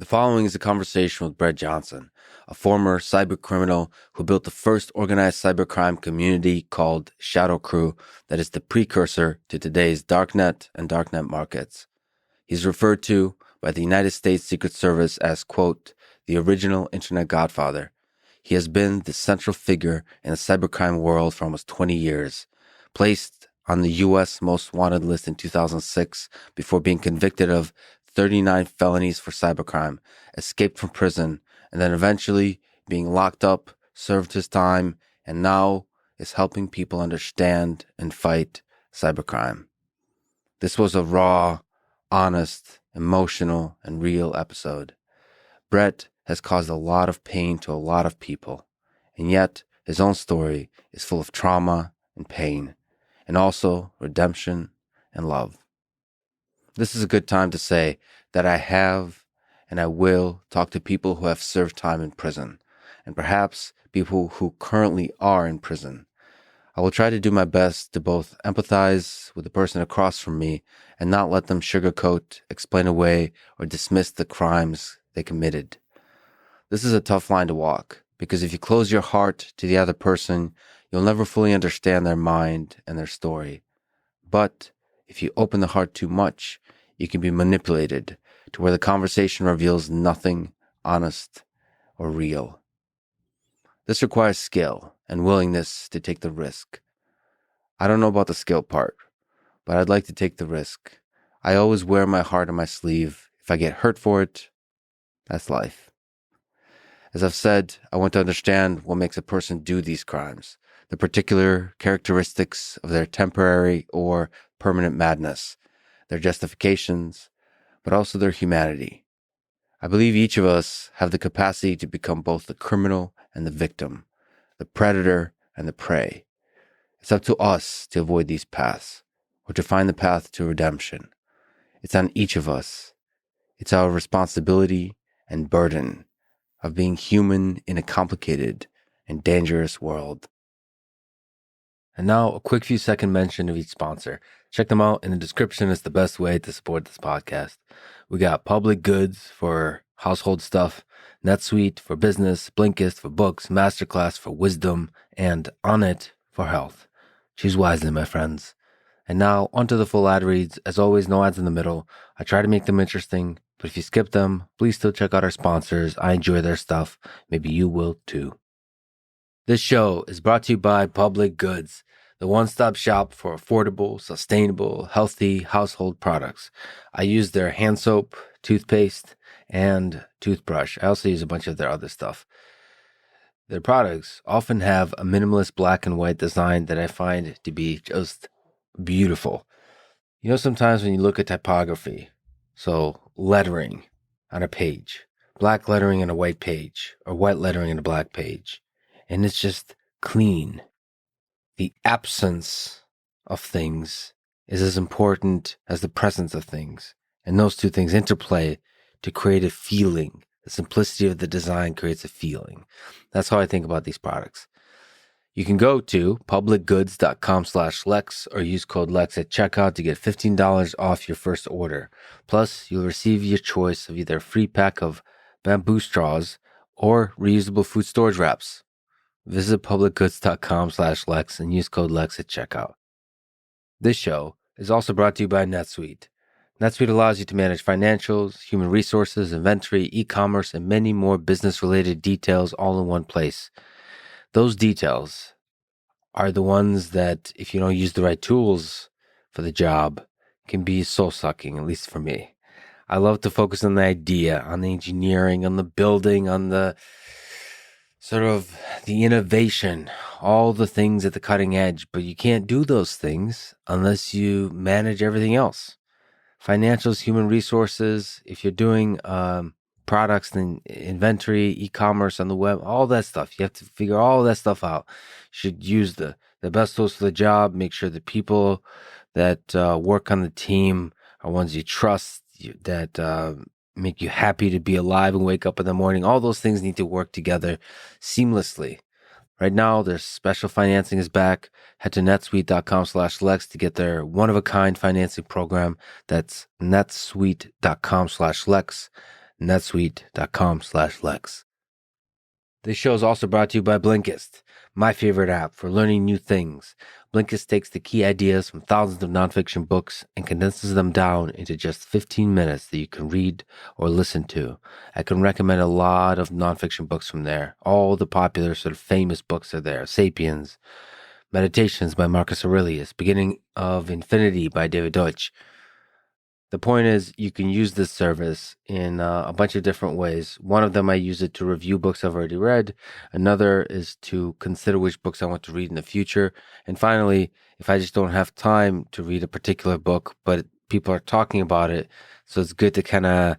The following is a conversation with Brett Johnson, a former cybercriminal who built the first organized cybercrime community called ShadowCrew that is the precursor to today's darknet and darknet markets. He's referred to by the United States Secret Service as, quote, the original internet godfather. He has been the central figure in the cybercrime world for almost 20 years, placed on the U.S. Most Wanted list in 2006 before being convicted of 39 felonies for cybercrime, escaped from prison, and then eventually being locked up, served his time, and now is helping people understand and fight cybercrime. This was a raw, honest, emotional, and real episode. Brett has caused a lot of pain to a lot of people, and yet his own story is full of trauma and pain, and also redemption and love. This is a good time to say that I have and I will talk to people who have served time in prison, and perhaps people who currently are in prison. I will try to do my best to both empathize with the person across from me and not let them sugarcoat, explain away, or dismiss the crimes they committed. This is a tough line to walk, because if you close your heart to the other person, you'll never fully understand their mind and their story. But if you open the heart too much, you can be manipulated to where the conversation reveals nothing honest or real. This requires skill and willingness to take the risk. I don't know about the skill part, but I'd like to take the risk. I always wear my heart on my sleeve. If I get hurt for it, that's life. As I've said, I want to understand what makes a person do these crimes, the particular characteristics of their temporary or permanent madness, their justifications, but also their humanity. I believe each of us have the capacity to become both the criminal and the victim, the predator and the prey. It's up to us to avoid these paths, or to find the path to redemption. It's on each of us. It's our responsibility and burden of being human in a complicated and dangerous world. And now, a quick few second mention of each sponsor. Check them out in the description. It's the best way to support this podcast. We got Public Goods for household stuff, NetSuite for business, Blinkist for books, Masterclass for wisdom, and Onnit for health. Choose wisely, my friends. And now, onto the full ad reads. As always, no ads in the middle. I try to make them interesting, but if you skip them, please still check out our sponsors. I enjoy their stuff. Maybe you will too. This show is brought to you by Public Goods, the one-stop shop for affordable, sustainable, healthy household products. I use their hand soap, toothpaste, and toothbrush. I also use a bunch of their other stuff. Their products often have a minimalist black and white design that I find to be just beautiful. You know, sometimes when you look at typography, so lettering on a page, black lettering on a white page, or white lettering on a black page, and it's just clean. The absence of things is as important as the presence of things. And those two things interplay to create a feeling. The simplicity of the design creates a feeling. That's how I think about these products. You can go to publicgoods.com/Lex or use code Lex at checkout to get $15 off your first order. Plus, you'll receive your choice of either a free pack of bamboo straws or reusable food storage wraps. Visit publicgoods.com/Lex and use code Lex at checkout. This show is also brought to you by NetSuite. NetSuite allows you to manage financials, human resources, inventory, e-commerce, and many more business-related details all in one place. Those details are the ones that, if you don't use the right tools for the job, can be soul-sucking, at least for me. I love to focus on the idea, on the engineering, on the building, on the sort of the innovation, all the things at the cutting edge, but you can't do those things unless you manage everything else. Financials, human resources, if you're doing products, then inventory, e-commerce on the web, all that stuff. You have to figure all that stuff out. You should use the best tools for the job. Make sure the people that work on the team are ones you trust, that make you happy to be alive and wake up in the morning. All those things need to work together seamlessly. Right now, their special financing is back. Head to netsuite.com/Lex to get their one-of-a-kind financing program. That's netsuite.com/Lex. netsuite.com/Lex. This show is also brought to you by Blinkist, my favorite app for learning new things. Blinkist takes the key ideas from thousands of nonfiction books and condenses them down into just 15 minutes that you can read or listen to. I can recommend a lot of nonfiction books from there. All the popular sort of famous books are there. Sapiens, Meditations by Marcus Aurelius, Beginning of Infinity by David Deutsch. The point is, you can use this service in a bunch of different ways. One of them, I use it to review books I've already read. Another is to consider which books I want to read in the future. And finally, if I just don't have time to read a particular book, but people are talking about it, so it's good to kind of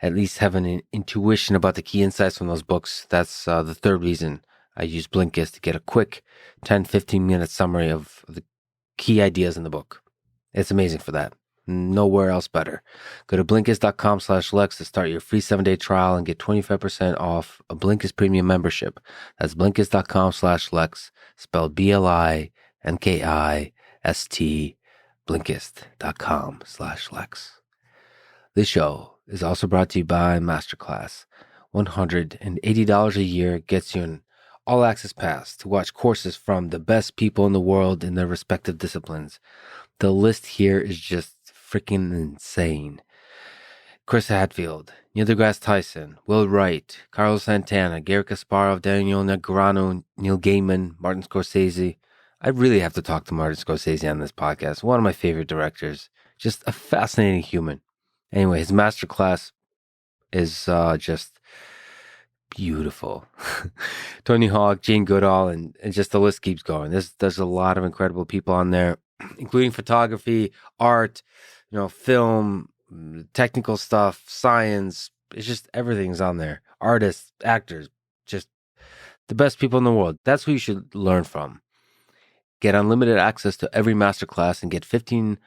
at least have an intuition about the key insights from those books. That's the third reason I use Blinkist, to get a quick 10, 15-minute summary of the key ideas in the book. It's amazing for that. Nowhere else better. Go to Blinkist.com/Lex to start your free 7-day trial and get 25% off a Blinkist premium membership. That's Blinkist.com/Lex, spelled BLINKIST, Blinkist.com/Lex. This show is also brought to you by Masterclass. $180 a year gets you an all-access pass to watch courses from the best people in the world in their respective disciplines. The list here is just freaking insane. Chris Hadfield, Neil deGrasse Tyson, Will Wright, Carlos Santana, Gary Kasparov, Daniel Negreanu, Neil Gaiman, Martin Scorsese. I really have to talk to Martin Scorsese on this podcast. One of my favorite directors. Just a fascinating human. Anyway, his masterclass is just beautiful. Tony Hawk, Jane Goodall, and just the list keeps going. There's a lot of incredible people on there, including photography, art, film, technical stuff, science. It's just everything's on there. Artists, actors, just the best people in the world. That's who you should learn from. Get unlimited access to every masterclass and get 15%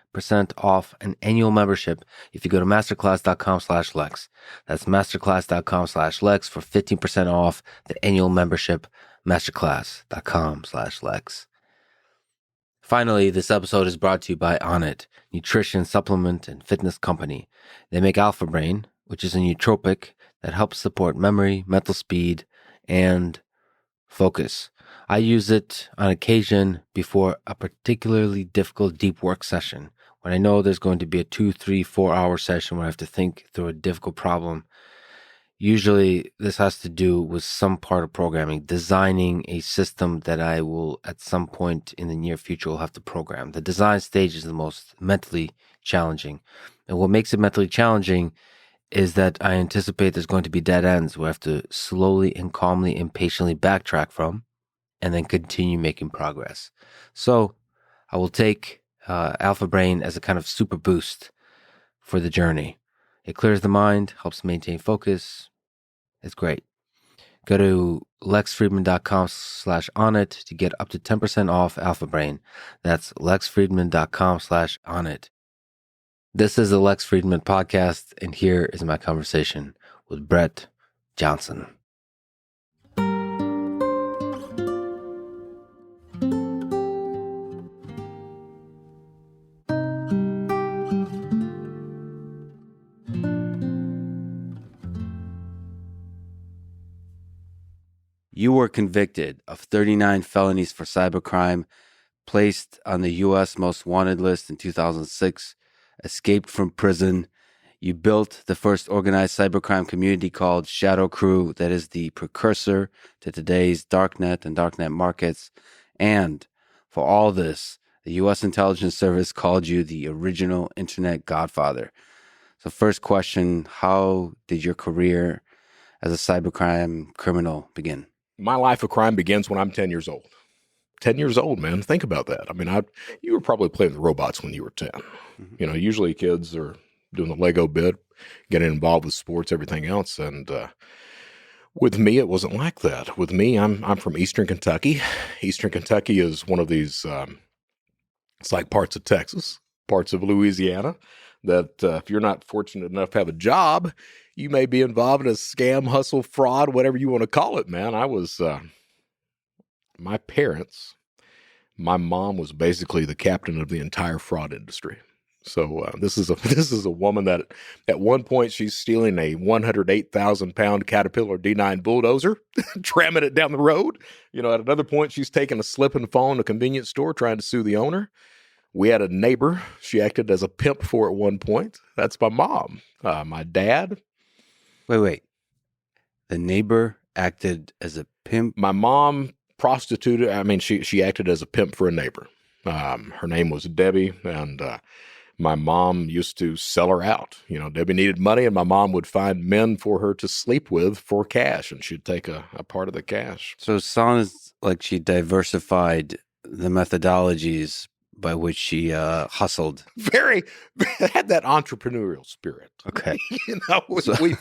off an annual membership if you go to masterclass.com/Lex. That's masterclass.com/Lex for 15% off the annual membership, masterclass.com/Lex. Finally, this episode is brought to you by Onnit, nutrition, supplement, and fitness company. They make Alpha Brain, which is a nootropic that helps support memory, mental speed, and focus. I use it on occasion before a particularly difficult deep work session, when I know there's going to be a 2, 3, 4-hour session where I have to think through a difficult problem. Usually this has to do with some part of programming, designing a system that I will at some point in the near future will have to program. The design stage is the most mentally challenging. And what makes it mentally challenging is that I anticipate there's going to be dead ends where I have to slowly and calmly and patiently backtrack from and then continue making progress. So I will take Alpha Brain as a kind of super boost for the journey. It clears the mind, helps maintain focus. It's great. Go to lexfriedman.com/onnit to get up to 10% off Alpha Brain. That's lexfriedman.com/onnit. This is the Lex Friedman podcast, and here is my conversation with Brett Johnson. You were convicted of 39 felonies for cybercrime, placed on the U.S. Most Wanted list in 2006, escaped from prison. You built the first organized cybercrime community called ShadowCrew that is the precursor to today's darknet and darknet markets. And for all this, the U.S. Intelligence Service called you the original internet godfather. So first question, how did your career as a cybercrime criminal begin? My life of crime begins when I'm 10 years old. 10 years old, man. Think about that. I mean, you were probably playing with robots when you were 10. Mm-hmm. Usually kids are doing the Lego bit, getting involved with sports, everything else. And with me, it wasn't like that. With me, I'm from Eastern Kentucky. Eastern Kentucky is one of these, it's like parts of Texas, parts of Louisiana, that if you're not fortunate enough to have a job, you may be involved in a scam, hustle, fraud, whatever you want to call it, man. I was, my parents, my mom was basically the captain of the entire fraud industry. So this is a this is a woman that at one point she's stealing a 108,000-pound Caterpillar D9 bulldozer, tramming it down the road. At another point she's taking a slip and fall in a convenience store trying to sue the owner. We had a neighbor she acted as a pimp for at one point. That's my mom. My dad. Wait. The neighbor acted as a pimp? My mom prostituted. I mean, she acted as a pimp for a neighbor. Her name was Debbie, and my mom used to sell her out. Debbie needed money, and my mom would find men for her to sleep with for cash, and she'd take a part of the cash. So it sounds like she diversified the methodologies by which she hustled. Very had that entrepreneurial spirit. Okay,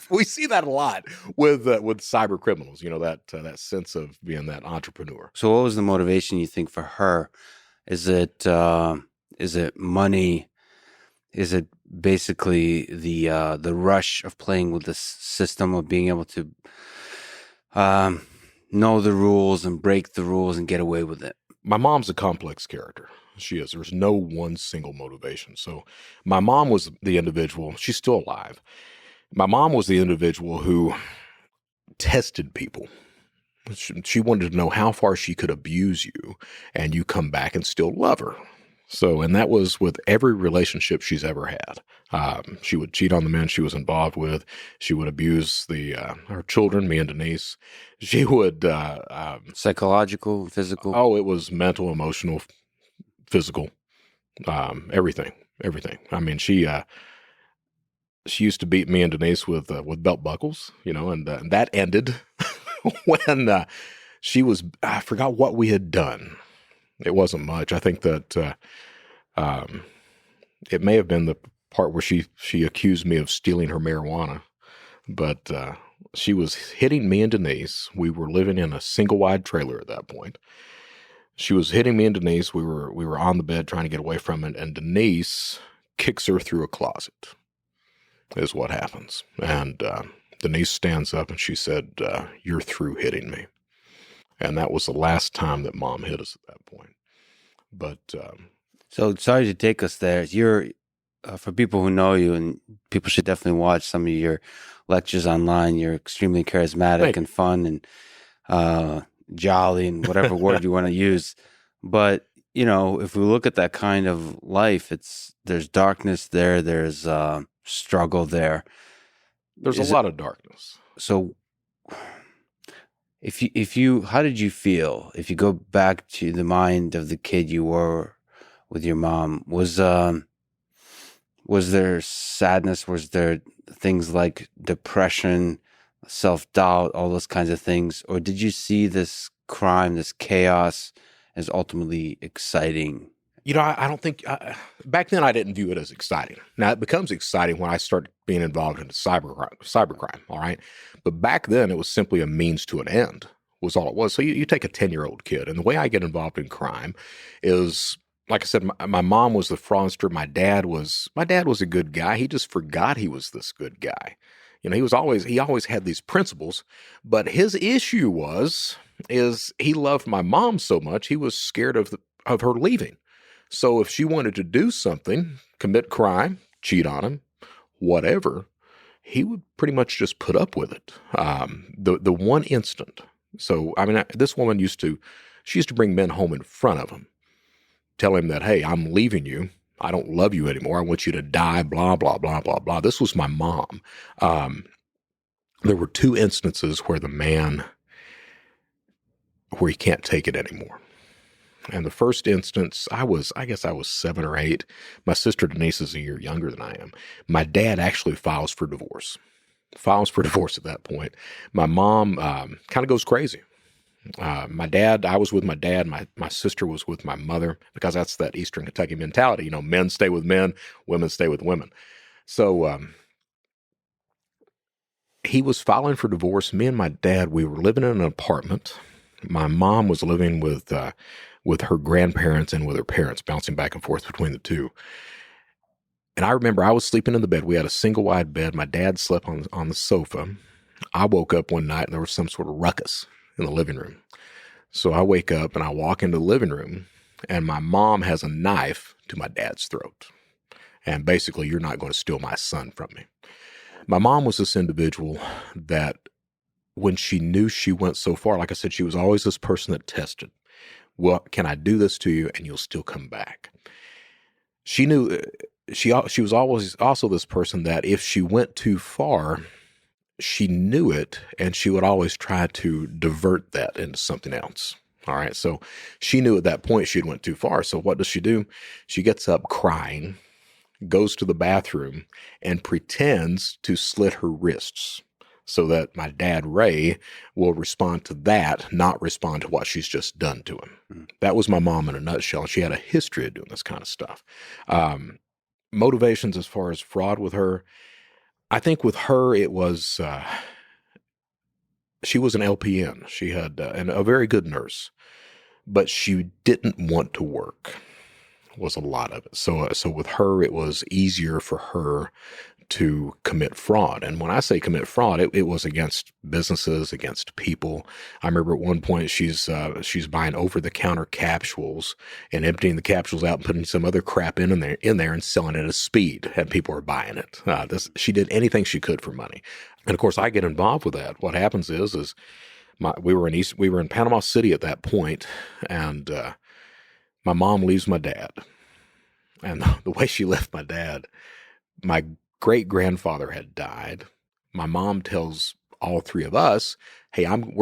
we see that a lot with cyber criminals. That sense of being that entrepreneur. So, what was the motivation you think for her? Is it money? Is it basically the rush of playing with the system, of being able to know the rules and break the rules and get away with it? My mom's a complex character. She is. There's no one single motivation. So my mom was the individual. She's still alive. My mom was the individual who tested people. She wanted to know how far she could abuse you and you come back and still love her. So, and that was with every relationship she's ever had. She would cheat on the men she was involved with. She would abuse her children, me and Denise. She would psychological, physical. Oh, it was mental, emotional, physical, everything. I mean, she used to beat me and Denise with belt buckles, and that ended when she was. I forgot what we had done. It wasn't much. I think that it may have been the part where she accused me of stealing her marijuana, but she was hitting me and Denise. We were living in a single wide trailer at that point. She was hitting me and Denise. We were on the bed trying to get away from it, and Denise kicks her through a closet, is what happens. And Denise stands up and she said, "You're through hitting me." And that was the last time that Mom hit us at that point. But so sorry to take us there. You're for people who know you, and people should definitely watch some of your lectures online. You're extremely charismatic and fun and jolly and whatever word you want to use. But if we look at that kind of life, there's darkness there. There's struggle there. There's a lot of darkness. So if you how did you feel if you go back to the mind of the kid you were with your mom? Was there sadness? Was there things like depression, self-doubt, all those kinds of things? Or did you see this crime, this chaos as ultimately exciting? I don't think back then I didn't view it as exciting. Now it becomes exciting when I start being involved in cybercrime. All right. But back then it was simply a means to an end was all it was. So you take a 10-year-old kid, and the way I get involved in crime is, like I said, my mom was the fraudster. My dad was a good guy. He just forgot he was this good guy. He always had these principles, but his issue is he loved my mom so much he was scared of her leaving. So if she wanted to do something, commit crime, cheat on him, whatever, he would pretty much just put up with it. The one instant. So I mean, this woman used to bring men home in front of him, tell him that, hey, I'm leaving you. I don't love you anymore. I want you to die, blah, blah, blah, blah, blah. This was my mom. There were two instances where where he can't take it anymore. And the first instance, I guess I was 7 or 8. My sister Denise is a year younger than I am. My dad actually files for divorce at that point. My mom kind of goes crazy. I was with my dad. My sister was with my mother, because that's that Eastern Kentucky mentality. Men stay with men, women stay with women. So he was filing for divorce. Me and my dad, we were living in an apartment. My mom was living with her grandparents and with her parents, bouncing back and forth between the two. And I remember I was sleeping in the bed. We had a single wide bed. My dad slept on the sofa. I woke up one night and there was some sort of ruckus in the living room. So I wake up and I walk into the living room, and my mom has a knife to my dad's throat. And basically, you're not going to steal my son from me. My mom was this individual that when she knew she went so far, like I said, she was always this person that tested. Well, can I do this to you and you'll still come back? She knew she was always also this person that if she went too far, she knew it, and she would always try to divert that into something else. All right. So she knew at that point she'd went too far. So what does she do? She gets up crying, goes to the bathroom, and pretends to slit her wrists so that my dad, Ray, will respond to that, not respond to what she's just done to him. Mm. That was my mom in a nutshell. She had a history of doing this kind of stuff. Motivations as far as fraud with her, I think with her it was, she was an LPN. She had and a very good nurse, but she didn't want to work was a lot of it. So with her, it was easier for her to commit fraud. And when I say commit fraud, it was against businesses, against people. I remember at one point she's buying over-the-counter capsules and emptying the capsules out and putting some other crap in there and selling it at a speed, and people were buying it. She did anything she could for money. And of course, I get involved with that. What happens is we were in Panama City at that point, and my mom leaves my dad. And the way she left my dad, my great-grandfather had died. My mom tells all three of us, hey, I'm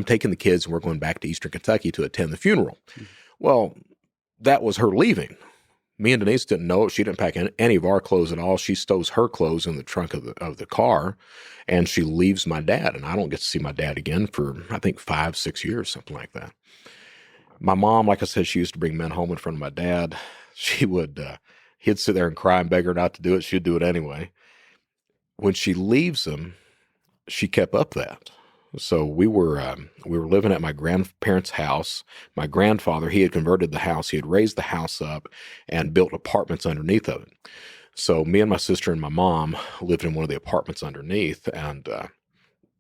taking the kids and we're going back to Eastern Kentucky to attend the funeral. Mm-hmm. Well, that was her leaving. Me and Denise didn't know it. She didn't pack any of our clothes at all. She stows her clothes in the trunk of the car, and she leaves my dad. And I don't get to see my dad again for, I think, 5-6 years, something like that. My mom, like I said, she used to bring men home in front of my dad. She would, he'd sit there and cry and beg her not to do it. She'd do it anyway. When she leaves him, she kept up that. So we were living at my grandparents' house. My grandfather, he had converted the house. He had raised the house up and built apartments underneath of it. So me and my sister and my mom lived in one of the apartments underneath, and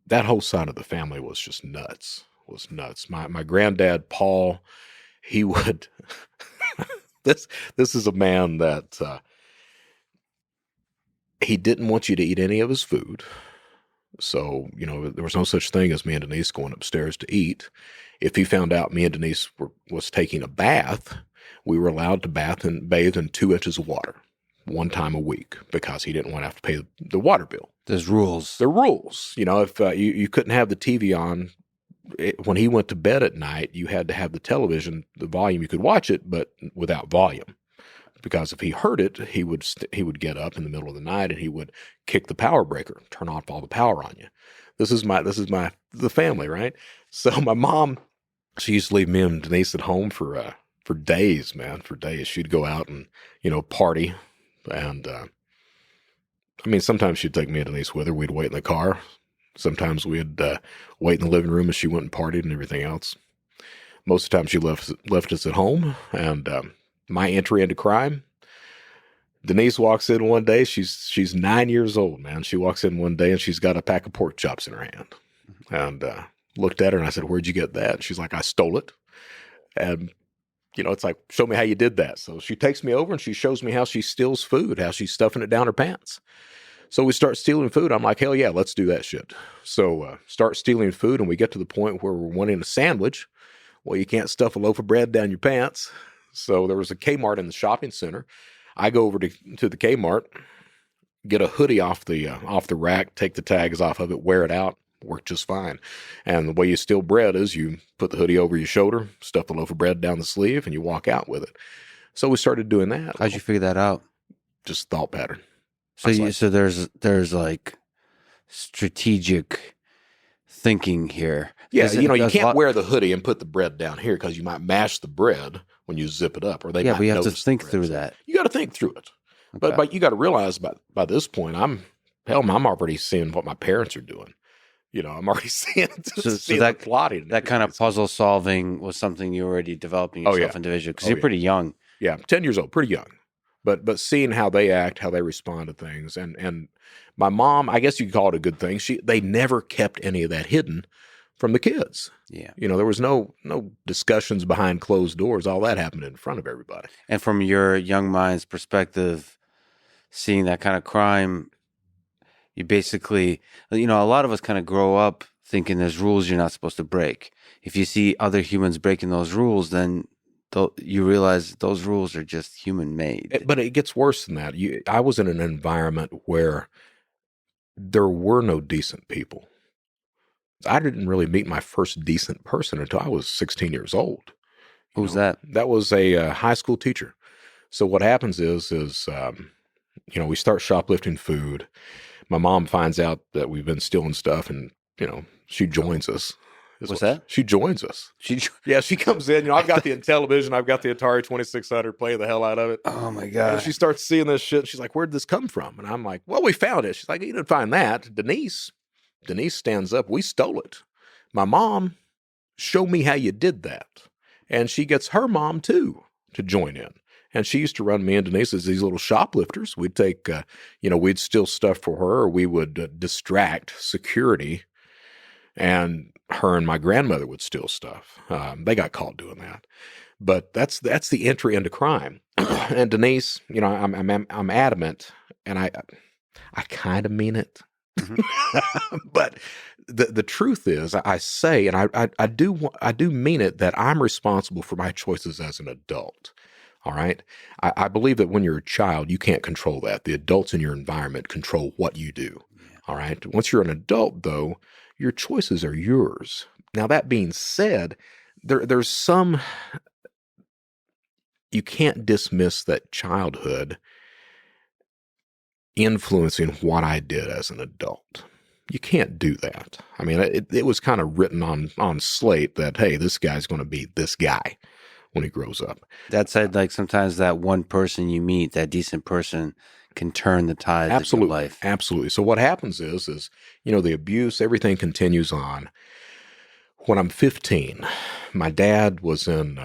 that whole side of the family was just nuts. Was nuts. My granddad, Paul, he would. This is a man that he didn't want you to eat any of his food. So, there was no such thing as me and Denise going upstairs to eat. If he found out me and Denise was taking a bath, we were allowed to bathe in 2 inches of water 1 time a week because he didn't want to have to pay the water bill. There's rules. There are rules. If you couldn't have the TV on, when he went to bed at night, you had to have the television, the volume. You could watch it, but without volume. Because if he heard it, he would get up in the middle of the night and he would kick the power breaker, turn off all the power on you. This is the family, right? So my mom, she used to leave me and Denise at home for days, man, for days. She'd go out and party, and sometimes she'd take me and Denise with her. We'd wait in the car. Sometimes we'd wait in the living room as she went and partied and everything else. Most of the time, she left us at home, and my entry into crime. Denise walks in one day. She's 9 years old, man. She walks in one day and she's got a pack of pork chops in her hand. And looked at her and I said, "Where'd you get that?" And she's like, "I stole it." And it's like, "Show me how you did that." So she takes me over and she shows me how she steals food, how she's stuffing it down her pants. So we start stealing food. I'm like, hell yeah, let's do that shit. So start stealing food, and we get to the point where we're wanting a sandwich. Well, you can't stuff a loaf of bread down your pants. So there was a Kmart in the shopping center. I go over to the Kmart, get a hoodie off the rack, take the tags off of it, wear it out, worked just fine. And the way you steal bread is you put the hoodie over your shoulder, stuff the loaf of bread down the sleeve, and you walk out with it. So we started doing that. How'd you figure that out? Just thought pattern. So there's like strategic thinking here. Yeah, you can't wear the hoodie and put the bread down here because you might mash the bread when you zip it up, or they might but you have to notice think through that. You got to think through it, okay. But you got to realize by this point, I'm already seeing what my parents are doing. I'm already seeing that plotting. That kind of puzzle solving was something you were already developing yourself individually because you're pretty young. Yeah, 10 years old, pretty young. But seeing how they act, how they respond to things, and my mom, I guess you could call it a good thing. They never kept any of that hidden from the kids. Yeah, there was no discussions behind closed doors. All that happened in front of everybody. And from your young mind's perspective, seeing that kind of crime, you basically, a lot of us kind of grow up thinking there's rules you're not supposed to break. If you see other humans breaking those rules, then you realize those rules are just human made. But it gets worse than that. I was in an environment where there were no decent people. I didn't really meet my first decent person until I was 16 years old. Who's that? That was a high school teacher. So what happens is we start shoplifting food. My mom finds out that we've been stealing stuff, and she joins us. What's that? She joins us. She comes in. I've got the television. I've got the Atari 2600. Playing the hell out of it. Oh my god! And she starts seeing this shit. She's like, "Where'd this come from?" And I'm like, "Well, we found it." She's like, "You didn't find that." Denise stands up. We stole it. My mom, show me how you did that. And she gets her mom too to join in. And she used to run me and Denise as these little shoplifters. We'd take, we'd steal stuff for her, or we would distract security, and her and my grandmother would steal stuff. They got caught doing that. But that's the entry into crime. And Denise, I'm adamant, and I kind of mean it. Mm-hmm. But the truth is, I say, and I do mean it, that I'm responsible for my choices as an adult. All right. I believe that when you're a child, you can't control that. The adults in your environment control what you do. Yeah. All right. Once you're an adult, though, your choices are yours. Now, that being said, there's some, you can't dismiss that childhood influencing what I did as an adult. You can't do that. I mean, it was kind of written on slate that, hey, this guy's going to be this guy when he grows up. That said, like sometimes that one person you meet, that decent person, can turn the tides of your life. Absolutely. So what happens is the abuse, everything continues on. When I'm 15, my dad was in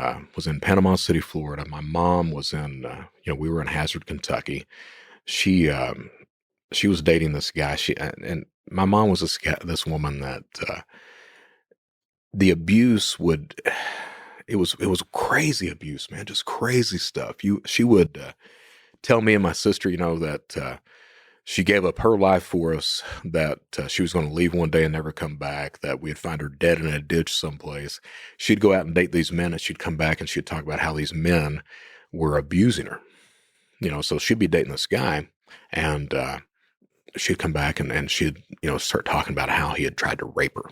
Panama City, Florida. My mom was in, we were in Hazard, Kentucky. She was dating this guy. And my mom was this woman that the abuse it was crazy abuse, man, just crazy stuff. She would tell me and my sister, that she gave up her life for us, that she was going to leave one day and never come back, that we'd find her dead in a ditch someplace. She'd go out and date these men, and she'd come back and she'd talk about how these men were abusing her. So she'd be dating this guy, and she'd come back and she'd, start talking about how he had tried to rape her,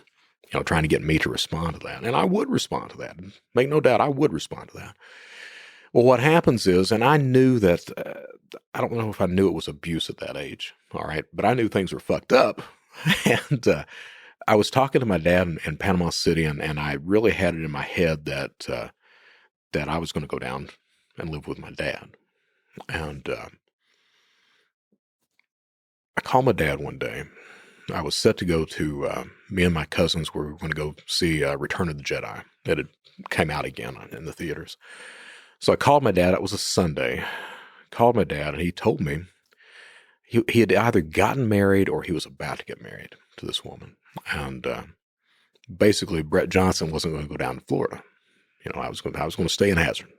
trying to get me to respond to that. And I would respond to that. Make no doubt, I would respond to that. Well, what happens is, and I knew that, I don't know if I knew it was abuse at that age, all right, but I knew things were fucked up. And I was talking to my dad in Panama City, and I really had it in my head that I was going to go down and live with my dad. And I called my dad one day. I was set to go to, me and my cousins were going to go see Return of the Jedi. It had came out again in the theaters. So I called my dad. It was a Sunday. Called my dad, and he told me he had either gotten married or he was about to get married to this woman. And basically, Brett Johnson wasn't going to go down to Florida. I was going to stay in Hazard.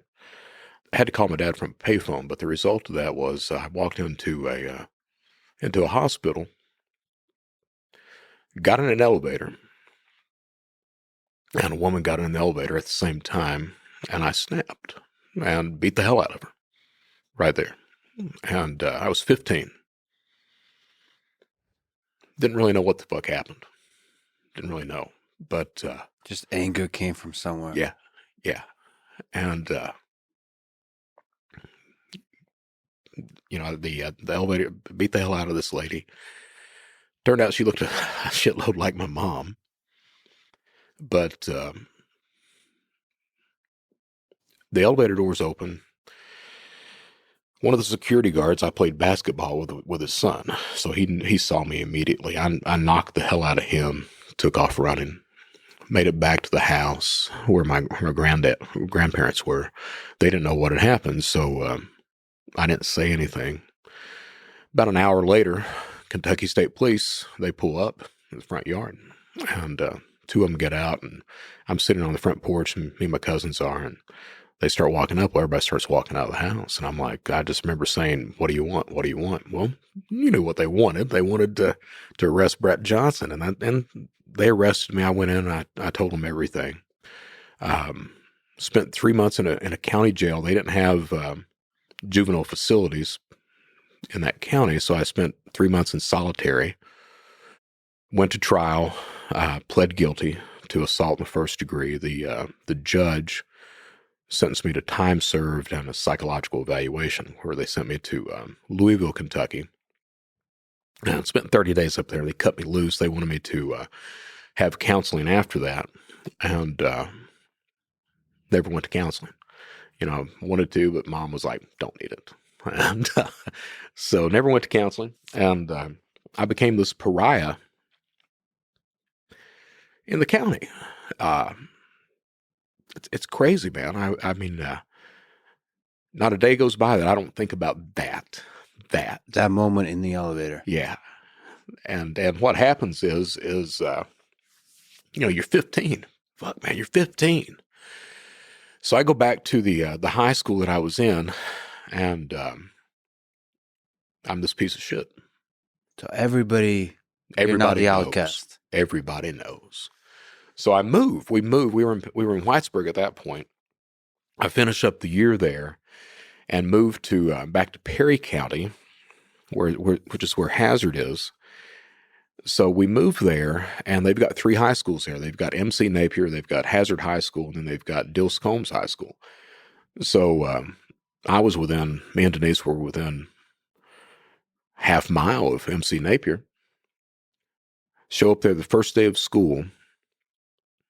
I had to call my dad from a payphone, but the result of that was I walked into a hospital, got in an elevator, and a woman got in the elevator at the same time, and I snapped and beat the hell out of her right there. And I was 15. Didn't really know what the fuck happened. Didn't really know, but just anger came from somewhere. Yeah. And the elevator beat the hell out of this lady. Turned out she looked a shitload like my mom. But the elevator doors open. One of the security guards, I played basketball with his son, so he saw me immediately. I knocked the hell out of him, took off running, made it back to the house where my grandparents were. They didn't know what had happened, so I didn't say anything. About an hour later, Kentucky State Police, they pull up in the front yard, and two of them get out, and I'm sitting on the front porch, and me and my cousins are, and they start walking up. Well, everybody starts walking out of the house. And I'm like, I just remember saying, what do you want? What do you want? Well, you knew what they wanted. They wanted to arrest Brett Johnson. And they arrested me. I went in and I told them everything. Spent 3 months in a county jail. They didn't have juvenile facilities in that county. So I spent 3 months in solitary, went to trial, pled guilty to assault in the first degree. The judge sentenced me to time served and a psychological evaluation, where they sent me to Louisville, Kentucky. And I spent 30 days up there. They cut me loose. They wanted me to have counseling after that, and never went to counseling. Wanted to, but mom was like, don't need it. And so never went to counseling. And I became this pariah in the county. It's crazy, man. I mean, not a day goes by that I don't think about that moment in the elevator. Yeah. And what happens is you're 15. Fuck, man, you're 15. So I go back to the high school that I was in, and I'm this piece of shit. So everybody knows the outcast. Everybody knows. So I moved. We moved. We were in Whitesburg at that point. I finished up the year there and moved to back to Perry County, which is where Hazard is. So we moved there, and they've got 3 high schools there. They've got MC Napier, they've got Hazard High School, and then they've got Dills Combs High School. So me and Denise were within half mile of MC Napier. Show up there the first day of school,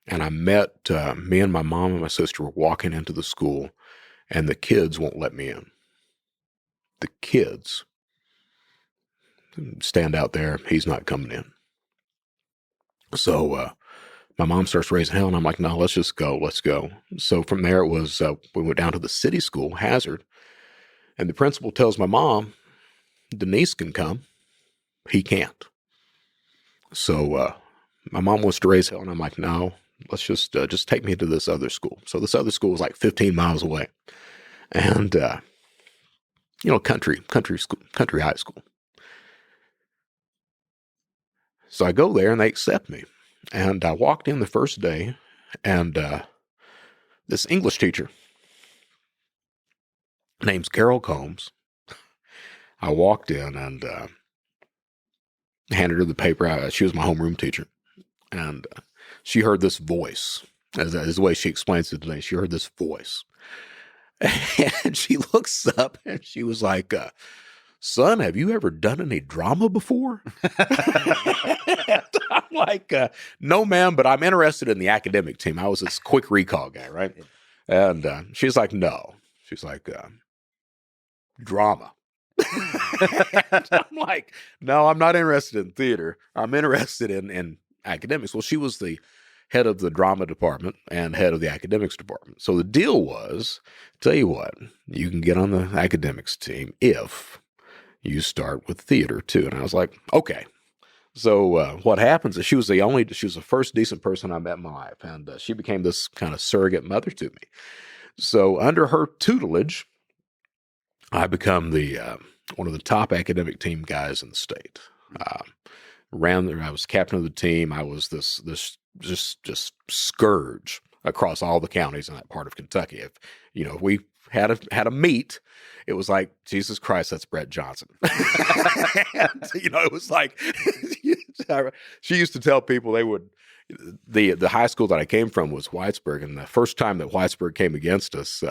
and I met, me and my mom and my sister were walking into the school, and the kids won't let me in. The kids stand out there. He's not coming in. So my mom starts raising hell, and I'm like, no, let's just go. Let's go. So from there, it was we went down to the city school, Hazard, and the principal tells my mom, Denise can come. He can't. So my mom wants to raise hell, and I'm like, no, let's just take me to this other school. So this other school was like 15 miles away, and country school, country high school. So I go there, and they accept me. And I walked in the first day, and this English teacher, name's Carol Combs. I walked in and handed her the paper. She was my homeroom teacher. And she heard this voice, as the way she explains it today. She heard this voice. And she looks up, and she was like, son, have you ever done any drama before? I'm like, no, ma'am, but I'm interested in the academic team. I was this quick recall guy, right? And she's like, no. She's like, drama. And I'm like, no, I'm not interested in theater. I'm interested in academics. Well, she was the head of the drama department and head of the academics department. So the deal was, tell you what, you can get on the academics team if you start with theater too. And I was like, okay. So what happens is she was the first decent person I met in my life. And she became this kind of surrogate mother to me. So under her tutelage, I become one of the top academic team guys in the state. I was captain of the team. I was this just scourge across all the counties in that part of Kentucky. If we had a meet, it was like, Jesus Christ, that's Brett Johnson. And, it was like, she used to tell people the high school that I came from was Whitesburg. And the first time that Whitesburg came against us,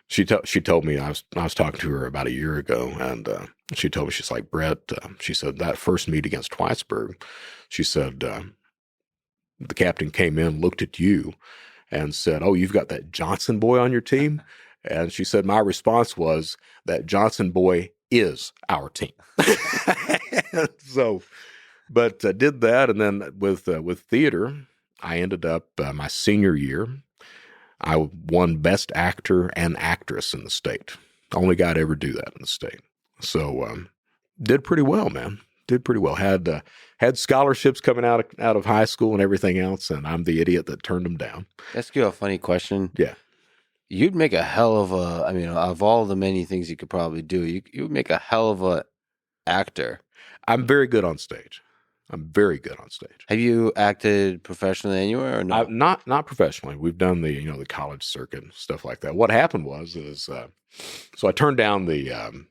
she told me, I was talking to her about a year ago, and she told me, she's like, Brett, she said, that first meet against Whitesburg, she said, the captain came in, looked at you, and said, oh, you've got that Johnson boy on your team? And she said, my response was, that Johnson boy is our team. So, but did that. And then with theater, I ended up my senior year, I won Best Actor and Actress in the state. Only guy to ever do that in the state. So did pretty well, man. Did pretty well. Had scholarships coming out of high school and everything else, and I'm the idiot that turned them down. Ask you a funny question. Yeah. You'd make a hell of a, I mean, of all the many things you could probably do, you would make a hell of a actor. I'm very good on stage. I'm very good on stage. Have you acted professionally anywhere or no? Not professionally. We've done the the college circuit and stuff like that. What happened is so I turned down the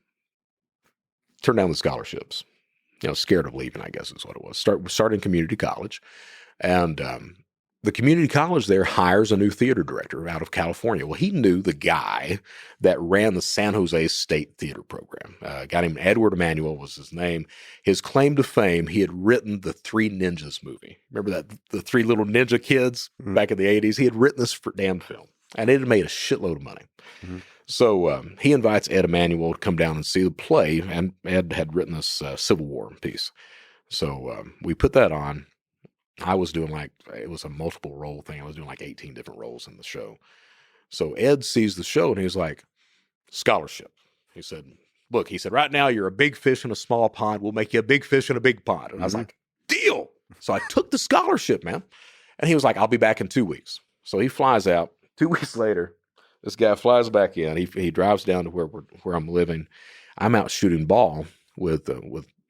scholarships. Scared of leaving, I guess is what it was. Starting community college, and the community college there hires a new theater director out of California. Well, he knew the guy that ran the San Jose State Theater program. A guy named Edward Emanuel was his name. His claim to fame, he had written the Three Ninjas movie. Remember that? The three little ninja kids back in the 80s? He had written this damn film, and it had made a shitload of money. Mm-hmm. So he invites Ed Emanuel to come down and see the play, and Ed had written this Civil War piece. So we put that on. I was doing it was a multiple role thing. I was doing 18 different roles in the show. So Ed sees the show and he's like, scholarship. He said, look, right now you're a big fish in a small pond. We'll make you a big fish in a big pond. And I was like, deal. So I took the scholarship, man. And he was like, I'll be back in 2 weeks. So he flies out. 2 weeks later, this guy flies back in. He drives down to where I'm living. I'm out shooting ball with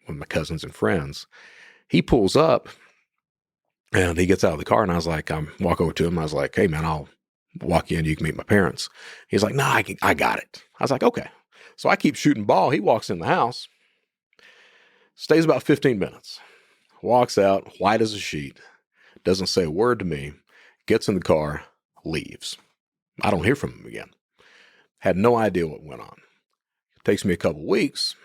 my cousins and friends. He pulls up. And he gets out of the car, and I walk over to him. I was like, hey, man, I'll walk in. You can meet my parents. He's like, no, I got it. I was like, okay. So I keep shooting ball. He walks in the house, stays about 15 minutes, walks out, white as a sheet, doesn't say a word to me, gets in the car, leaves. I don't hear from him again. Had no idea what went on. It takes me a couple weeks.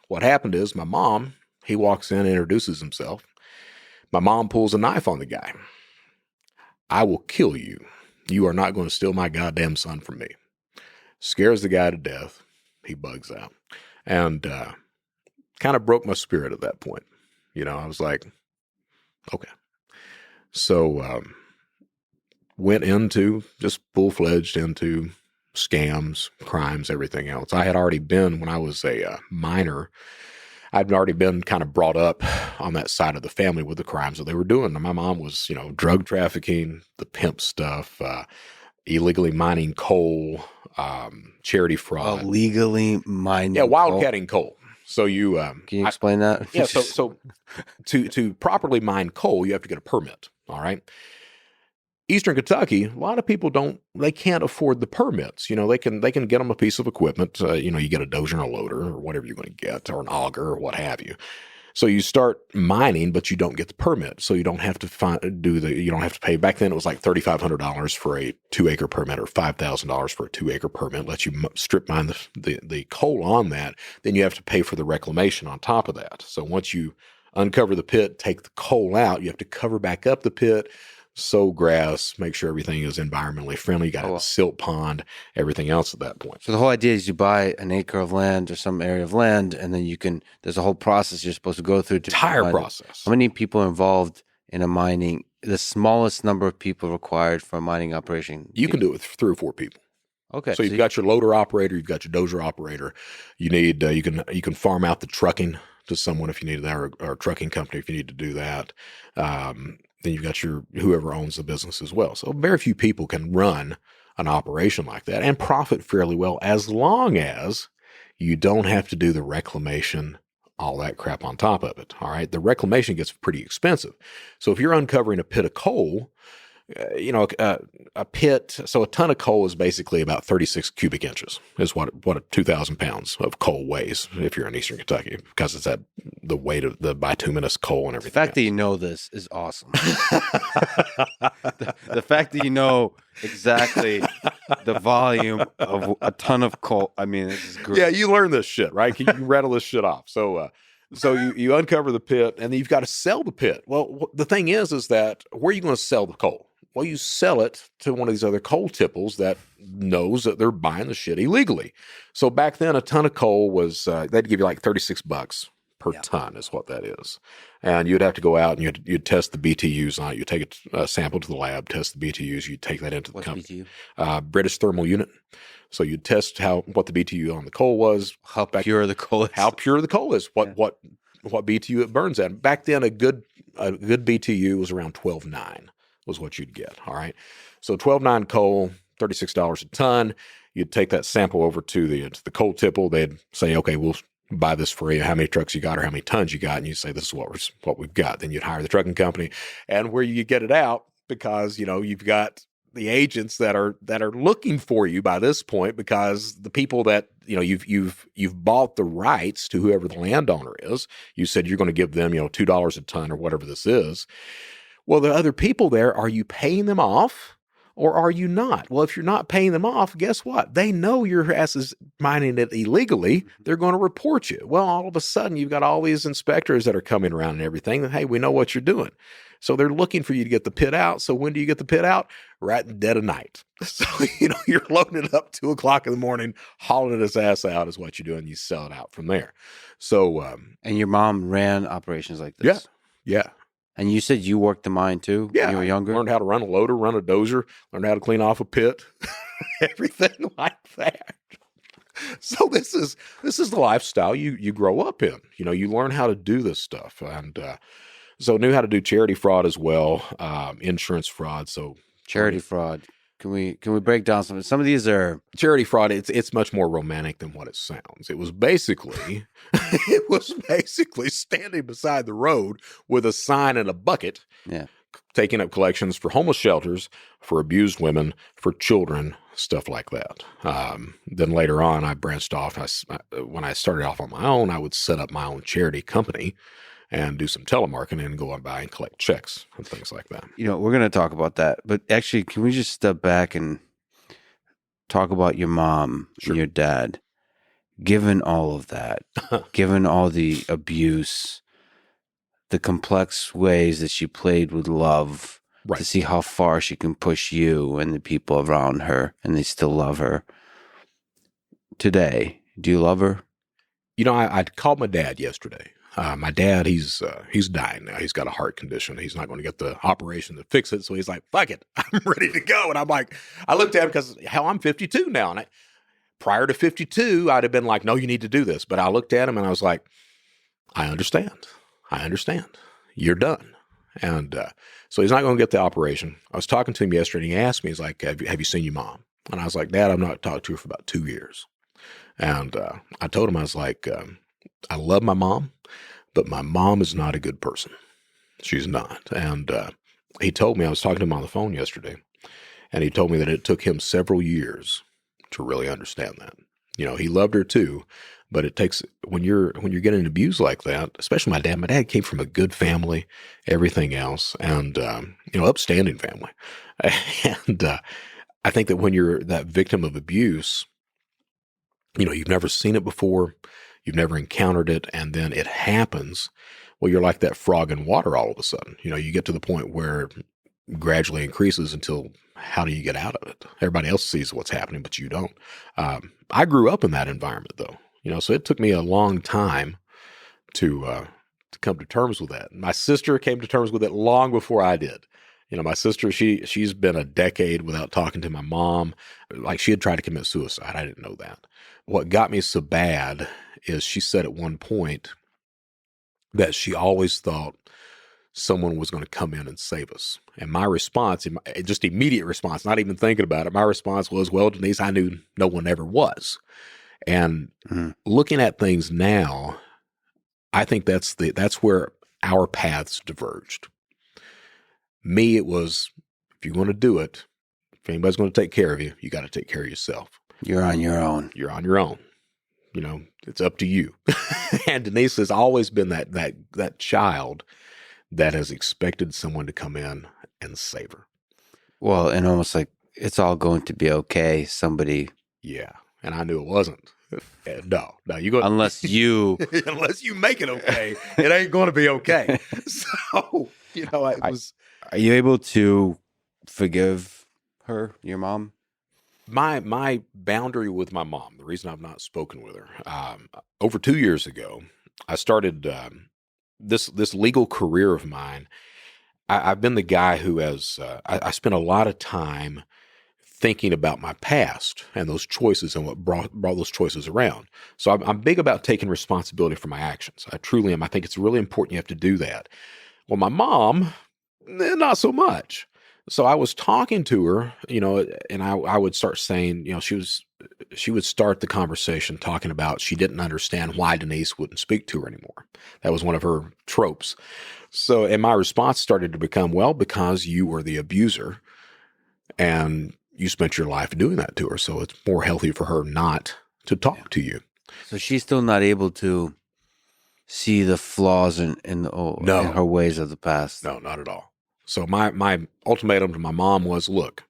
What happened is my mom, he walks in and introduces himself. My mom pulls a knife on the guy. I will kill you. You are not going to steal my goddamn son from me. Scares the guy to death. He bugs out. And kind of broke my spirit at that point. I was like, okay. So went into just full-fledged into scams, crimes, everything else. I had already been, when I was a minor, I'd already been kind of brought up on that side of the family with the crimes that they were doing. My mom was, drug trafficking, the pimp stuff, illegally mining coal, charity fraud. Illegally mining Yeah, wildcatting coal. So you... Can you explain that? Yeah, so to properly mine coal, you have to get a permit, all right? Eastern Kentucky, a lot of people they can't afford the permits. They can get them a piece of equipment. You get a dozer and a loader or whatever you're going to get, or an auger or what have you. So you start mining, but you don't get the permit. So you don't have to you don't have to pay. Back then it was like $3,500 for a 2-acre permit or $5,000 for a 2-acre permit. Let you strip mine the coal on that. Then you have to pay for the reclamation on top of that. So once you uncover the pit, take the coal out, you have to cover back up the pit, sow grass, make sure everything is environmentally friendly. You got a silt pond, everything else at that point. So the whole idea is you buy an acre of land or some area of land, and then there's a whole process you're supposed to go through. Entire process. How many people are involved in a mining, the smallest number of people required for a mining operation? You can do it with 3 or 4 people. Okay. So you've got your loader operator, you've got your dozer operator. You need, you can farm out the trucking to someone if you need that, or a trucking company if you need to do that. Then you've got whoever owns the business as well. So very few people can run an operation like that and profit fairly well, as long as you don't have to do the reclamation, all that crap on top of it. All right. The reclamation gets pretty expensive. So if you're uncovering a pit of coal, a pit, so a ton of coal is basically about 36 cubic inches is what 2,000 pounds of coal weighs if you're in Eastern Kentucky, because it's at the weight of the bituminous coal and everything. The fact that you know this is awesome. the fact that you know exactly the volume of a ton of coal. I mean, this is great. Yeah, you learn this shit, right? You can rattle this shit off. So you uncover the pit, and then you've got to sell the pit. Well, the thing is that where are you going to sell the coal? Well, you sell it to one of these other coal tipples that knows that they're buying the shit illegally. So back then, a ton of coal was, they'd give you like $36 per ton is what that is. And you'd have to go out and you'd test the BTUs on it. You'd take a sample to the lab, test the BTUs. You'd take that into the company. British Thermal Unit. So you'd test what the BTU on the coal was. How pure the coal is. How pure the coal is. What BTU it burns at. Back then, a good BTU was around 12.9. was what you'd get. All right. So 12.9 coal, $36 a ton. You'd take that sample over to the coal tipple. They'd say, okay, we'll buy this for you. How many trucks you got or how many tons you got? And you say, this is what we've got. Then you'd hire the trucking company, and where you get it out, because, you've got the agents that are looking for you by this point, because the people that, you've bought the rights to, whoever the landowner is, you said you're going to give them, $2 a ton or whatever this is. Well, the other people there, are you paying them off or are you not? Well, if you're not paying them off, guess what? They know your ass is mining it illegally. They're going to report you. Well, all of a sudden, you've got all these inspectors that are coming around and everything. Hey, we know what you're doing. So they're looking for you to get the pit out. So when do you get the pit out? Right in the dead of night. So, you're loading it up 2:00 in the morning, hauling its ass out is what you're doing. You sell it out from there. So, and your mom ran operations like this? Yeah. And you said you worked the mine too when you were younger? Learned how to run a loader, run a dozer, learned how to clean off a pit, everything like that. So this is the lifestyle you grow up in. You learn how to do this stuff. And so knew how to do charity fraud as well, insurance fraud. So charity fraud. Can we break down some of these are charity fraud? It's much more romantic than what it sounds. It was basically standing beside the road with a sign and a bucket, taking up collections for homeless shelters, for abused women, for children, stuff like that. Then later on, I branched off. When I started off on my own, I would set up my own charity company and do some telemarketing and go on by and collect checks and things like that. We're going to talk about that. But actually, can we just step back and talk about your mom and your dad? Given all of that, given all the abuse, the complex ways that she played with love to see how far she can push you and the people around her, and they still love her. Today, do you love her? I called my dad yesterday. My dad, he's dying now. He's got a heart condition. He's not going to get the operation to fix it. So he's like, fuck it. I'm ready to go. And I'm like, I looked at him because, hell, I'm 52 now. And prior to 52, I'd have been like, no, you need to do this. But I looked at him and I was like, I understand. You're done. And so he's not going to get the operation. I was talking to him yesterday and he asked me, he's like, have you seen your mom? And I was like, Dad, I've not talked to her for about 2 years. And I told him, I was like, I love my mom, but my mom is not a good person. She's not. And he told me, I was talking to him on the phone yesterday, and he told me that it took him several years to really understand that. He loved her too, but it takes, when you're getting abused like that, especially my dad came from a good family, everything else, and, upstanding family. And I think that when you're that victim of abuse, you've never seen it before. You've never encountered it, and then it happens. Well, you're like that frog in water all of a sudden. You get to the point where it gradually increases until how do you get out of it? Everybody else sees what's happening, but you don't. I grew up in that environment, though. So it took me a long time to come to terms with that. My sister came to terms with it long before I did. My sister, she's been a decade without talking to my mom. Like, she had tried to commit suicide. I didn't know that. What got me so bad is she said at one point that she always thought someone was going to come in and save us. And my response, just immediate response, not even thinking about it, my response was, well, Denise, I knew no one ever was. And looking at things now, I think that's where our paths diverged. Me, it was, if you're going to do it, if anybody's going to take care of you, you got to take care of yourself. You're on your own. You're on your own. It's up to you. And Denise has always been that child that has expected someone to come in and save her. Well, and almost like, it's all going to be okay. Somebody. Yeah. And I knew it wasn't. No, you go unless you make it okay, it ain't going to be okay. So, it was. Are you able to forgive her, your mom? My boundary with my mom, the reason I've not spoken with her, over 2 years ago, I started this legal career of mine. I've been the guy who has, I spent a lot of time thinking about my past and those choices and what brought those choices around. So I'm big about taking responsibility for my actions. I truly am. I think it's really important you have to do that. Well, my mom, not so much. So I was talking to her, and I would start saying, she would start the conversation talking about she didn't understand why Denise wouldn't speak to her anymore. That was one of her tropes. So, and my response started to become, well, because you were the abuser and you spent your life doing that to her. So it's more healthy for her not to talk to you. So she's still not able to see the flaws in her ways of the past. No, not at all. So my ultimatum to my mom was, look,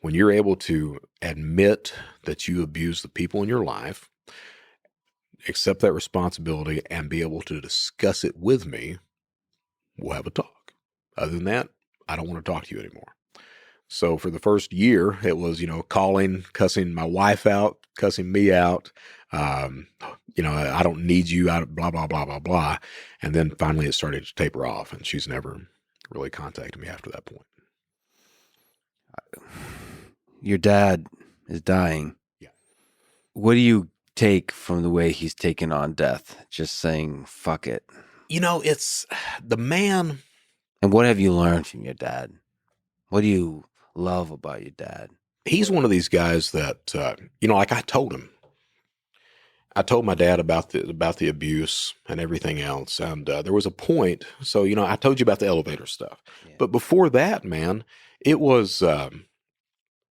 when you're able to admit that you abuse the people in your life, accept that responsibility, and be able to discuss it with me, we'll have a talk. Other than that, I don't want to talk to you anymore. So for the first year, it was, calling, cussing my wife out, cussing me out. I don't need you, blah, blah, blah, blah, blah. And then finally it started to taper off, and she's never really contacted me after that point. Your dad is dying. Yeah. What do you take from the way he's taken on death? Just saying, fuck it. It's the man. And what have you learned from your dad? What do you love about your dad? He's one of these guys that, like I told him. I told my dad about the abuse and everything else. And there was a point. So, I told you about the elevator stuff. Yeah. But before that, man, it was,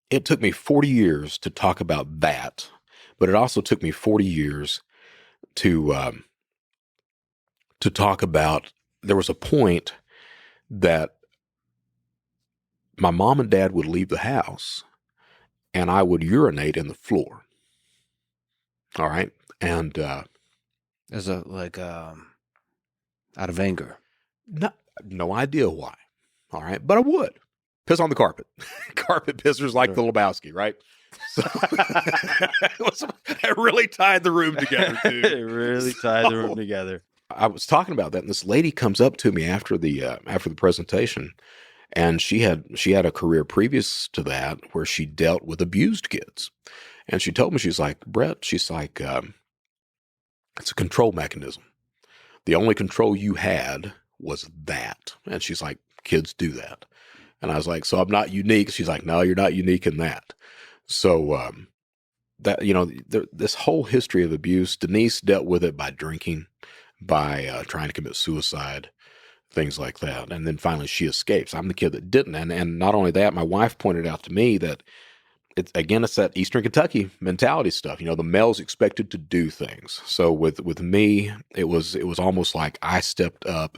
it took me 40 years to talk about that. But it also took me 40 years to talk about, there was a point that my mom and dad would leave the house and I would urinate in the floor. All right. And, as out of anger. No idea why. All right. But I would piss on the carpet. Carpet pissers like the Lebowski, right? So I really tied the room together, dude. It really tied the room together. I was talking about that, and this lady comes up to me after the presentation, and she had a career previous to that where she dealt with abused kids, and she told me, she's like, Brett, she's like, it's a control mechanism. The only control you had was that, and she's like, kids do that, and I was like, so I'm not unique. She's like, no, you're not unique in that. So that this whole history of abuse, Denise dealt with it by drinking, by trying to commit suicide, things like that. And then finally she escapes. I'm the kid that didn't. And not only that, my wife pointed out to me that it's that Eastern Kentucky mentality stuff. The male's expected to do things. So with me, it was almost like I stepped up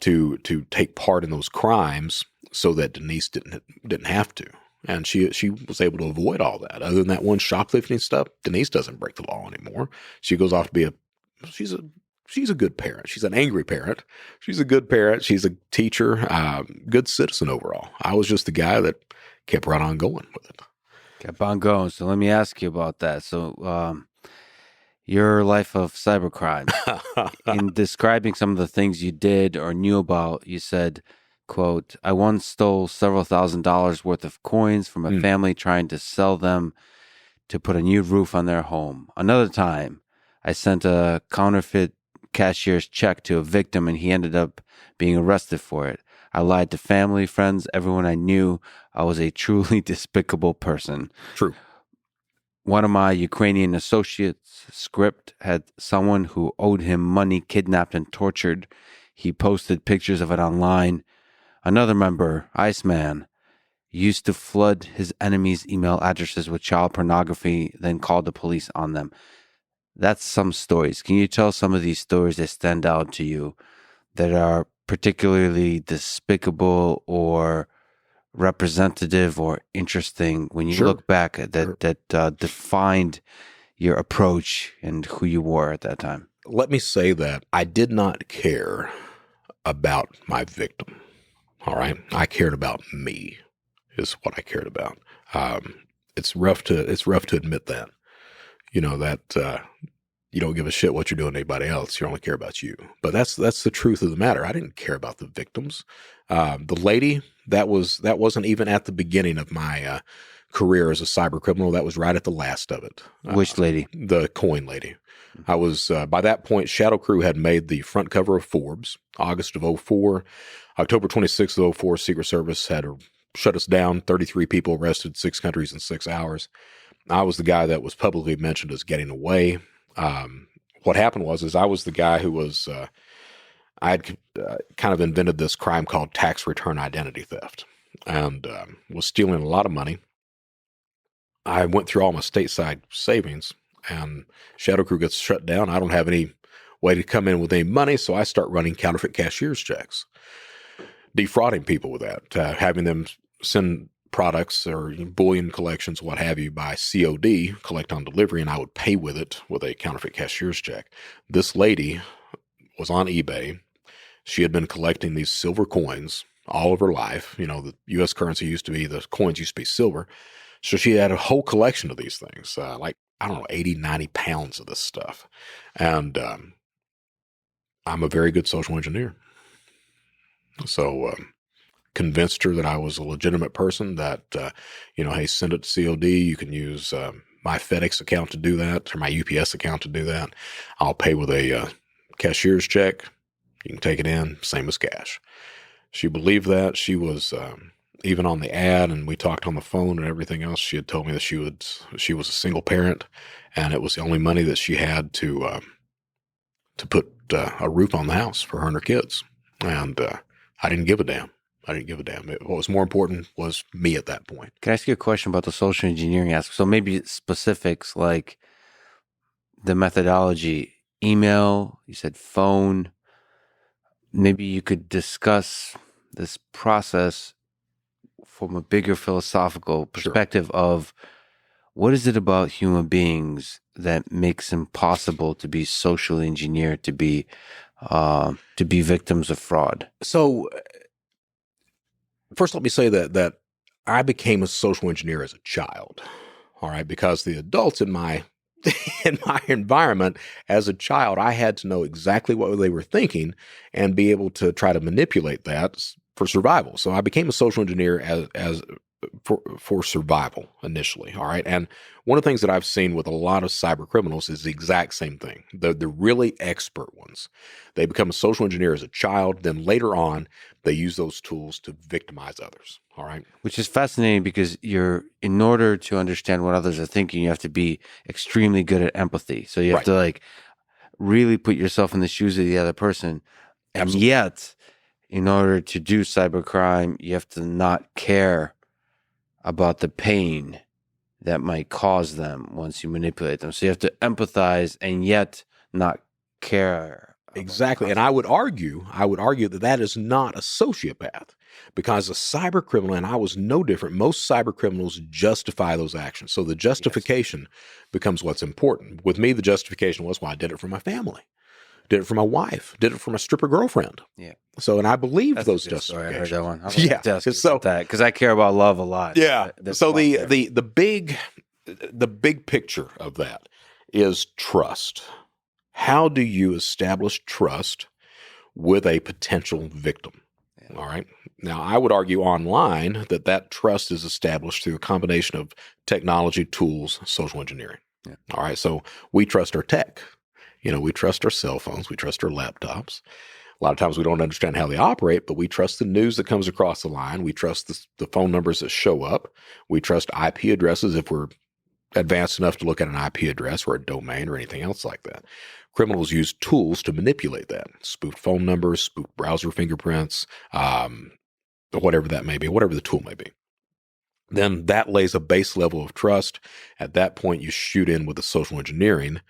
to take part in those crimes so that Denise didn't have to. And she was able to avoid all that. Other than that one shoplifting stuff, Denise doesn't break the law anymore. She goes off to be she's a good parent. She's an angry parent. She's a good parent. She's a teacher, good citizen overall. I was just the guy that kept right on going with it. Kept on going. So let me ask you about that. So your life of cybercrime, in describing some of the things you did or knew about, you said, quote, I once stole several $1,000s worth of coins from a family trying to sell them to put a new roof on their home. Another time, I sent a counterfeit cashier's check to a victim and he ended up being arrested for it. I lied to family, friends, everyone I knew. I was a truly despicable person. True. One of my Ukrainian associates' script had someone who owed him money kidnapped and tortured. He posted pictures of it online. Another member, Iceman, used to flood his enemies' email addresses with child pornography, then called the police on them. That's some stories. Can you tell some of these stories that stand out to you that are particularly despicable or representative or interesting when you look back at that defined your approach and who you were at that time? Let me say that I did not care about my victim. All right. I cared about me is what I cared about. It's rough to admit that, that you don't give a shit what you're doing to anybody else. You only care about you. But that's the truth of the matter. I didn't care about the victims. The lady that wasn't even at the beginning of my career as a cyber criminal. That was right at the last of it. Which lady? The coin lady. I was, by that point, ShadowCrew had made the front cover of Forbes, August of '04. October 26th of '04, Secret Service had shut us down, 33 people arrested, 6 countries in 6 hours. I was the guy that was publicly mentioned as getting away. What happened was I was the guy who was, I had kind of invented this crime called tax return identity theft and was stealing a lot of money. I went through all my stateside savings, and ShadowCrew gets shut down. I don't have any way to come in with any money, so I start running counterfeit cashier's checks, defrauding people with that, having them send products or bullion collections, what have you, by COD, collect on delivery, and I would pay with it with a counterfeit cashier's check. This lady was on eBay. She had been collecting these silver coins all of her life. You know, the U.S. currency used to be, the coins used to be silver. So she had a whole collection of these things, like, I don't know, 80, 90 pounds of this stuff. And I'm a very good social engineer. So convinced her that I was a legitimate person, that, hey, send it to COD. You can use my FedEx account to do that, or my UPS account to do that. I'll pay with a cashier's check. You can take it in, same as cash. She believed that. She was even on the ad, and we talked on the phone and everything else. She had told me that she was a single parent, and it was the only money that she had to put a roof on the house for her and her kids. And I didn't give a damn. What was more important was me at that point. Can I ask you a question about the social engineering aspect? So maybe specifics like the methodology, email, you said phone. Maybe you could discuss this process from a bigger philosophical perspective. Sure. Of what is it about human beings that makes them possible to be socially engineered, to be victims of fraud? So first, let me say that I became a social engineer as a child. All right, because the adults in my environment as a child, I had to know exactly what they were thinking and be able to try to manipulate that for survival. So I became a social engineer as for survival initially. All right. And one of the things that I've seen with a lot of cyber criminals is the exact same thing. The really expert ones, they become a social engineer as a child. Then later on, they use those tools to victimize others. All right. Which is fascinating because in order to understand what others are thinking, you have to be extremely good at empathy. So you have to really put yourself in the shoes of the other person. And Absolutely. Yet, in order to do cybercrime, you have to not care about the pain that might cause them once you manipulate them. So you have to empathize and yet not care. Exactly. And I would argue that is not a sociopath, because a cyber criminal, and I was no different, most cyber criminals justify those actions. So the justification becomes what's important. With me, the justification was, well, I did it for my family. Did it for my wife. Did it for my stripper girlfriend. Yeah. So, and I believe those justifications. I heard that one. Yeah. So, because I care about love a lot. Yeah. So the big picture of that is trust. How do you establish trust with a potential victim? Yeah. All right. Now, I would argue online that trust is established through a combination of technology, tools, social engineering. Yeah. All right. So we trust our tech. We trust our cell phones. We trust our laptops. A lot of times we don't understand how they operate, but we trust the news that comes across the line. We trust the phone numbers that show up. We trust IP addresses if we're advanced enough to look at an IP address or a domain or anything else like that. Criminals use tools to manipulate that. Spoofed phone numbers, spoofed browser fingerprints, whatever that may be, whatever the tool may be. Then that lays a base level of trust. At that point, you shoot in with the social engineering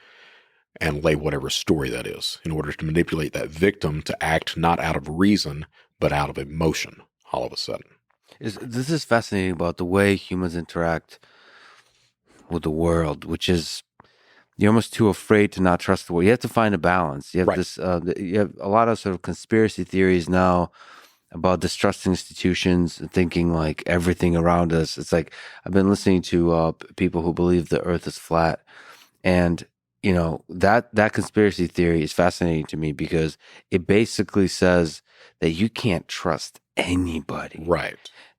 and lay whatever story that is in order to manipulate that victim to act not out of reason, but out of emotion all of a sudden. This is fascinating about the way humans interact with the world, which is you're almost too afraid to not trust the world. You have to find a balance. You have this. You have a lot of sort of conspiracy theories now about distrusting institutions and thinking like everything around us. It's like I've been listening to people who believe the Earth is flat, and that conspiracy theory is fascinating to me because it basically says that you can't trust anybody. Right.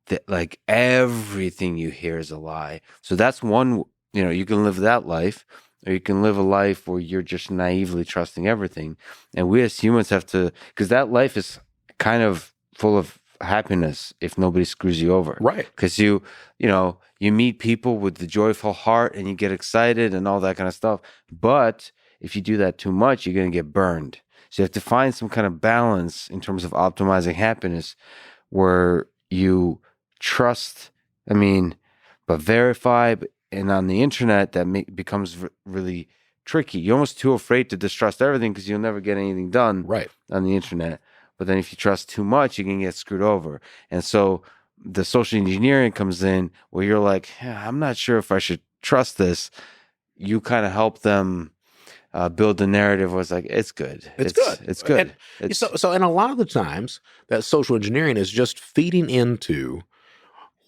That like everything you hear is a lie. So that's one. You can live that life. or you can live a life where you're just naively trusting everything. And we as humans have to, because that life is kind of full of happiness if nobody screws you over. Right. Because you meet people with the joyful heart and you get excited and all that kind of stuff. But if you do that too much, you're going to get burned. So you have to find some kind of balance in terms of optimizing happiness where you trust, but verify. And on the internet, that becomes really tricky. You're almost too afraid to distrust everything because you'll never get anything done on the internet. But then if you trust too much, you can get screwed over. And so the social engineering comes in where you're like, I'm not sure if I should trust this. You kind of help them build the narrative where it's like, it's good. It's good. And a lot of the times that social engineering is just feeding into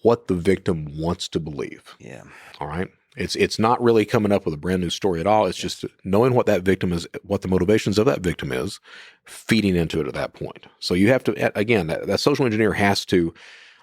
what the victim wants to believe. Yeah. All right. It's not really coming up with a brand new story at all. It's just knowing what that victim is, what the motivations of that victim is, feeding into it at that point. So you have to, again, that social engineer has to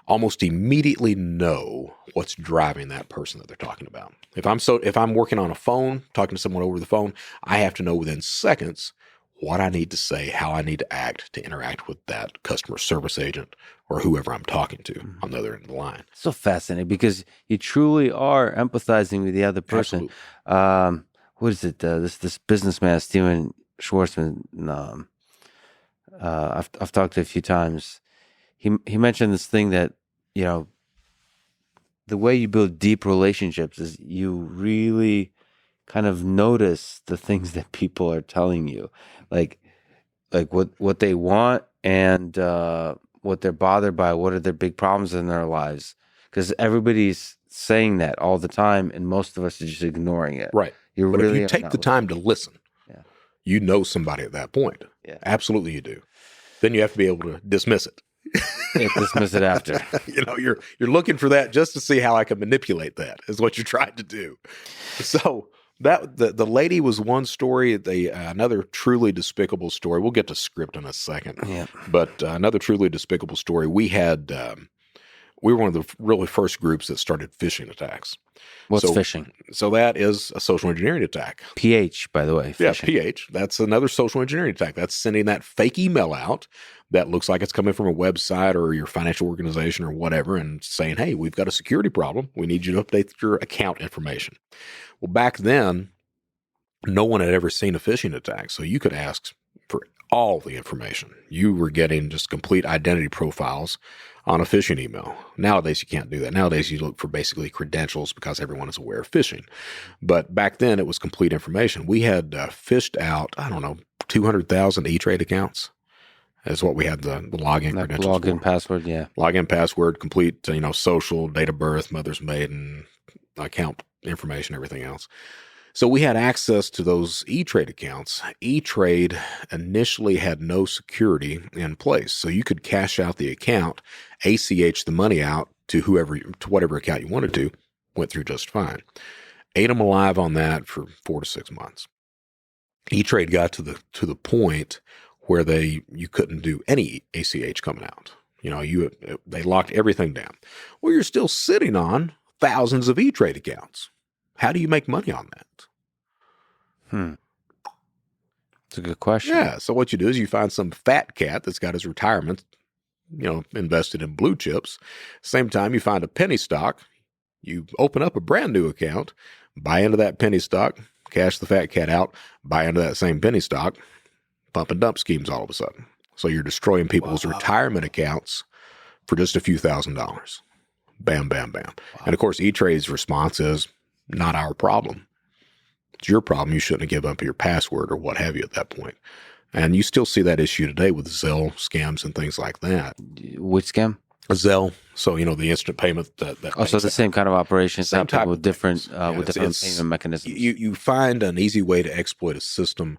almost immediately know what's driving that person that they're talking about. If I'm working on a phone, talking to someone over the phone, I have to know within seconds what I need to say, how I need to act to interact with that customer service agent or whoever I'm talking to on the other end of the line. So fascinating because you truly are empathizing with the other person. What is it? This businessman, Steven Schwarzman, I've talked to a few times. He mentioned this thing that, the way you build deep relationships is you really kind of notice the things that people are telling you, like what they want and what they're bothered by, what are their big problems in their lives, because everybody's saying that all the time, and most of us are just ignoring it. Right. But if you take the time to listen, you know somebody at that point. Yeah. Absolutely, you do. Then you have to be able to dismiss it. Dismiss it after. You're looking for that just to see how I can manipulate that is what you're trying to do. So that the lady was one story. Another truly despicable story. We'll get to script in a second. Yeah. But another truly despicable story. We were one of the really first groups that started phishing attacks. What's phishing? So that is a social engineering attack. PH, by the way. Phishing. Yeah, PH. That's another social engineering attack. That's sending that fake email out that looks like it's coming from a website or your financial organization or whatever and saying, hey, we've got a security problem. We need you to update your account information. Well, back then, no one had ever seen a phishing attack. So you could ask for all the information. You were getting just complete identity profiles on a phishing email. Nowadays, you can't do that. Nowadays, you look for basically credentials because everyone is aware of phishing. But back then, it was complete information. We had phished out, 200,000 E-Trade accounts. That's what we had the login credentials login for. Password, yeah. Login password, complete, social, date of birth, mother's maiden, account information, everything else. So we had access to those E-Trade accounts. E-Trade initially had no security in place. So you could cash out the account, ACH the money out to whatever account you wanted to, went through just fine. Ate them alive on that for 4 to 6 months. E-Trade got to the point where you couldn't do any ACH coming out. They locked everything down. Well, you're still sitting on thousands of E-Trade accounts. How do you make money on that? It's a good question. Yeah. So what you do is you find some fat cat that's got his retirement, invested in blue chips. Same time, you find a penny stock. You open up a brand new account, buy into that penny stock, cash the fat cat out, buy into that same penny stock, pump and dump schemes all of a sudden. So you're destroying people's retirement accounts for just a few $1,000s. Bam, bam, bam. Wow. And of course, E-Trade's response is not our problem. It's your problem. You shouldn't have given up your password or what have you at that point. And you still see that issue today with Zelle scams and things like that. Which scam? Zelle. So, the instant payment that so the same kind of operations, same type with different payment mechanisms. You find an easy way to exploit a system,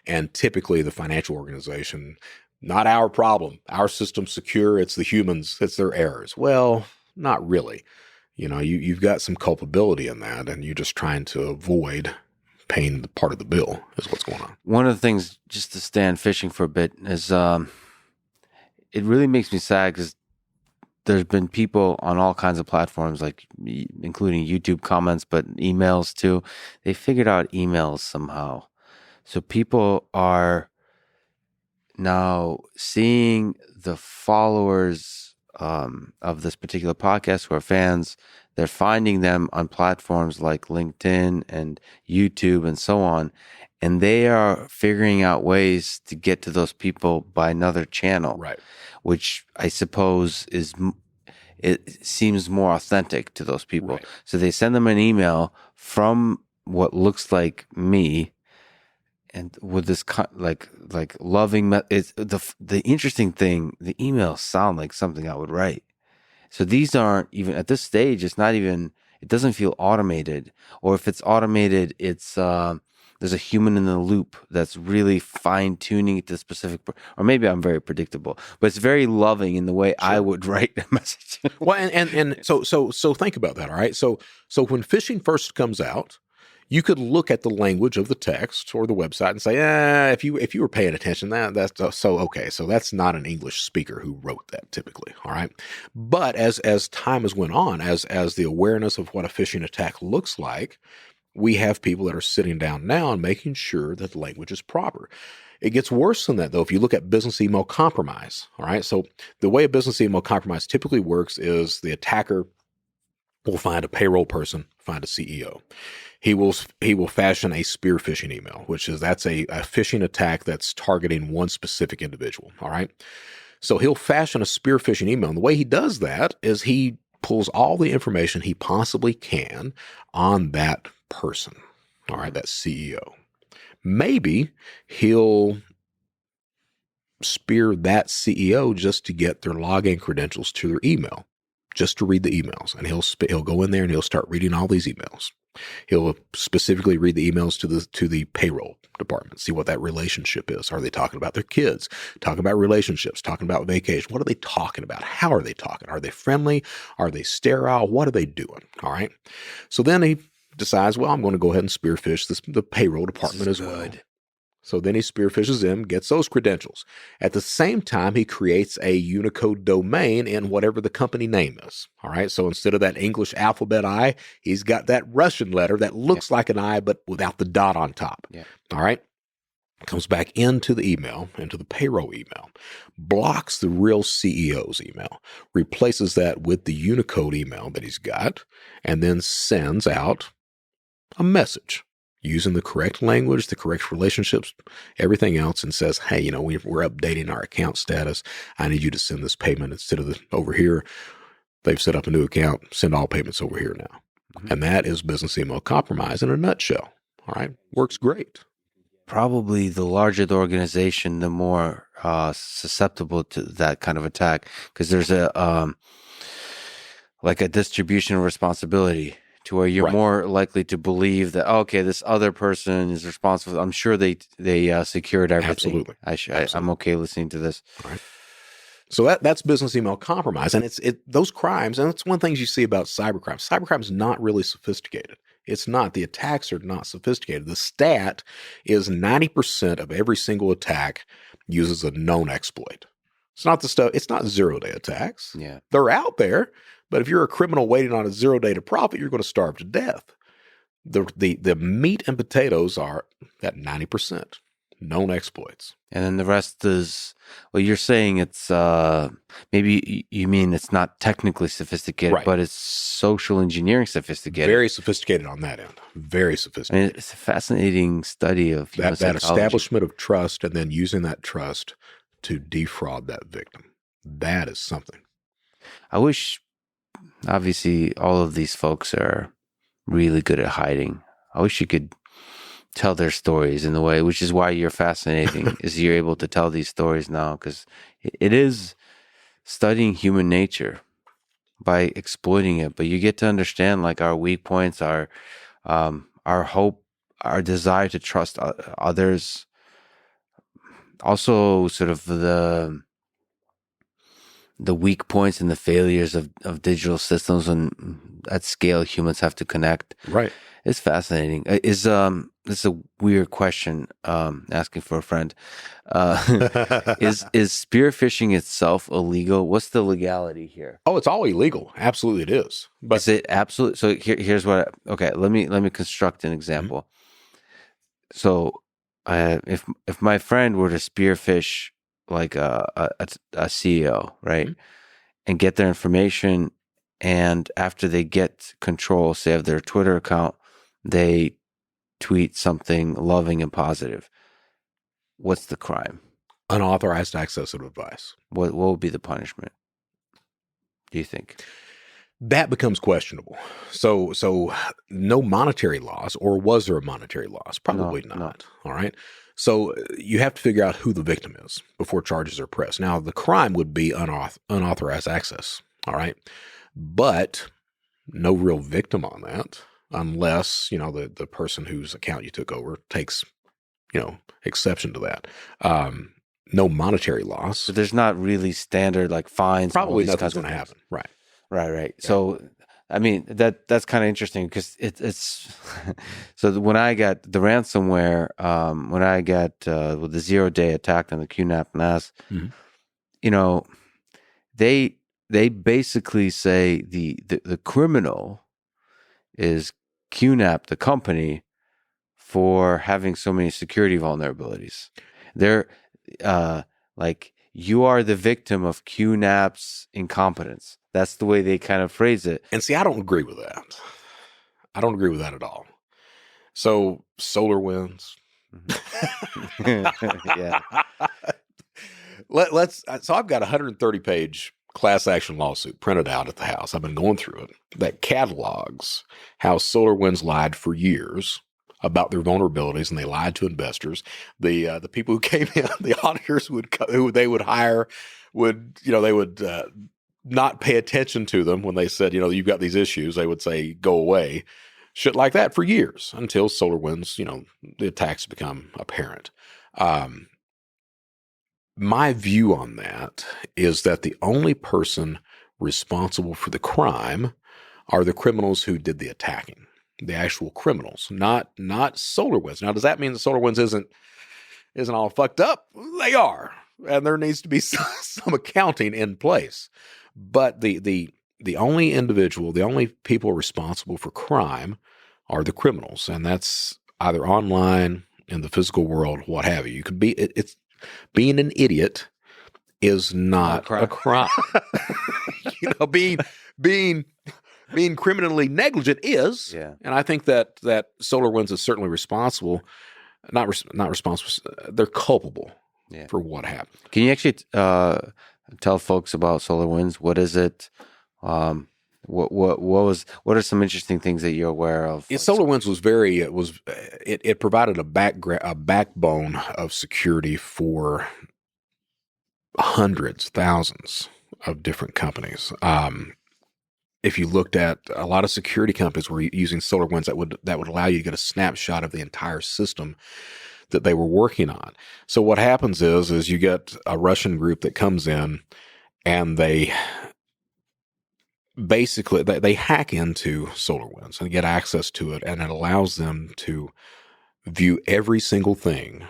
and typically the financial organization, not our problem. Our system's secure. It's the humans. It's their errors. Well, not really. You've got some culpability in that, and you're just trying to avoid paying the part of the bill is what's going on. One of the things, just to stay on phishing for a bit, is it really makes me sad because there's been people on all kinds of platforms, like including YouTube comments, but emails too. They figured out emails somehow. So people are now seeing the followers of this particular podcast who are fans. They're finding them on platforms like LinkedIn and YouTube and so on. And they are figuring out ways to get to those people by another channel, Right. which I suppose it seems more authentic to those people. Right. So they send them an email from what looks like me, and with this like loving. It's the interesting thing. The emails sound like something I would write. So these aren't even at this stage. It's not even. It doesn't feel automated, or if it's automated, it's there's a human in the loop that's really fine tuning it to specific. Or maybe I'm very predictable, but it's very loving in the way I would write a message. Well, and so think about that. All right. So when phishing first comes out, you could look at the language of the text or the website and say, if you were paying attention, that's so okay. So that's not an English speaker who wrote that typically. All right. But as time has went on, as the awareness of what a phishing attack looks like, we have people that are sitting down now and making sure that the language is proper. It gets worse than that, though, if you look at business email compromise. All right. So the way a business email compromise typically works is the attacker will find a payroll person, find a CEO. He will fashion a spear phishing email, that's a phishing attack that's targeting one specific individual. All right. So he'll fashion a spear phishing email. And the way he does that is he pulls all the information he possibly can on that person. All right. That CEO. Maybe he'll spear that CEO just to get their login credentials to their email, just to read the emails. And he'll go in there and he'll start reading all these emails. He'll specifically read the emails to the payroll department, see what that relationship is. Are they talking about their kids, talking about relationships, talking about vacation? What are they talking about? How are they talking? Are they friendly? Are they sterile? What are they doing? All right. So then he decides, well, I'm going to go ahead and spearfish the payroll department as well. So then he spearfishes them, gets those credentials. At the same time, he creates a Unicode domain in whatever the company name is. All right. So instead of that English alphabet I, he's got that Russian letter that looks like an I, but without the dot on top. Yeah. All right. Comes back into the email, into the payroll email, blocks the real CEO's email, replaces that with the Unicode email that he's got, and then sends out a message using the correct language, the correct relationships, everything else, and says, hey, we're updating our account status. I need you to send this payment instead of over here. They've set up a new account. Send all payments over here now. Mm-hmm. And that is business email compromise in a nutshell. All right. Works great. Probably the larger the organization, the more susceptible to that kind of attack, because there's a distribution of responsibility to where you're more likely to believe that, okay, this other person is responsible. I'm sure they secured everything. Absolutely. I'm okay listening to this. All right. So that's business email compromise, and it's those crimes, and it's one of the things you see about cybercrime. Cybercrime is not really sophisticated. It's not. The attacks are not sophisticated. The stat is 90% of every single attack uses a known exploit. It's not the stuff. It's not 0-day attacks. Yeah, they're out there. But if you're a criminal waiting on a 0-day to profit, you're going to starve to death. The meat and potatoes are at 90% known exploits. And then the rest is, well, you're saying it's, maybe you mean it's not technically sophisticated, but it's social engineering sophisticated. Very sophisticated on that end. Very sophisticated. I mean, it's a fascinating study of that establishment of trust, and then using that trust to defraud that victim. That is something. I wish, obviously, all of these folks are really good at hiding. I wish you could tell their stories in the way, which is why you're fascinating, is you're able to tell these stories now, because it is studying human nature by exploiting it. But you get to understand like our weak points, our hope, our desire to trust others. Also, sort of the weak points and the failures of digital systems when at scale humans have to connect. Right. It's fascinating. This is a weird question, asking for a friend. Is spear phishing itself illegal? What's the legality here? Oh, it's all illegal. Absolutely, it is. But Is it absolute? So here's what. Okay, let me construct an example. So, if my friend were to spear phish like a CEO, right, and get their information, and after they get control, say of their Twitter account, they tweet something loving and positive. What's the crime? unauthorized access of advice. What would be the punishment, do you think? That becomes questionable. So no monetary loss, or was there a monetary loss? Probably not. No. All right. So you have to figure out who the victim is before charges are pressed. Now, the crime would be unauthorized access. All right. But no real victim on that, unless, the person whose account you took over takes, exception to that. No monetary loss. So there's not really standard like fines. Probably nothing's going to happen. Right. Right. Yeah. So, I mean, that's kind of interesting because it's so when I got the ransomware, when I got with the 0-day attack on the QNAP NAS, they basically say the criminal is QNAP, the company, for having so many security vulnerabilities. They're like, you are the victim of QNAP's incompetence. That's the way they kind of phrase it. And see, I don't agree with that. I don't agree with that at all. So SolarWinds. Yeah. So I've got a 130-page class action lawsuit printed out at the house. I've been going through it that catalogs how SolarWinds lied for years about their vulnerabilities, and they lied to investors. The people who came in, the auditors who they would hire would not pay attention to them when they said, you've got these issues. They would say, go away. Shit like that for years until SolarWinds, the attacks become apparent. My view on that is that the only person responsible for the crime are the criminals who did the attacking, the actual criminals, not SolarWinds. Now, does that mean that SolarWinds isn't all fucked up? They are, and there needs to be some accounting in place. But the only individual, the only people responsible for crime are the criminals, and that's either online, in the physical world, what have you. You could be it's being an idiot is not a crime. Being criminally negligent is, yeah. And I think that SolarWinds is certainly responsible. Not responsible. They're culpable for what happened. Can you actually tell folks about SolarWinds? What is it? What are some interesting things that you're aware of? SolarWinds it provided a backbone of security for hundreds, thousands of different companies. If you looked at a lot of security companies were using SolarWinds that would allow you to get a snapshot of the entire system that they were working on. So what happens is you get a Russian group that comes in and they basically they hack into SolarWinds and get access to it, and it allows them to view every single thing.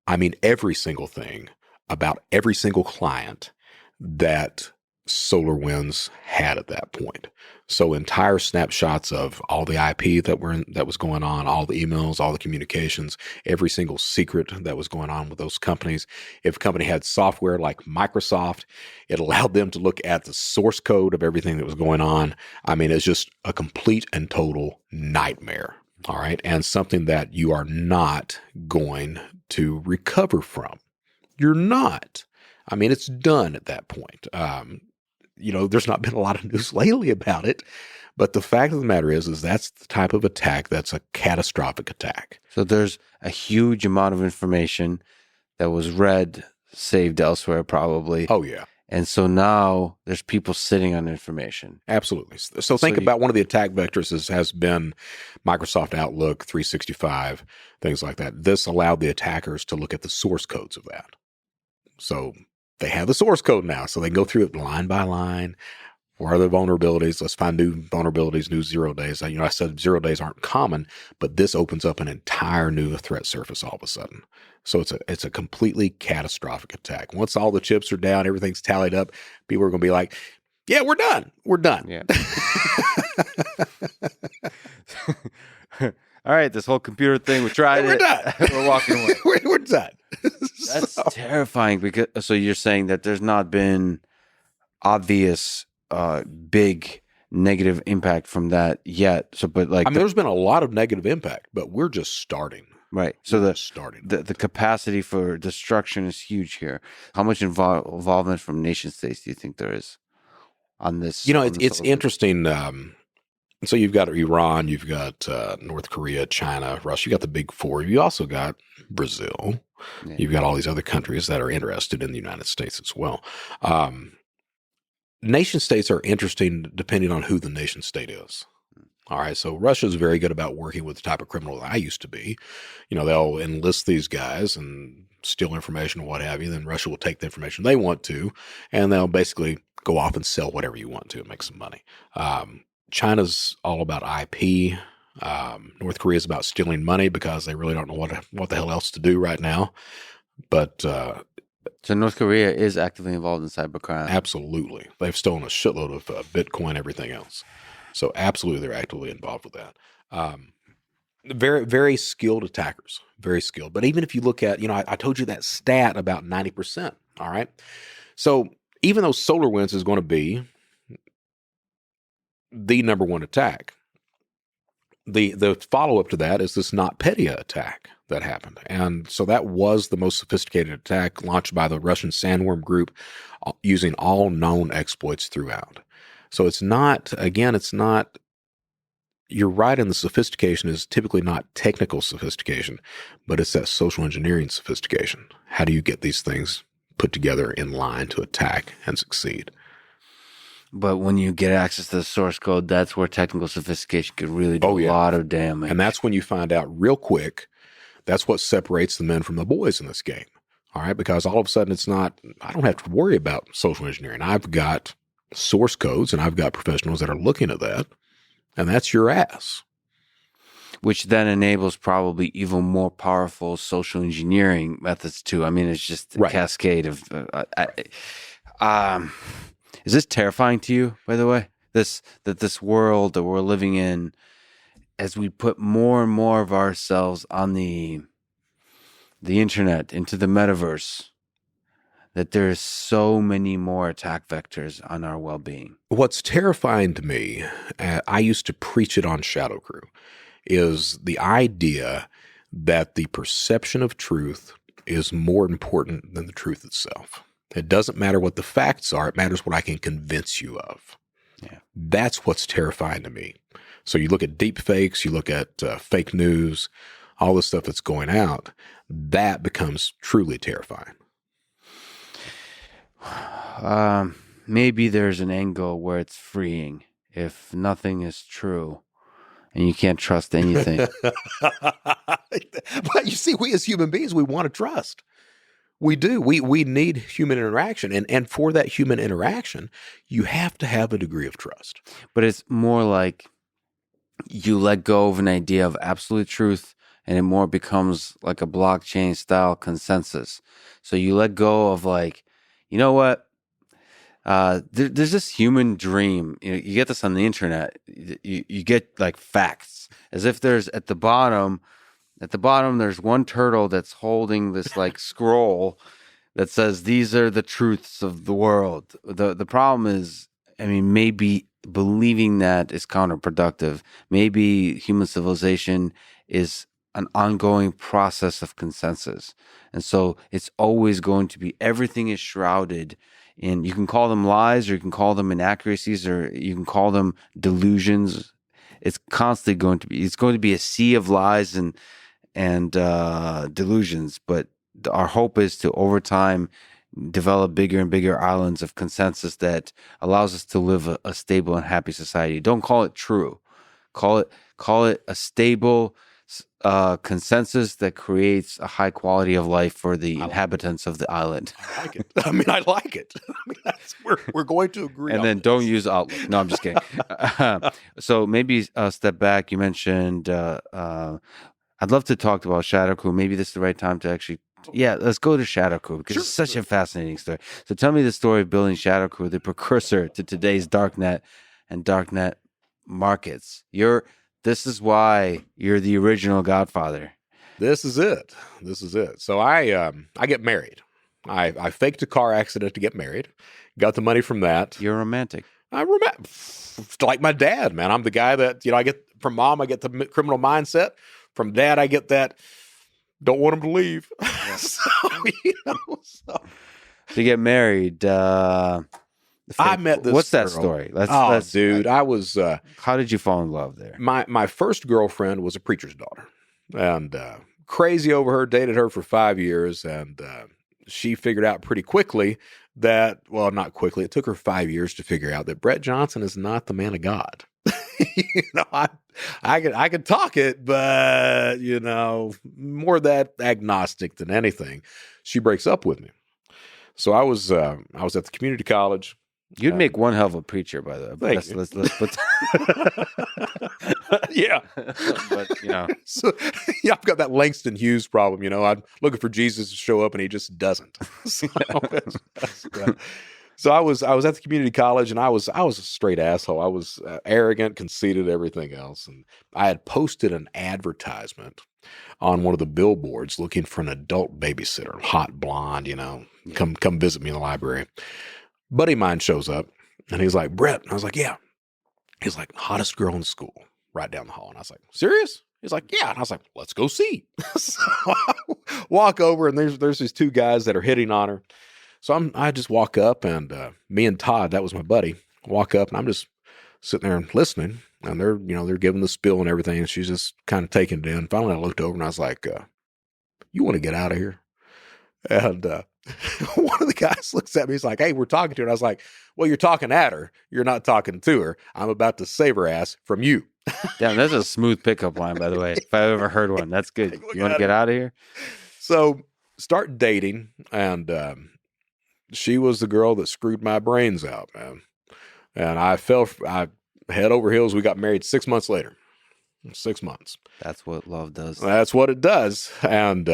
I mean, every single thing about every single client that SolarWinds had at that point. So entire snapshots of all the IP that was going on, all the emails, all the communications, every single secret that was going on with those companies. If a company had software like Microsoft, it allowed them to look at the source code of everything that was going on. I mean, it's just a complete and total nightmare. All right. And something that you are not going to recover from. You're not. I mean, it's done at that point. There's not been a lot of news lately about it, but the fact of the matter is that's the type of attack that's a catastrophic attack. So there's a huge amount of information that was read, saved elsewhere probably. Oh, yeah. And so now there's people sitting on information. Absolutely. So think about one of the attack vectors has been Microsoft Outlook, 365, things like that. This allowed the attackers to look at the source codes of that. So they have the source code now, so they can go through it line by line. Where are the vulnerabilities? Let's find new vulnerabilities, new 0 days. I said 0 days aren't common, but this opens up an entire new threat surface all of a sudden. So it's a completely catastrophic attack. Once all the chips are down, everything's tallied up, people are going to be like, yeah, we're done. We're done. Yeah. All right, this whole computer thing, we tried we're it. Done. We're walking away. we're done. That's terrifying because so you're saying that there's not been obvious big negative impact from that yet. So, but like, there's been a lot of negative impact, but we're just starting. Right. So the capacity for destruction is huge here. How much involvement from nation states do you think there is on this? It's interesting. So you've got Iran, you've got North Korea, China, Russia. You got the big four. You also got Brazil. Yeah. You've got all these other countries that are interested in the United States as well. Nation states are interesting depending on who the nation state is. All right, so Russia is very good about working with the type of criminal that I used to be. They'll enlist these guys and steal information or what have you. Then Russia will take the information they want to, and they'll basically go off and sell whatever you want to and make some money. China's all about IP. North Korea is about stealing money because they really don't know what the hell else to do right now. But so North Korea is actively involved in cybercrime. Absolutely. They've stolen a shitload of Bitcoin, everything else. So absolutely, they're actively involved with that. Very, very skilled attackers, very skilled. But even if you look at, I told you that stat about 90%. All right. So even though SolarWinds is going to be the number one attack, the follow-up to that is this NotPetya attack that happened. And so that was the most sophisticated attack launched by the Russian Sandworm group using all known exploits throughout. So it's not, you're right in the sophistication is typically not technical sophistication, but it's that social engineering sophistication. How do you get these things put together in line to attack and succeed? But when you get access to the source code, that's where technical sophistication could really do a lot of damage. And that's when you find out real quick, that's what separates the men from the boys in this game. All right, because all of a sudden I don't have to worry about social engineering. I've got source codes and I've got professionals that are looking at that, and that's your ass. Which then enables probably even more powerful social engineering methods too. I mean, it's just a cascade of. Is this terrifying to you, by the way? This world that we're living in, as we put more and more of ourselves on the internet, into the metaverse, that there's so many more attack vectors on our well-being. What's terrifying to me, I used to preach it on ShadowCrew, is the idea that the perception of truth is more important than the truth itself. It doesn't matter what the facts are. It matters what I can convince you of. Yeah. That's what's terrifying to me. So you look at deep fakes, you look at fake news, all the stuff that's going out, that becomes truly terrifying. Maybe there's an angle where it's freeing if nothing is true and you can't trust anything. But you see, we as human beings, we want to trust. We do. We need human interaction. And for that human interaction, you have to have a degree of trust. But it's more like you let go of an idea of absolute truth and it more becomes like a blockchain style consensus. So you let go of like, you know what? There's this human dream. You get this on the internet. You get like facts as if there's at the bottom, there's one turtle that's holding this like scroll that says, these are the truths of the world. The problem is, I mean, maybe believing that is counterproductive. Maybe human civilization is an ongoing process of consensus. And so it's always going to be, everything is shrouded in, you can call them lies or you can call them inaccuracies or you can call them delusions. It's constantly going to be a sea of lies and delusions, but our hope is to over time develop bigger and bigger islands of consensus that allows us to live a stable and happy society. Don't call it true. Call it a stable consensus that creates a high quality of life for the inhabitants of the island. I like it. I like it. We're going to agree. And on then this. don't use Outlook. No, I'm just kidding. So maybe step back. You mentioned. I'd love to talk about ShadowCrew. Maybe this is the right time to actually. Yeah, let's go to ShadowCrew because it's such a fascinating story. So tell me the story of building ShadowCrew, the precursor to today's darknet and darknet markets. This is why you're the original Godfather. This is it. So I get married. I faked a car accident to get married. Got the money from that. You're romantic. I'm like my dad, man. I'm the guy that, I get from mom, I get the criminal mindset. From dad, I get that don't want him to leave. Yeah. So To get married, I met this What's that girl. story? Dude, I was... how did you fall in love there? My first girlfriend was a preacher's daughter. And crazy over her, dated her for 5 years. And she figured out pretty quickly that, well, not quickly, it took her 5 years to figure out that Brett Johnson is not the man of God. I could talk it, but, more that agnostic than anything. She breaks up with me. So I was at the community college. You'd make one hell of a preacher, by the way. Let's put yeah. But, So, I've got that Langston Hughes problem. I'm looking for Jesus to show up and he just doesn't. So I was at the community college and I was a straight asshole. I was arrogant, conceited, everything else. And I had posted an advertisement on one of the billboards looking for an adult babysitter, hot blonde, come visit me in the library. Buddy of mine shows up and he's like, Brett. And I was like, yeah. He's like, hottest girl in school, right down the hall. And I was like, serious? He's like, yeah. And I was like, let's go see. So I walk over and there's these two guys that are hitting on her. So I just walk up and me and Todd, that was my buddy, walk up and I'm just sitting there and listening. And they're giving the spiel and everything. And she's just kind of taking it in. Finally, I looked over and I was like, you want to get out of here? And one of the guys looks at me. He's like, hey, we're talking to her. And I was like, well, you're talking at her. You're not talking to her. I'm about to save her ass from you. Damn, that's a smooth pickup line, by the way. If I've ever heard one, that's good. You want to get out of here? So start dating. And she was the girl that screwed my brains out, man. And I head over heels. We got married 6 months later. 6 months. That's what love does. That's what it does. And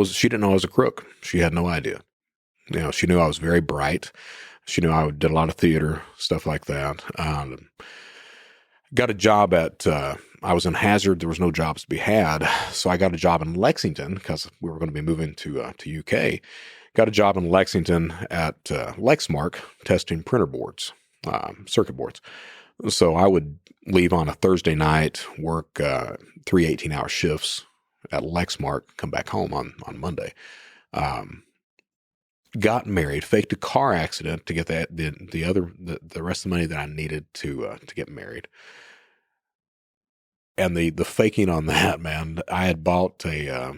she didn't know I was a crook. She had no idea. She knew I was very bright. She knew I did a lot of theater, stuff like that. Got a job I was in Hazard. There was no jobs to be had. So I got a job in Lexington because we were going to be moving to UK. Got a job in Lexington at Lexmark testing printer boards, circuit boards. So I would leave on a Thursday night, work 3 18-hour shifts at Lexmark, come back home on Monday. Got married, faked a car accident to get the rest of the money that I needed to get married. And the faking on that, man, I had bought a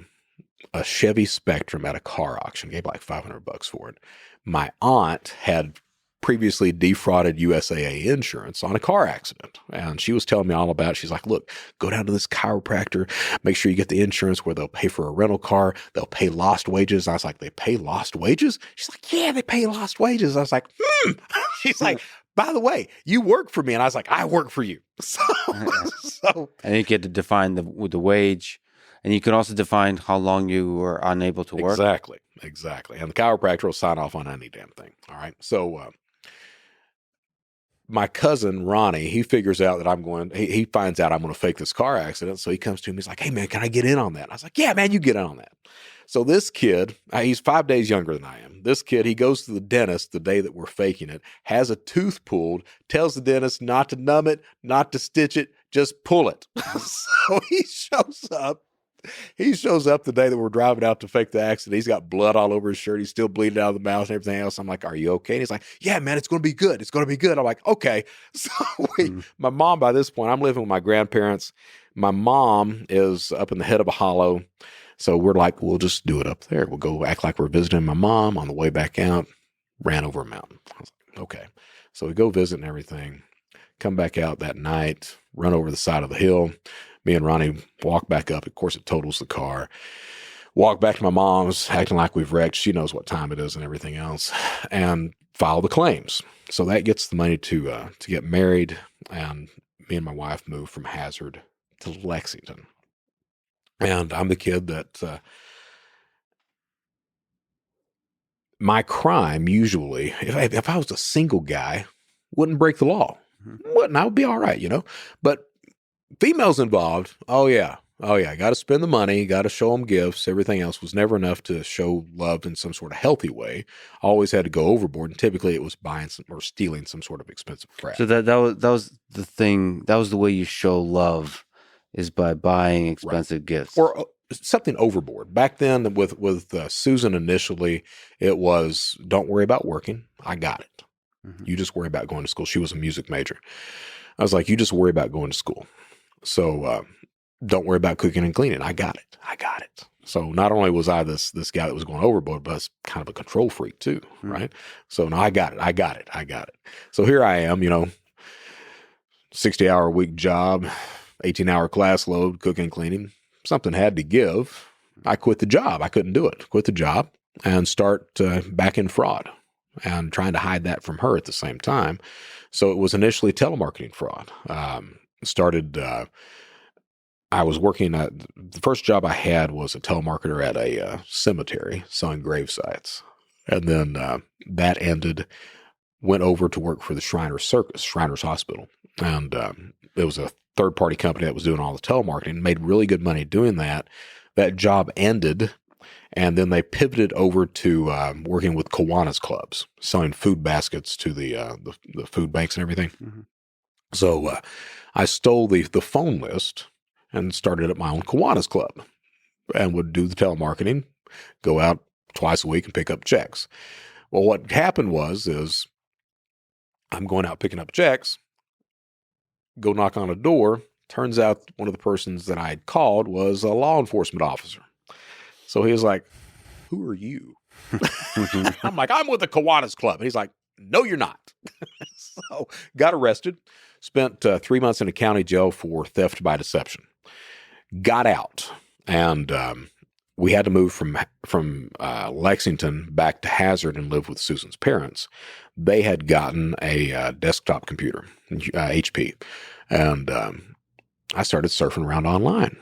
Chevy Spectrum at a car auction, gave like $500 for it. My aunt had previously defrauded USAA insurance on a car accident. And she was telling me all about it. She's like, look, go down to this chiropractor, make sure you get the insurance where they'll pay for a rental car. They'll pay lost wages. I was like, they pay lost wages? She's like, yeah, they pay lost wages. I was like, She's like, by the way, you work for me. And I was like, I work for you. So and you get to define the wage. And you can also define how long you were unable to work. Exactly. And the chiropractor will sign off on any damn thing. All right. So my cousin, Ronnie, he figures out that he finds out I'm going to fake this car accident. So he comes to me. He's like, hey, man, can I get in on that? I was like, yeah, man, you get in on that. So this kid, he's 5 days younger than I am. This kid, he goes to the dentist the day that we're faking it, has a tooth pulled, tells the dentist not to numb it, not to stitch it, just pull it. So he shows up. He shows up the day that we're driving out to fake the accident. He's got blood all over his shirt. He's still bleeding out of the mouth and everything else. I'm like, are you okay? And he's like, yeah, man, it's going to be good. It's going to be good. I'm like, okay. So my mom, by this point, I'm living with my grandparents. My mom is up in the head of a hollow. So we're like, we'll just do it up there. We'll go act like we're visiting my mom. On the way back out, ran over a mountain. I was like, okay. So we go visit and everything. come back out that night, run over the side of the hill. Me and Ronnie walk back up. Of course, it totals the car. Walk back to my mom's, acting like we've wrecked. She knows what time it is and everything else, and file the claims. So that gets the money to get married, and me and my wife moved from Hazard to Lexington. And I'm the kid that my crime usually, if I was a single guy, wouldn't break the law. Wouldn't, I would be all right, you know. But females involved, oh yeah, got to spend the money, got to show them gifts. Everything else was never enough to show love in some sort of healthy way. Always had to go overboard, and typically it was buying some or stealing some sort of expensive crap. So that was the thing. That was the way you show love, is by buying expensive gifts or something overboard. Back then, with Susan initially, it was don't worry about working. I got it. Mm-hmm. You just worry about going to school. She was a music major. I was like, you just worry about going to school. So don't worry about cooking and cleaning. I got it. So not only was I this guy that was going overboard, but I was kind of a control freak too, right? So no, I got it. So here I am, 60-hour a week job, 18-hour class load, cooking and cleaning. Something had to give. I quit the job. I couldn't do it. Quit the job and start back in fraud and trying to hide that from her at the same time. So it was initially telemarketing fraud. I was working at, the first job I had was a telemarketer at a cemetery selling grave sites. And then that ended, went over to work for the Shriners Hospital. And it was a third-party company that was doing all the telemarketing, made really good money doing that. That job ended, and then they pivoted over to working with Kiwanis clubs, selling food baskets to the food banks and everything. Mm-hmm. So I stole the phone list and started up my own Kiwanis club and would do the telemarketing, go out twice a week and pick up checks. Well, what happened is I'm going out picking up checks, go knock on a door. Turns out one of the persons that I had called was a law enforcement officer. So he was like, who are you? I'm like, I'm with the Kiwanis Club. And he's like, no, you're not. So got arrested, spent 3 months in a county jail for theft by deception. Got out, and we had to move from Lexington back to Hazard and live with Susan's parents. They had gotten a desktop computer, HP, and I started surfing around online.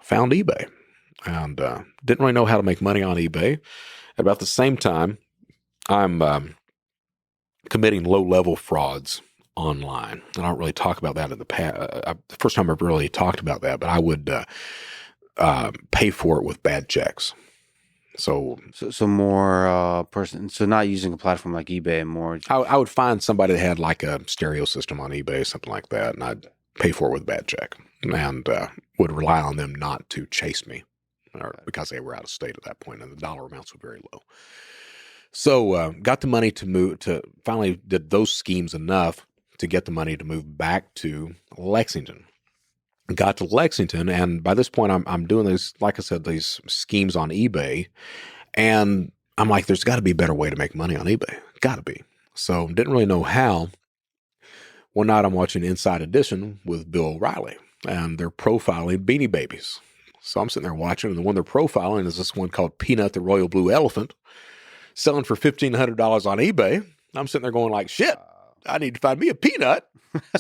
Found eBay, and didn't really know how to make money on eBay. At about the same time, I'm committing low-level frauds online. I don't really talk about that in the past. The first time I've really talked about that, but I would pay for it with bad checks. So more so not using a platform like eBay, more. I would find somebody that had like a stereo system on eBay, something like that, and I'd pay for it with a bad check, and would rely on them not to chase me, because they were out of state at that point, and the dollar amounts were very low. So got the money finally did those schemes enough to get the money to move back to Lexington. Got to Lexington, and by this point, I'm doing these, like I said, these schemes on eBay, and I'm like, there's got to be a better way to make money on eBay. Got to be. So didn't really know how. One night I'm watching Inside Edition with Bill O'Reilly, and they're profiling Beanie Babies. So I'm sitting there watching, and the one they're profiling is this one called Peanut the Royal Blue Elephant, selling for $1,500 on eBay. I'm sitting there going like, shit, I need to find me a peanut.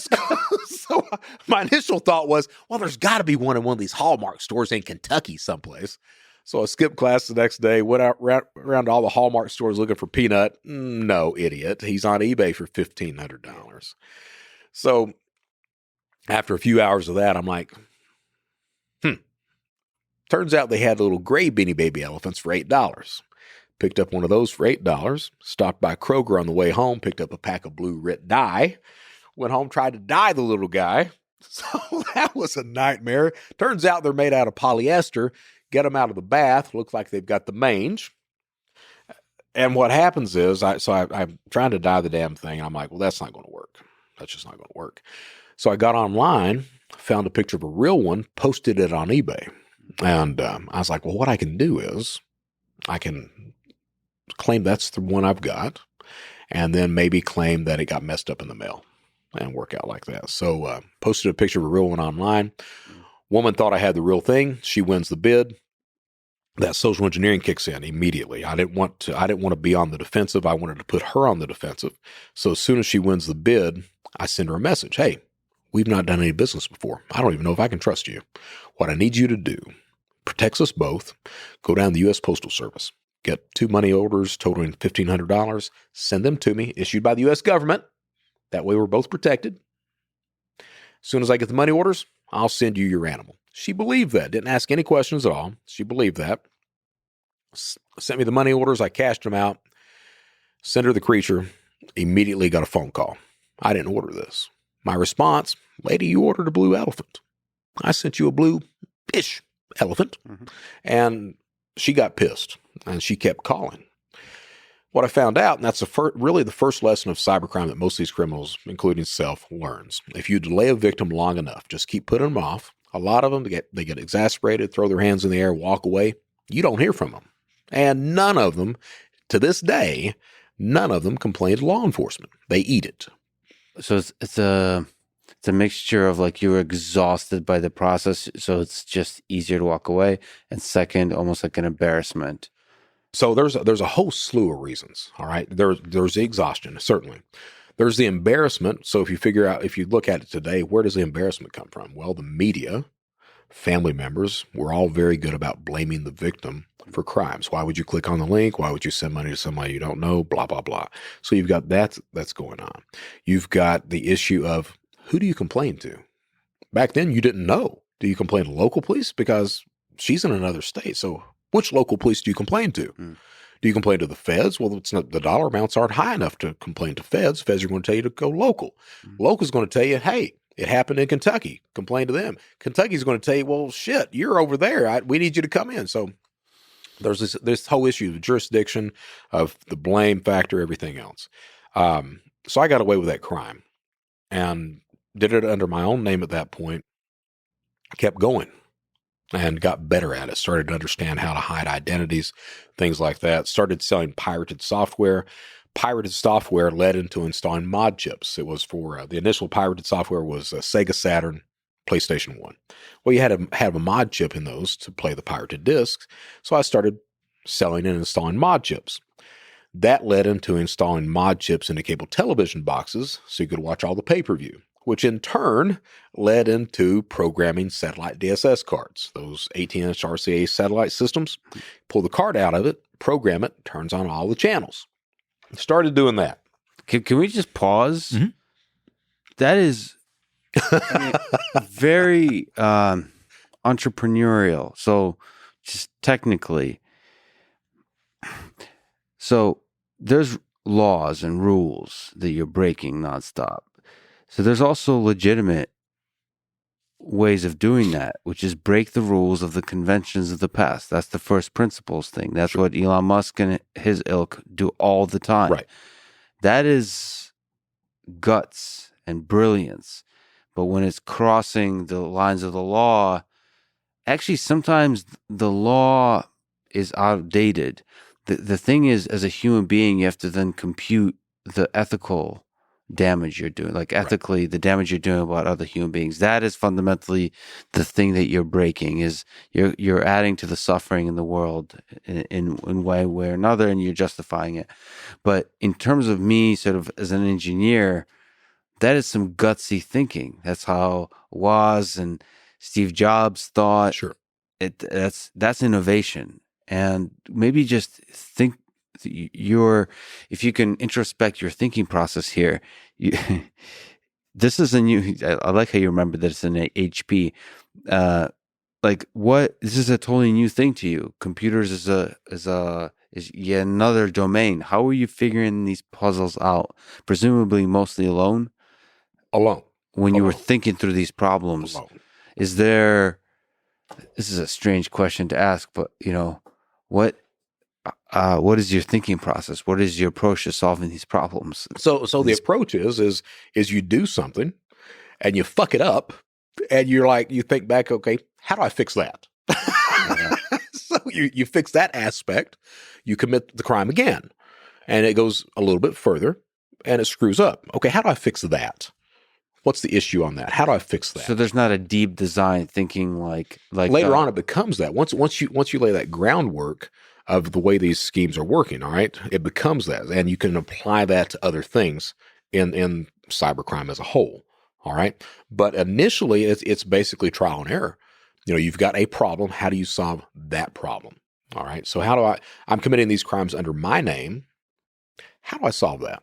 So my initial thought was, well, there's got to be one in one of these Hallmark stores in Kentucky someplace. So I skipped class the next day, went out around to all the Hallmark stores looking for Peanut. No, idiot. He's on eBay for $1,500. So after a few hours of that, I'm like, turns out they had little gray Beanie Baby elephants for $8. Picked up one of those for $8, stopped by Kroger on the way home, picked up a pack of blue Rit dye, went home, tried to dye the little guy. So that was a nightmare. Turns out they're made out of polyester. Get them out of the bath. Looks like they've got the mange. And what happens is, I'm trying to dye the damn thing. I'm like, well, that's not going to work. That's just not going to work. So I got online, found a picture of a real one, posted it on eBay. And I was like, well, what I can do is I can claim that's the one I've got, and then maybe claim that it got messed up in the mail. and work out like that. So posted a picture of a real one online. Woman thought I had the real thing. She wins the bid. That social engineering kicks in immediately. I didn't want to be on the defensive. I wanted to put her on the defensive. So as soon as she wins the bid, I send her a message. Hey, we've not done any business before. I don't even know if I can trust you. What I need you to do protects us both. Go down to the U.S. Postal Service. Get 2 money orders totaling $1,500. Send them to me, issued by the U.S. government. That way we're both protected. As soon as I get the money orders, I'll send you your animal. She believed that. Didn't ask any questions at all. She believed that. Sent me the money orders. I cashed them out. Sent her the creature. Immediately got a phone call. I didn't order this. My response, lady, you ordered a blue elephant. I sent you a blue-ish elephant. Mm-hmm. And she got pissed. And she kept calling. What I found out, and that's really the first lesson of cybercrime that most of these criminals, including self, learns. If you delay a victim long enough, just keep putting them off. A lot of them, they get exasperated, throw their hands in the air, walk away. You don't hear from them. And none of them, to this day, none of them complain to law enforcement. They eat it. So it's a mixture of like you're exhausted by the process, so it's just easier to walk away. And second, almost like an embarrassment. So there's a whole slew of reasons, all right? There's the exhaustion, certainly. There's the embarrassment. So if you look at it today, where does the embarrassment come from? Well, the media, family members, we're all very good about blaming the victim for crimes. Why would you click on the link? Why would you send money to somebody you don't know? Blah, blah, blah. So you've got that's going on. You've got the issue of who do you complain to? Back then, you didn't know. Do you complain to local police? Because she's in another state. So which local police do you complain to? Do you complain to the feds? Well, it's not, the dollar amounts aren't high enough to complain to feds. Feds are going to tell you to go local. Local is going to tell you, hey, it happened in Kentucky. Complain to them. Kentucky's going to tell you, well, shit, you're over there. We need you to come in. So there's this whole issue of jurisdiction, of the blame factor, everything else. So I got away with that crime and did it under my own name at that point. Kept going. And got better at it, started to understand how to hide identities, things like that. Started selling pirated software. Pirated software led into installing mod chips. It was for, the initial pirated software was Sega Saturn, PlayStation 1. Well, you had to have a mod chip in those to play the pirated discs. So I started selling and installing mod chips. That led into installing mod chips into cable television boxes so you could watch all the pay-per-view, which in turn led into programming satellite DSS cards, those 18-inch RCA satellite systems. Pull the card out of it, program it, turns on all the channels. Started doing that. Can we just pause? Mm-hmm. That is very entrepreneurial. So just technically. So there's laws and rules that you're breaking nonstop. So there's also legitimate ways of doing that, which is break the rules of the conventions of the past. That's the first principles thing. That's what Elon Musk and his ilk do all the time. Right. That is guts and brilliance. But when it's crossing the lines of the law, actually sometimes the law is outdated. The thing is, as a human being, you have to then compute the ethical damage you're doing, like ethically, right, the damage you're doing about other human beings. That is fundamentally the thing that you're breaking. Is you're adding to the suffering in the world in one way or another, and you're justifying it. But in terms of me, sort of as an engineer, that is some gutsy thinking. That's how Woz and Steve Jobs thought. Sure, that's innovation. And maybe just think if you can introspect your thinking process here, this is a new, I like how you remember that it's an HP. This is a totally new thing to you. Computers is yet another domain. How are you figuring these puzzles out? Presumably mostly alone? Alone. When you were thinking through these problems, alone. This is a strange question to ask, but what is your thinking process? What is your approach to solving these problems? So the approach is you do something and you fuck it up and you think back, okay, how do I fix that? So you fix that aspect, you commit the crime again, and it goes a little bit further and it screws up. Okay, how do I fix that? What's the issue on that? How do I fix that? So there's not a deep design thinking like later on it becomes that. Once you lay that groundwork of the way these schemes are working, all right, it becomes that, and you can apply that to other things in cybercrime as a whole. All right, but initially it's basically trial and error. You've got a problem. How do you solve that problem? All right. So I'm committing these crimes under my name. How do I solve that?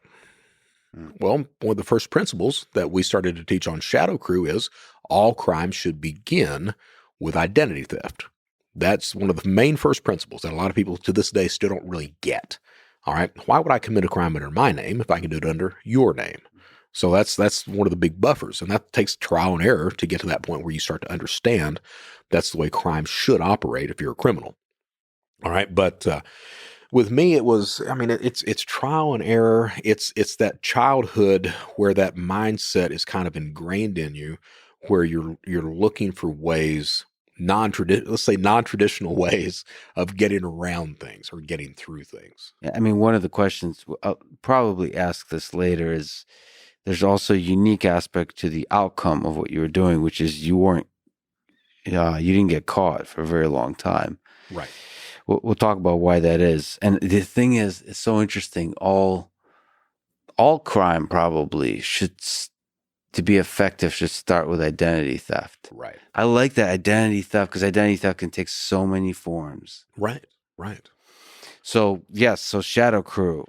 Well, one of the first principles that we started to teach on ShadowCrew is all crimes should begin with identity theft. That's one of the main first principles that a lot of people to this day still don't really get. All right. Why would I commit a crime under my name if I can do it under your name? So that's one of the big buffers, and that takes trial and error to get to that point where you start to understand that's the way crime should operate if you're a criminal. All right, but with me, it's trial and error. It's that childhood where that mindset is kind of ingrained in you, where you're looking for ways, non-traditional ways of getting around things or getting through things. Yeah, one of the questions I'll probably ask this later is, there's also a unique aspect to the outcome of what you were doing, which is you didn't get caught for a very long time. Right. We'll talk about why that is. And the thing is, it's so interesting. All crime probably to be effective should start with identity theft. Right. I like that identity theft because identity theft can take so many forms. Right. So yes, so ShadowCrew.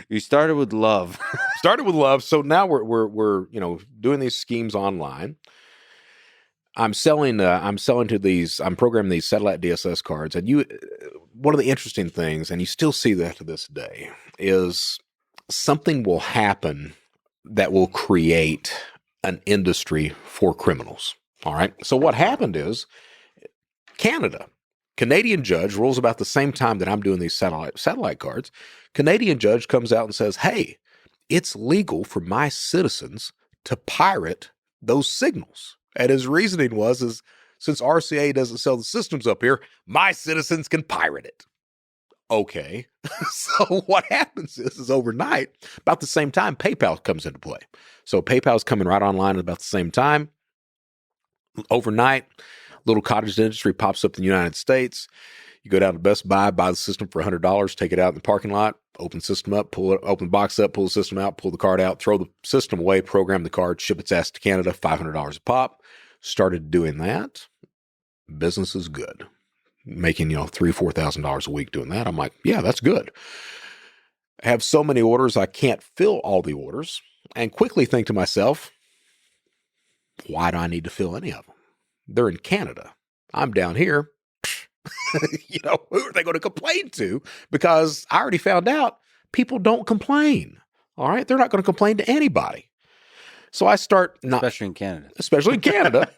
You started with love. So now we're doing these schemes online. I'm programming these satellite DSS cards, and one of the interesting things, and you still see that to this day, is something will happen that will create an industry for criminals. All right. So what happened is Canadian judge rules about the same time that I'm doing these satellite cards. Canadian judge comes out and says, hey, it's legal for my citizens to pirate those signals. And his reasoning is since RCA doesn't sell the systems up here, my citizens can pirate it. Okay. So what happens is overnight, about the same time, PayPal comes into play. So PayPal's coming right online at about the same time. Overnight, little cottage industry pops up in the United States. You go down to Best Buy, buy the system for $100, take it out in the parking lot, open the system up, open the box up, pull the system out, pull the card out, throw the system away, program the card, ship its ass to Canada, $500 a pop. Started doing that. Business is good. Making, $3,000, $4,000 a week doing that. I'm like, yeah, that's good. I have so many orders, I can't fill all the orders, and quickly think to myself, why do I need to fill any of them? They're in Canada. I'm down here. Who are they going to complain to? Because I already found out people don't complain. All right. They're not going to complain to anybody. So I start especially in Canada.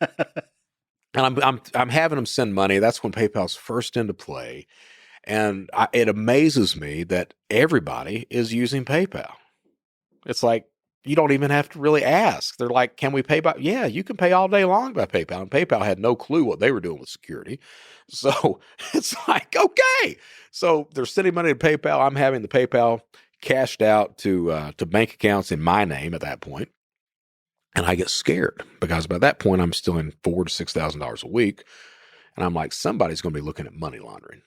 And I'm having them send money. That's when PayPal's first into play. And it amazes me that everybody is using PayPal. It's like, you don't even have to really ask. They're like, can we pay by? Yeah, you can pay all day long by PayPal. And PayPal had no clue what they were doing with security. So it's like, okay. So they're sending money to PayPal. I'm having the PayPal cashed out to bank accounts in my name at that point. And I get scared because by that point, I'm still in $4,000 to $6,000 a week. And I'm like, somebody's going to be looking at money laundering.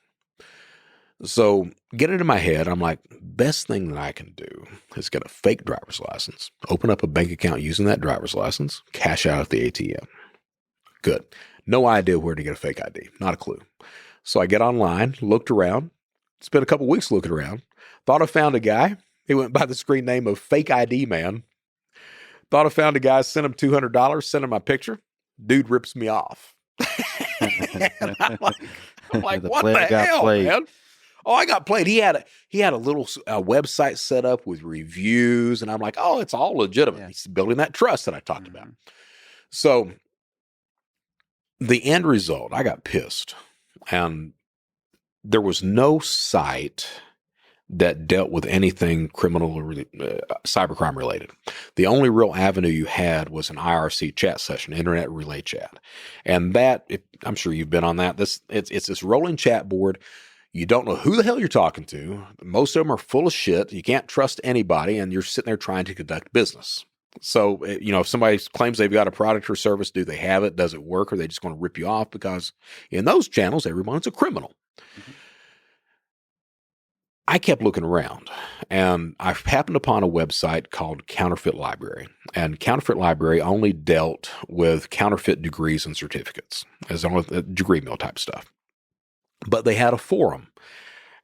So get it in my head. I'm like, best thing that I can do is get a fake driver's license, open up a bank account using that driver's license, cash out at the ATM. Good. No idea where to get a fake ID. Not a clue. So I get online, looked around, spent a couple weeks looking around, thought I found a guy. He went by the screen name of Fake ID Man. Thought I found a guy, sent him $200, sent him my picture. Dude rips me off. And I'm like, what the hell, man? Oh, I got played. He had a little website set up with reviews, and I'm like, oh, it's all legitimate. Yeah. He's building that trust that I talked about. So the end result, I got pissed, and there was no site that dealt with anything criminal or cybercrime related. The only real avenue you had was an IRC chat session, internet relay chat, and that I'm sure you've been on that. It's this rolling chat board. You don't know who the hell you're talking to. Most of them are full of shit. You can't trust anybody, and you're sitting there trying to conduct business. So, if somebody claims they've got a product or service, do they have it? Does it work? Or are they just going to rip you off? Because in those channels, everyone's a criminal. Mm-hmm. I kept looking around, and I happened upon a website called Counterfeit Library. And Counterfeit Library only dealt with counterfeit degrees and certificates, as on degree mill type stuff. But they had a forum,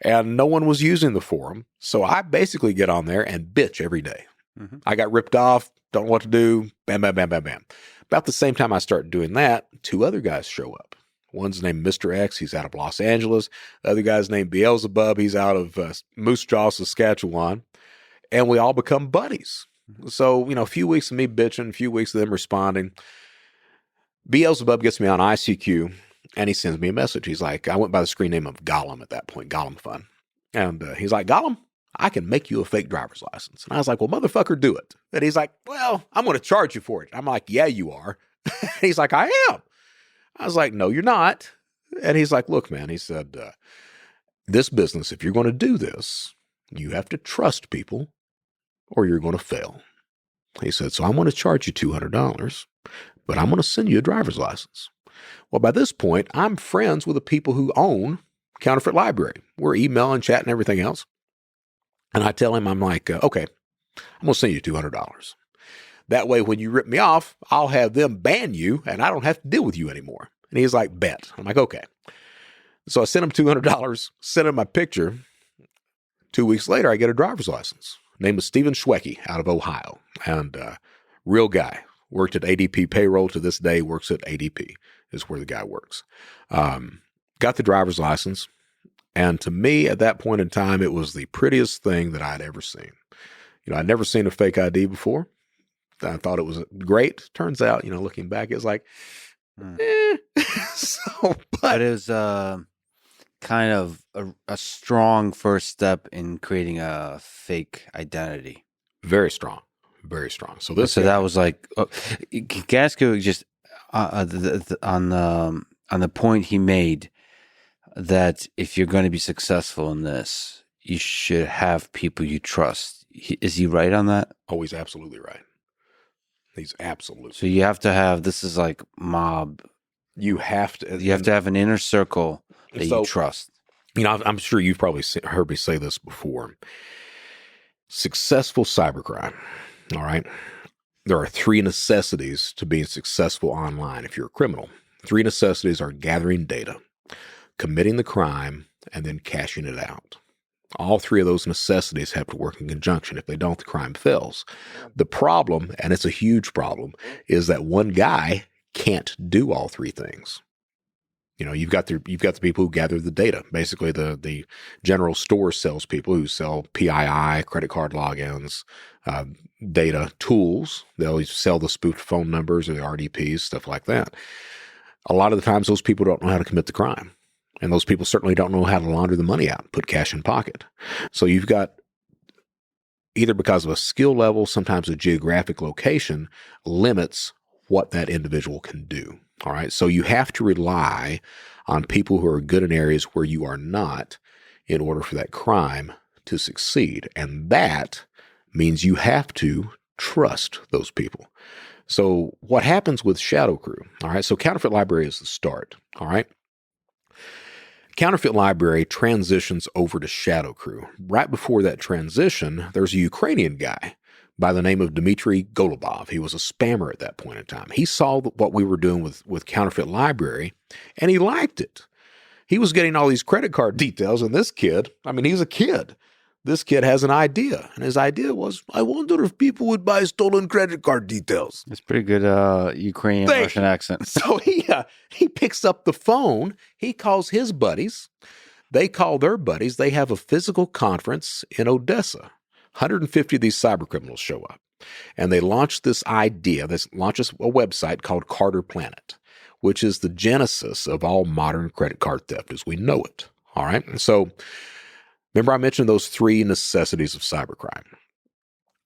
and no one was using the forum. So I basically get on there and bitch every day. Mm-hmm. I got ripped off, don't know what to do, bam, bam, bam, bam, bam. About the same time I start doing that, two other guys show up. One's named Mr. X. He's out of Los Angeles. The other guy's named Beelzebub. He's out of Moose Jaw, Saskatchewan. And we all become buddies. Mm-hmm. So, a few weeks of me bitching, a few weeks of them responding. Beelzebub gets me on ICQ. And he sends me a message. He's like, I went by the screen name of Gollum at that point, Gollum Fun. And he's like, Gollum, I can make you a fake driver's license. And I was like, well, motherfucker, do it. And he's like, well, I'm going to charge you for it. I'm like, yeah, you are. He's like, I am. I was like, no, you're not. And he's like, look, man, he said, this business, if you're going to do this, you have to trust people or you're going to fail. He said, so I'm going to charge you $200, but I'm going to send you a driver's license. Well, by this point, I'm friends with the people who own Counterfeit Library. We're emailing, chatting, everything else. And I tell him, I'm like, okay, I'm going to send you $200. That way, when you rip me off, I'll have them ban you and I don't have to deal with you anymore. And he's like, bet. I'm like, okay. So I sent him $200, sent him my picture. 2 weeks later, I get a driver's license. Name is Steven Schwecke out of Ohio. And real guy. Worked at ADP payroll to this day, works at ADP is where the guy works. Got the driver's license. And to me, at that point in time, it was the prettiest thing that I'd ever seen. I'd never seen a fake ID before. I thought it was great. Turns out, looking back, it's like, But it was kind of a strong first step in creating a fake identity. Very strong. Very strong. So that was like, can I ask you just on the point he made that if you're going to be successful in this, you should have people you trust. Is he right on that? Oh, he's absolutely right. He's absolutely. So you have to have, this is like mob. You have to have an inner circle that you trust. I'm sure you've probably heard me say this before. Successful cybercrime. All right. There are 3 necessities to being successful online if you're a criminal. 3 necessities are gathering data, committing the crime, and then cashing it out. All 3 of those necessities have to work in conjunction. If they don't, the crime fails. The problem, and it's a huge problem, is that one guy can't do all 3 things. You've got the people who gather the data, basically the general store salespeople who sell PII, credit card logins, data tools. They'll sell the spoofed phone numbers or the RDPs, stuff like that. A lot of the times, those people don't know how to commit the crime. And those people certainly don't know how to launder the money out, put cash in pocket. So you've got, either because of a skill level, sometimes a geographic location limits what that individual can do. All right. So you have to rely on people who are good in areas where you are not in order for that crime to succeed. And that means you have to trust those people. So what happens with ShadowCrew? All right. So Counterfeit Library is the start. All right. Counterfeit Library transitions over to ShadowCrew. Right before that transition, there's a Ukrainian guy by the name of Dmitry Golubov. He was a spammer at that point in time. He saw what we were doing with Counterfeit Library, and he liked it. He was getting all these credit card details, and this kid, he's a kid. This kid has an idea, and his idea was, I wonder if people would buy stolen credit card details. It's pretty good Ukrainian Russian accent. So he picks up the phone. He calls his buddies. They call their buddies. They have a physical conference in Odessa. 150 of these cybercriminals show up, and they launch this idea. This launches a website called Carter Planet, which is the genesis of all modern credit card theft as we know it. All right. And so remember I mentioned those 3 necessities of cybercrime.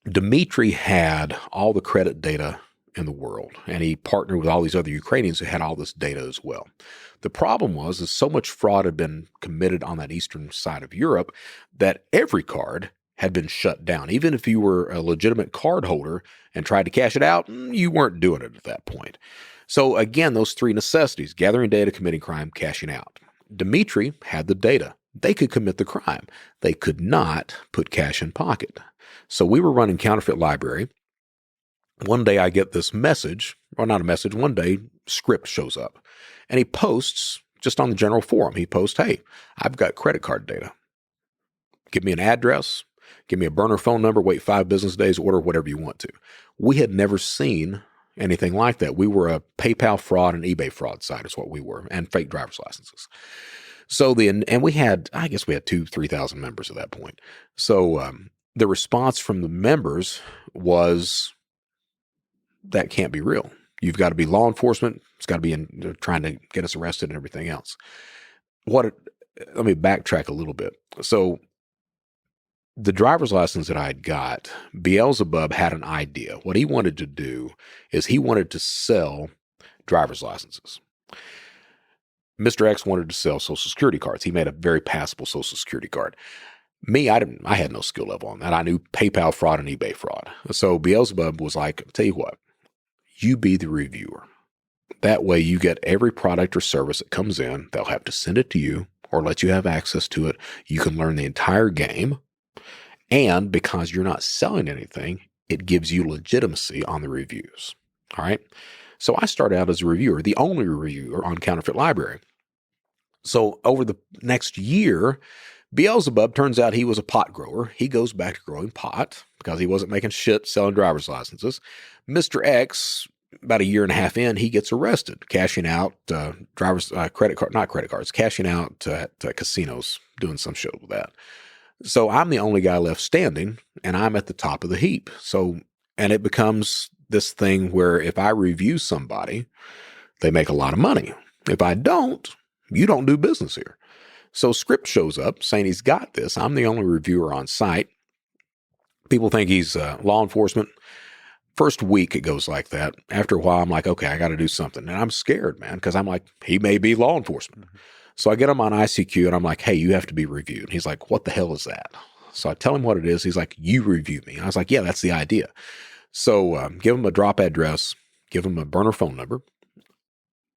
Dmitry had all the credit data in the world, and he partnered with all these other Ukrainians who had all this data as well. The problem is so much fraud had been committed on that eastern side of Europe that every card had been shut down. Even if you were a legitimate card holder and tried to cash it out, you weren't doing it at that point. So again, those three necessities: gathering data, committing crime, cashing out. Dmitry had the data. They could commit the crime. They could not put cash in pocket. So we were running Counterfeit Library. One day I get this message, or not a message, one day Script shows up, and he posts just on the general forum. He posts, "Hey, I've got credit card data. Give me an address, give me a burner phone number, wait 5 business days, order whatever you want to." We had never seen anything like that. We were a PayPal fraud and eBay fraud site is what we were, and fake driver's licenses. So and we had, I guess we had 2,000-3,000 members at that point. So the response from the members was, that can't be real. You've got to be law enforcement. It's got to be trying to get us arrested and everything else. Let me backtrack a little bit. So the driver's license that I had got, Beelzebub had an idea. What he wanted to do is he wanted to sell driver's licenses. Mr. X wanted to sell Social Security cards. He made a very passable Social Security card. Me, I had no skill level on that. I knew PayPal fraud and eBay fraud. So Beelzebub was like, "Tell you what, you be the reviewer. That way you get every product or service that comes in. They'll have to send it to you or let you have access to it. You can learn the entire game. And because you're not selling anything, it gives you legitimacy on the reviews." All right. So I started out as a reviewer, the only reviewer on Counterfeit Library. So over the next year, Beelzebub, turns out he was a pot grower. He goes back to growing pot because he wasn't making shit selling driver's licenses. Mr. X, about a year and a half in, he gets arrested, cashing out cashing out at casinos, doing some shit with that. So I'm the only guy left standing, and I'm at the top of the heap. So, and it becomes this thing where if I review somebody, they make a lot of money. If I don't, you don't do business here. So Script shows up saying he's got this. I'm the only reviewer on site. People think he's law enforcement. First week it goes like that. After a while, I'm like, okay, I got to do something. And I'm scared, man, because I'm like, he may be law enforcement. Mm-hmm. So I get him on ICQ and I'm like, "Hey, you have to be reviewed." And he's like, "What the hell is that?" So I tell him what it is. He's like, "You review me." I was like, "Yeah, that's the idea." So give him a drop address, give him a burner phone number,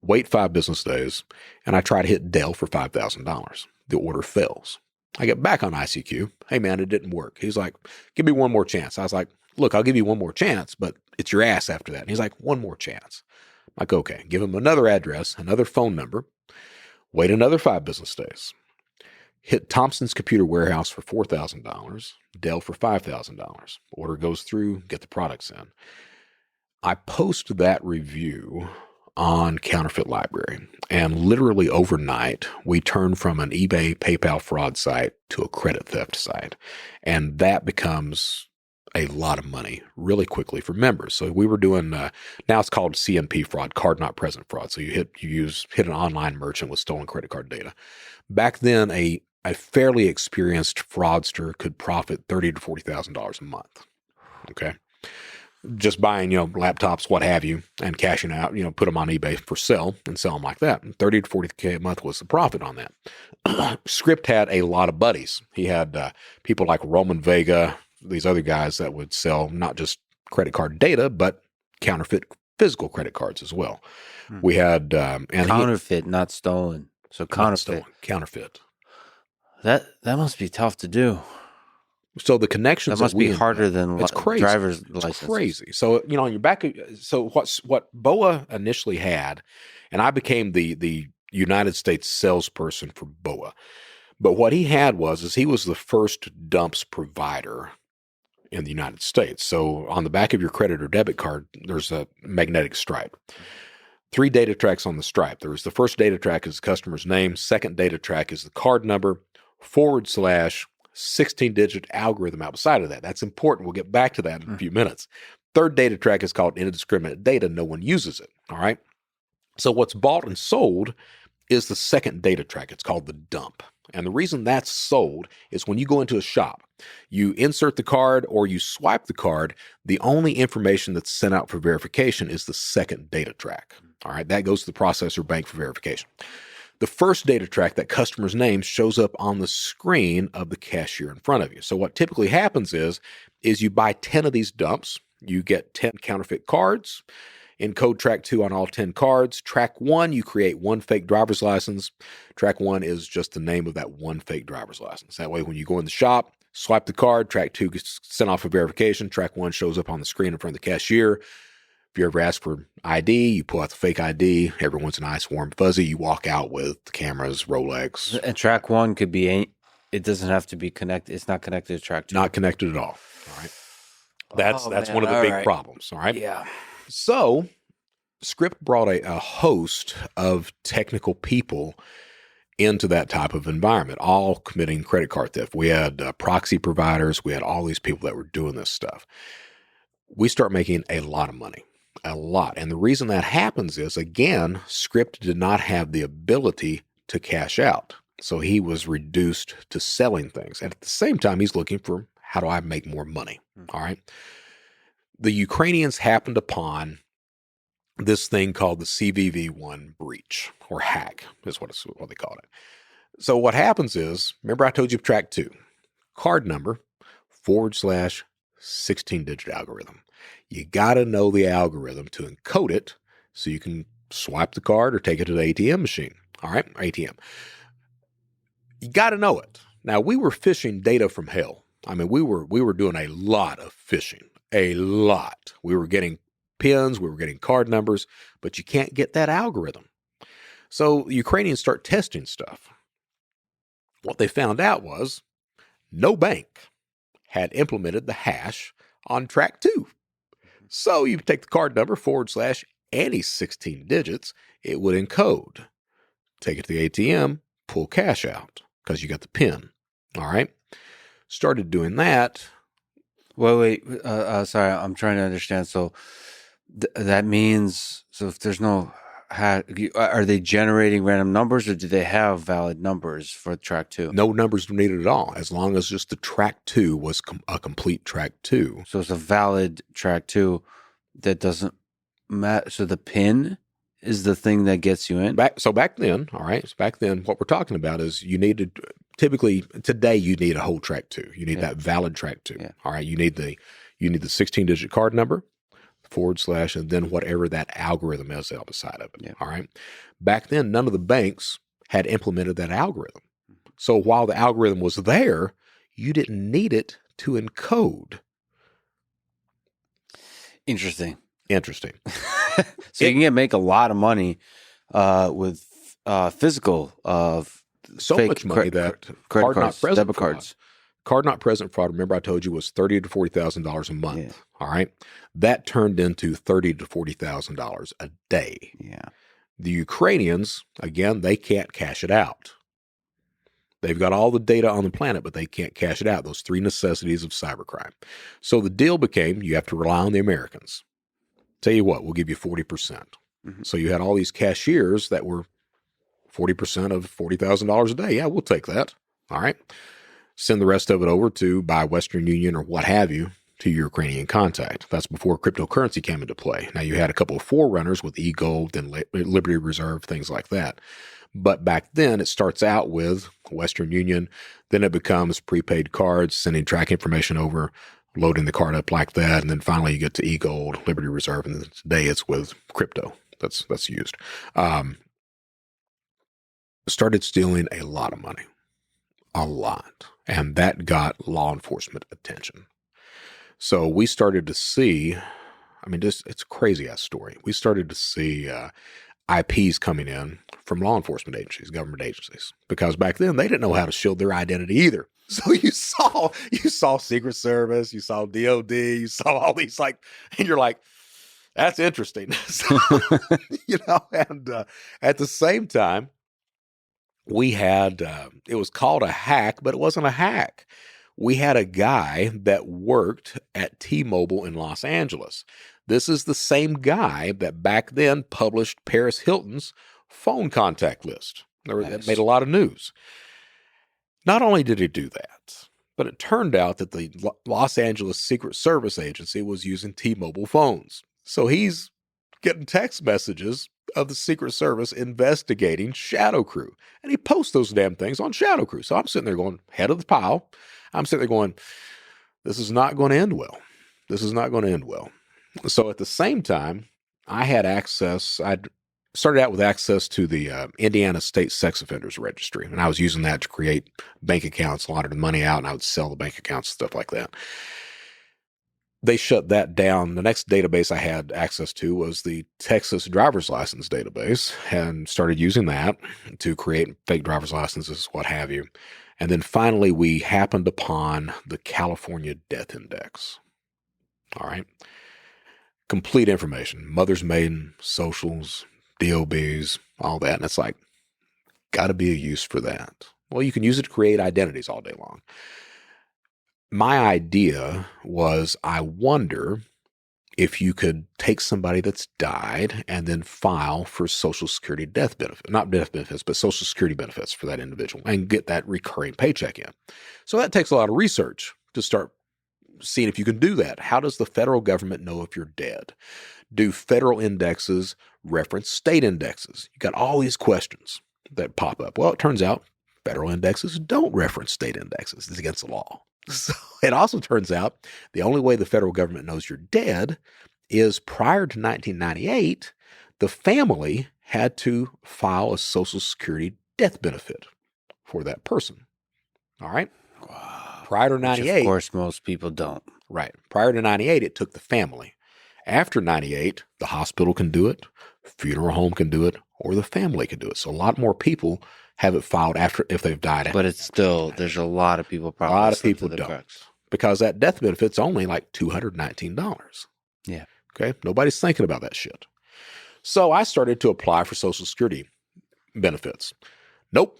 wait 5 business days, and I try to hit Dell for $5,000. The order fails. I get back on ICQ. "Hey, man, it didn't work." He's like, "Give me one more chance." I was like, "Look, I'll give you one more chance, but it's your ass after that." And he's like, "One more chance." I'm like, okay. Give him another address, another phone number, wait another 5 business days. Hit Thompson's Computer Warehouse for $4,000, Dell for $5,000. Order goes through, get the products in. I post that review on Counterfeit Library, and literally overnight, we turned from an eBay, PayPal fraud site to a credit theft site. And that becomes a lot of money really quickly for members. So we were doing, now it's called CNP fraud, card not present fraud. So you hit an online merchant with stolen credit card data. Back then, a fairly experienced fraudster could profit $30,000 to $40,000 a month. Okay. Just buying, laptops, what have you, and cashing out, put them on eBay for sale and sell them like that. And 30 to 40K a month was the profit on that. Script had a lot of buddies. He had people like Roman Vega, these other guys that would sell not just credit card data, but counterfeit physical credit cards as well. We had counterfeit, not stolen. So counterfeit. Counterfeit. That must be tough to do. So the connections that must be harder than it's crazy. Driver's license. It's crazy. So on your back. So what BOA initially had, and I became the United States salesperson for BOA. But what he had was he was the first dumps provider in the United States. So on the back of your credit or debit card, there's a magnetic stripe. 3 data tracks on the stripe. There's the first data track is the customer's name. Second data track is the card number / 16-digit algorithm outside of that. That's important. We'll get back to that in a few minutes. Third data track is called indiscriminate data. No one uses it. All right. So what's bought and sold is the second data track. It's called the dump. And the reason that's sold is when you go into a shop, you insert the card or you swipe the card, the only information that's sent out for verification is the second data track. All right, that goes to the processor bank for verification. The first data track, that customer's name, shows up on the screen of the cashier in front of you. So what typically happens is you buy 10 of these dumps, you get 10 counterfeit cards, encode track 2 on all 10 cards. Track 1, you create one fake driver's license. Track 1 is just the name of that one fake driver's license. That way, when you go in the shop, swipe the card, track 2 gets sent off for verification. Track 1 shows up on the screen in front of the cashier. If you ever ask for ID, you pull out the fake ID. Everyone's nice, warm, fuzzy. You walk out with the cameras, Rolex. And track 1 could be, it doesn't have to be connected. It's not connected to track 2. Not connected at all. All right. That's one of the big problems. All right. Yeah. So Script brought a host of technical people into that type of environment, all committing credit card theft. We had proxy providers. We had all these people that were doing this stuff. We start making a lot of money. A lot. And the reason that happens is, again, Script did not have the ability to cash out. So he was reduced to selling things. And at the same time, he's looking for, how do I make more money? All right. The Ukrainians happened upon this thing called the CVV1 breach, or hack is what they called it. So what happens is, remember I told you track 2, card number / 16-digit algorithm. You got to know the algorithm to encode it so you can swipe the card or take it to the ATM machine. All right, ATM. You got to know it. Now, we were phishing data from hell. I mean, we were doing a lot of phishing, a lot. We were getting pins, we were getting card numbers, but you can't get that algorithm. So the Ukrainians start testing stuff. What they found out was no bank had implemented the hash on track 2. So you take the card number / any 16 digits, it would encode. Take it to the ATM, pull cash out because you got the PIN. All right. Started doing that. Wait. Sorry, I'm trying to understand. So that means, so if there's no are they generating random numbers, or do they have valid numbers for track 2? No numbers were needed at all, as long as just the track 2 was a complete track 2. So it's a valid track 2 that doesn't matter. So the PIN is the thing that gets you in? Back then, all right, back then, what we're talking about is you needed, typically, today you need a whole track 2. You need that valid track 2. Yeah. All right, you need the 16-digit card number, / and then whatever that algorithm is on the side of it. Yeah. All right. Back then, none of the banks had implemented that algorithm. So while the algorithm was there, you didn't need it to encode. Interesting. So you can make a lot of money with physical so fake much money that credit card not present debit cards. Card not present fraud, remember I told you, was $30,000 to $40,000 a month. Yeah. All right. That turned into $30,000 to $40,000 a day. Yeah. The Ukrainians, again, they can't cash it out. They've got all the data on the planet, but they can't cash it out. Those 3 necessities of cybercrime. So the deal became, you have to rely on the Americans. Tell you what, we'll give you 40%. Mm-hmm. So you had all these cashiers that were 40% of $40,000 a day. Yeah, we'll take that. All right. Send the rest of it over to by Western Union or what have you to your Ukrainian contact. That's before cryptocurrency came into play. Now, you had a couple of forerunners with eGold and Liberty Reserve, things like that. But back then, it starts out with Western Union. Then it becomes prepaid cards, sending track information over, loading the card up like that. And then finally, you get to eGold, Liberty Reserve. And today, it's with crypto that's used. Started stealing a lot of money. A lot. And that got law enforcement attention. So we started to see, it's a crazy ass story. We started to see IPs coming in from law enforcement agencies, government agencies, because back then they didn't know how to shield their identity either. So you saw Secret Service, you saw DOD, you saw all these and you're like, that's interesting. So, and at the same time, we had, it was called a hack, but it wasn't a hack. We had a guy that worked at T-Mobile in Los Angeles. This is the same guy that back then published Paris Hilton's phone contact list. That made a lot of news. Not only did he do that, but it turned out that the Los Angeles Secret Service agency was using T-Mobile phones. So he's getting text messages of the Secret Service investigating ShadowCrew. And he posts those damn things on ShadowCrew. So I'm sitting there going, head of the pile. I'm sitting there going, this is not going to end well. This is not going to end well. So at the same time, I had access. I'd started out with access to the Indiana State Sex Offenders Registry. And I was using that to create bank accounts, launder the money out, and I would sell the bank accounts, stuff like that. They shut that down. The next database I had access to was the Texas driver's license database, and started using that to create fake driver's licenses, what have you. And then finally, we happened upon the California Death Index. All right. Complete information, mother's maiden, socials, DOBs, all that. And it's like, got to be a use for that. Well, you can use it to create identities all day long. My idea was, I wonder if you could take somebody that's died and then file for Social Security death benefit, not death benefits, but Social Security benefits for that individual and get that recurring paycheck in. So that takes a lot of research to start seeing if you can do that. How does the federal government know if you're dead? Do federal indexes reference state indexes? You got all these questions that pop up. Well, it turns out federal indexes don't reference state indexes. It's against the law. So it also turns out the only way the federal government knows you're dead is prior to 1998, the family had to file a Social Security death benefit for that person. All right? Wow. Prior to 98. Which of course, most people don't. Right. Prior to 98, it took the family. After 98, the hospital can do it, funeral home can do it, or the family can do it. So a lot more people have it filed after if they've died. But it's still, there's a lot of people probably. A lot of people the don't. cracks. Because that death benefit's only like $219. Yeah. Okay. Nobody's thinking about that shit. So I started to apply for Social Security benefits. Nope.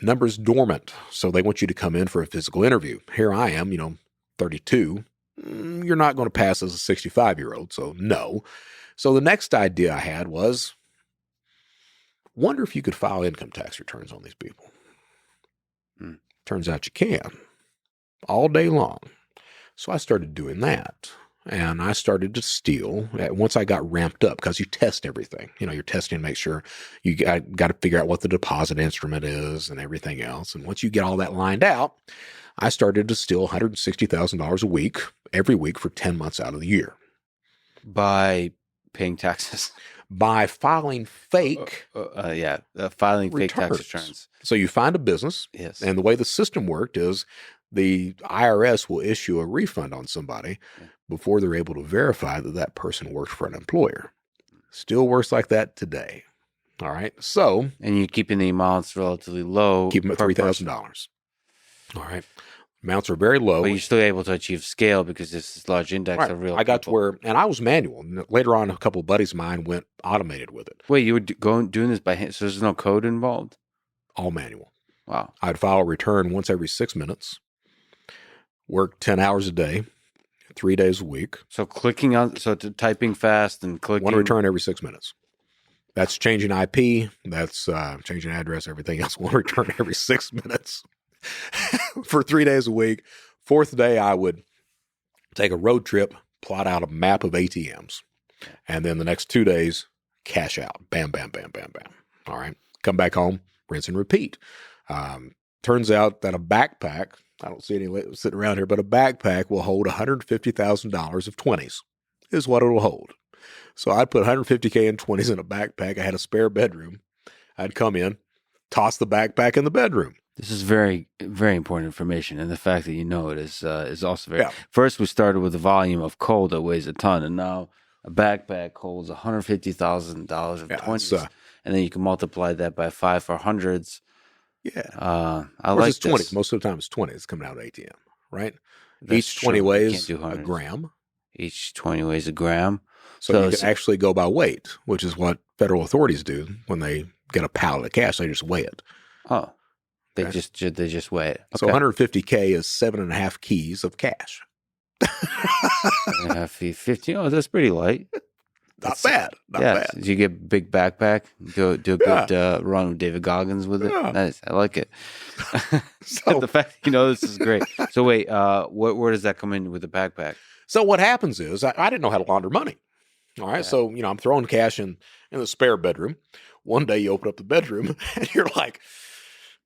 Number's dormant. So they want you to come in for a physical interview. Here I am, 32. You're not going to pass as a 65-year-old. So no. So the next idea I had was, wonder if you could file income tax returns on these people. Turns out you can. All day long. So I started doing that. And I started to steal once I got ramped up, because you test everything. You're testing to make sure you got to figure out what the deposit instrument is and everything else. And once you get all that lined out, I started to steal $160,000 a week, every week for 10 months out of the year. By paying taxes? By filing fake filing fake tax returns. So you find a business. Yes. And the way the system worked is the IRS will issue a refund on somebody before they're able to verify that that person worked for an employer. Still works like that today. All right. So. And you're keeping the amounts relatively low. Keep them at $3,000. All right. Amounts are very low. But you're still able to achieve scale because this is large index of real I got people. to where, and I was manual. And later on, a couple of buddies of mine went automated with it. Wait, you were doing this by hand? So there's no code involved? All manual. Wow. I'd file a return once every 6 minutes, work 10 hours a day, 3 days a week. So typing fast and clicking. One return every 6 minutes. That's changing IP. That's changing address, everything else. One return every 6 minutes. For 3 days a week. Fourth day, I would take a road trip, plot out a map of ATMs. And then the next 2 days, cash out. Bam, bam, bam, bam, bam. All right. Come back home, rinse and repeat. Turns out that a backpack, I don't see any sitting around here, but a backpack will hold $150,000 of 20s is what it'll hold. So I'd put $150K in 20s in a backpack. I had a spare bedroom. I'd come in, toss the backpack in the bedroom. This is very, very important information, and the fact that you know it is also very. Yeah. First, we started with a volume of coal that weighs a ton, and now a backpack holds $150,000 of 20s, and then you can multiply that by 5 for hundreds. Yeah, I like it's 20. this. Most of the time, it's 20. It's coming out of ATM, right? That's Each 20 true. weighs You can't do a hundreds. gram. Each 20 weighs a gram. So you can actually go by weight, which is what federal authorities do when they get a pallet of cash. They just weigh it. Oh, they Okay. just weigh it. So 150K is 7.5 keys of cash. 50. Oh, that's pretty light. not bad. Not bad. Did you get a big backpack? Do a good run with David Goggins with it? Nice. I like it. So the fact this is great. So wait, where does that come in with the backpack? So what happens is I didn't know how to launder money. All right. Yeah. So, I'm throwing cash in the spare bedroom. One day you open up the bedroom and you're like,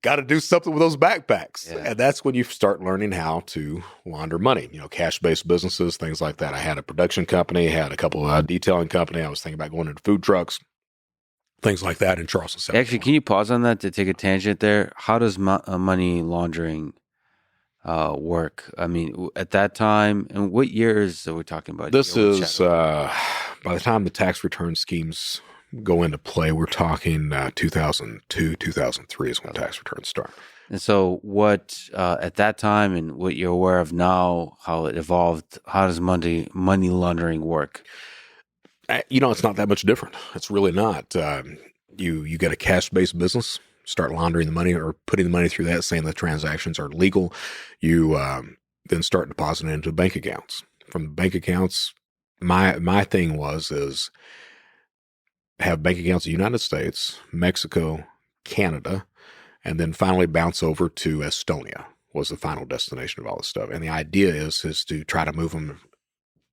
got to do something with those backpacks. Yeah. And that's when you start learning how to launder money, cash-based businesses, things like that. I had a production company, had a couple of detailing company. I was thinking about going into food trucks, things like that in Charleston, South Carolina. Actually, can you pause on that to take a tangent there? How does money laundering work? I mean, at that time, and what years are we talking about? This is, by the time the tax return schemes go into play, we're talking 2002, 2003 is when tax returns start. And so what, at that time and what you're aware of now, how it evolved, how does money laundering work? It's not that much different. It's really not. You get a cash-based business, start laundering the money or putting the money through that, saying the transactions are legal. You then start depositing into bank accounts. From the bank accounts, my thing is have bank accounts in the United States, Mexico, Canada, and then finally bounce over to Estonia was the final destination of all this stuff. And the idea is to try to move them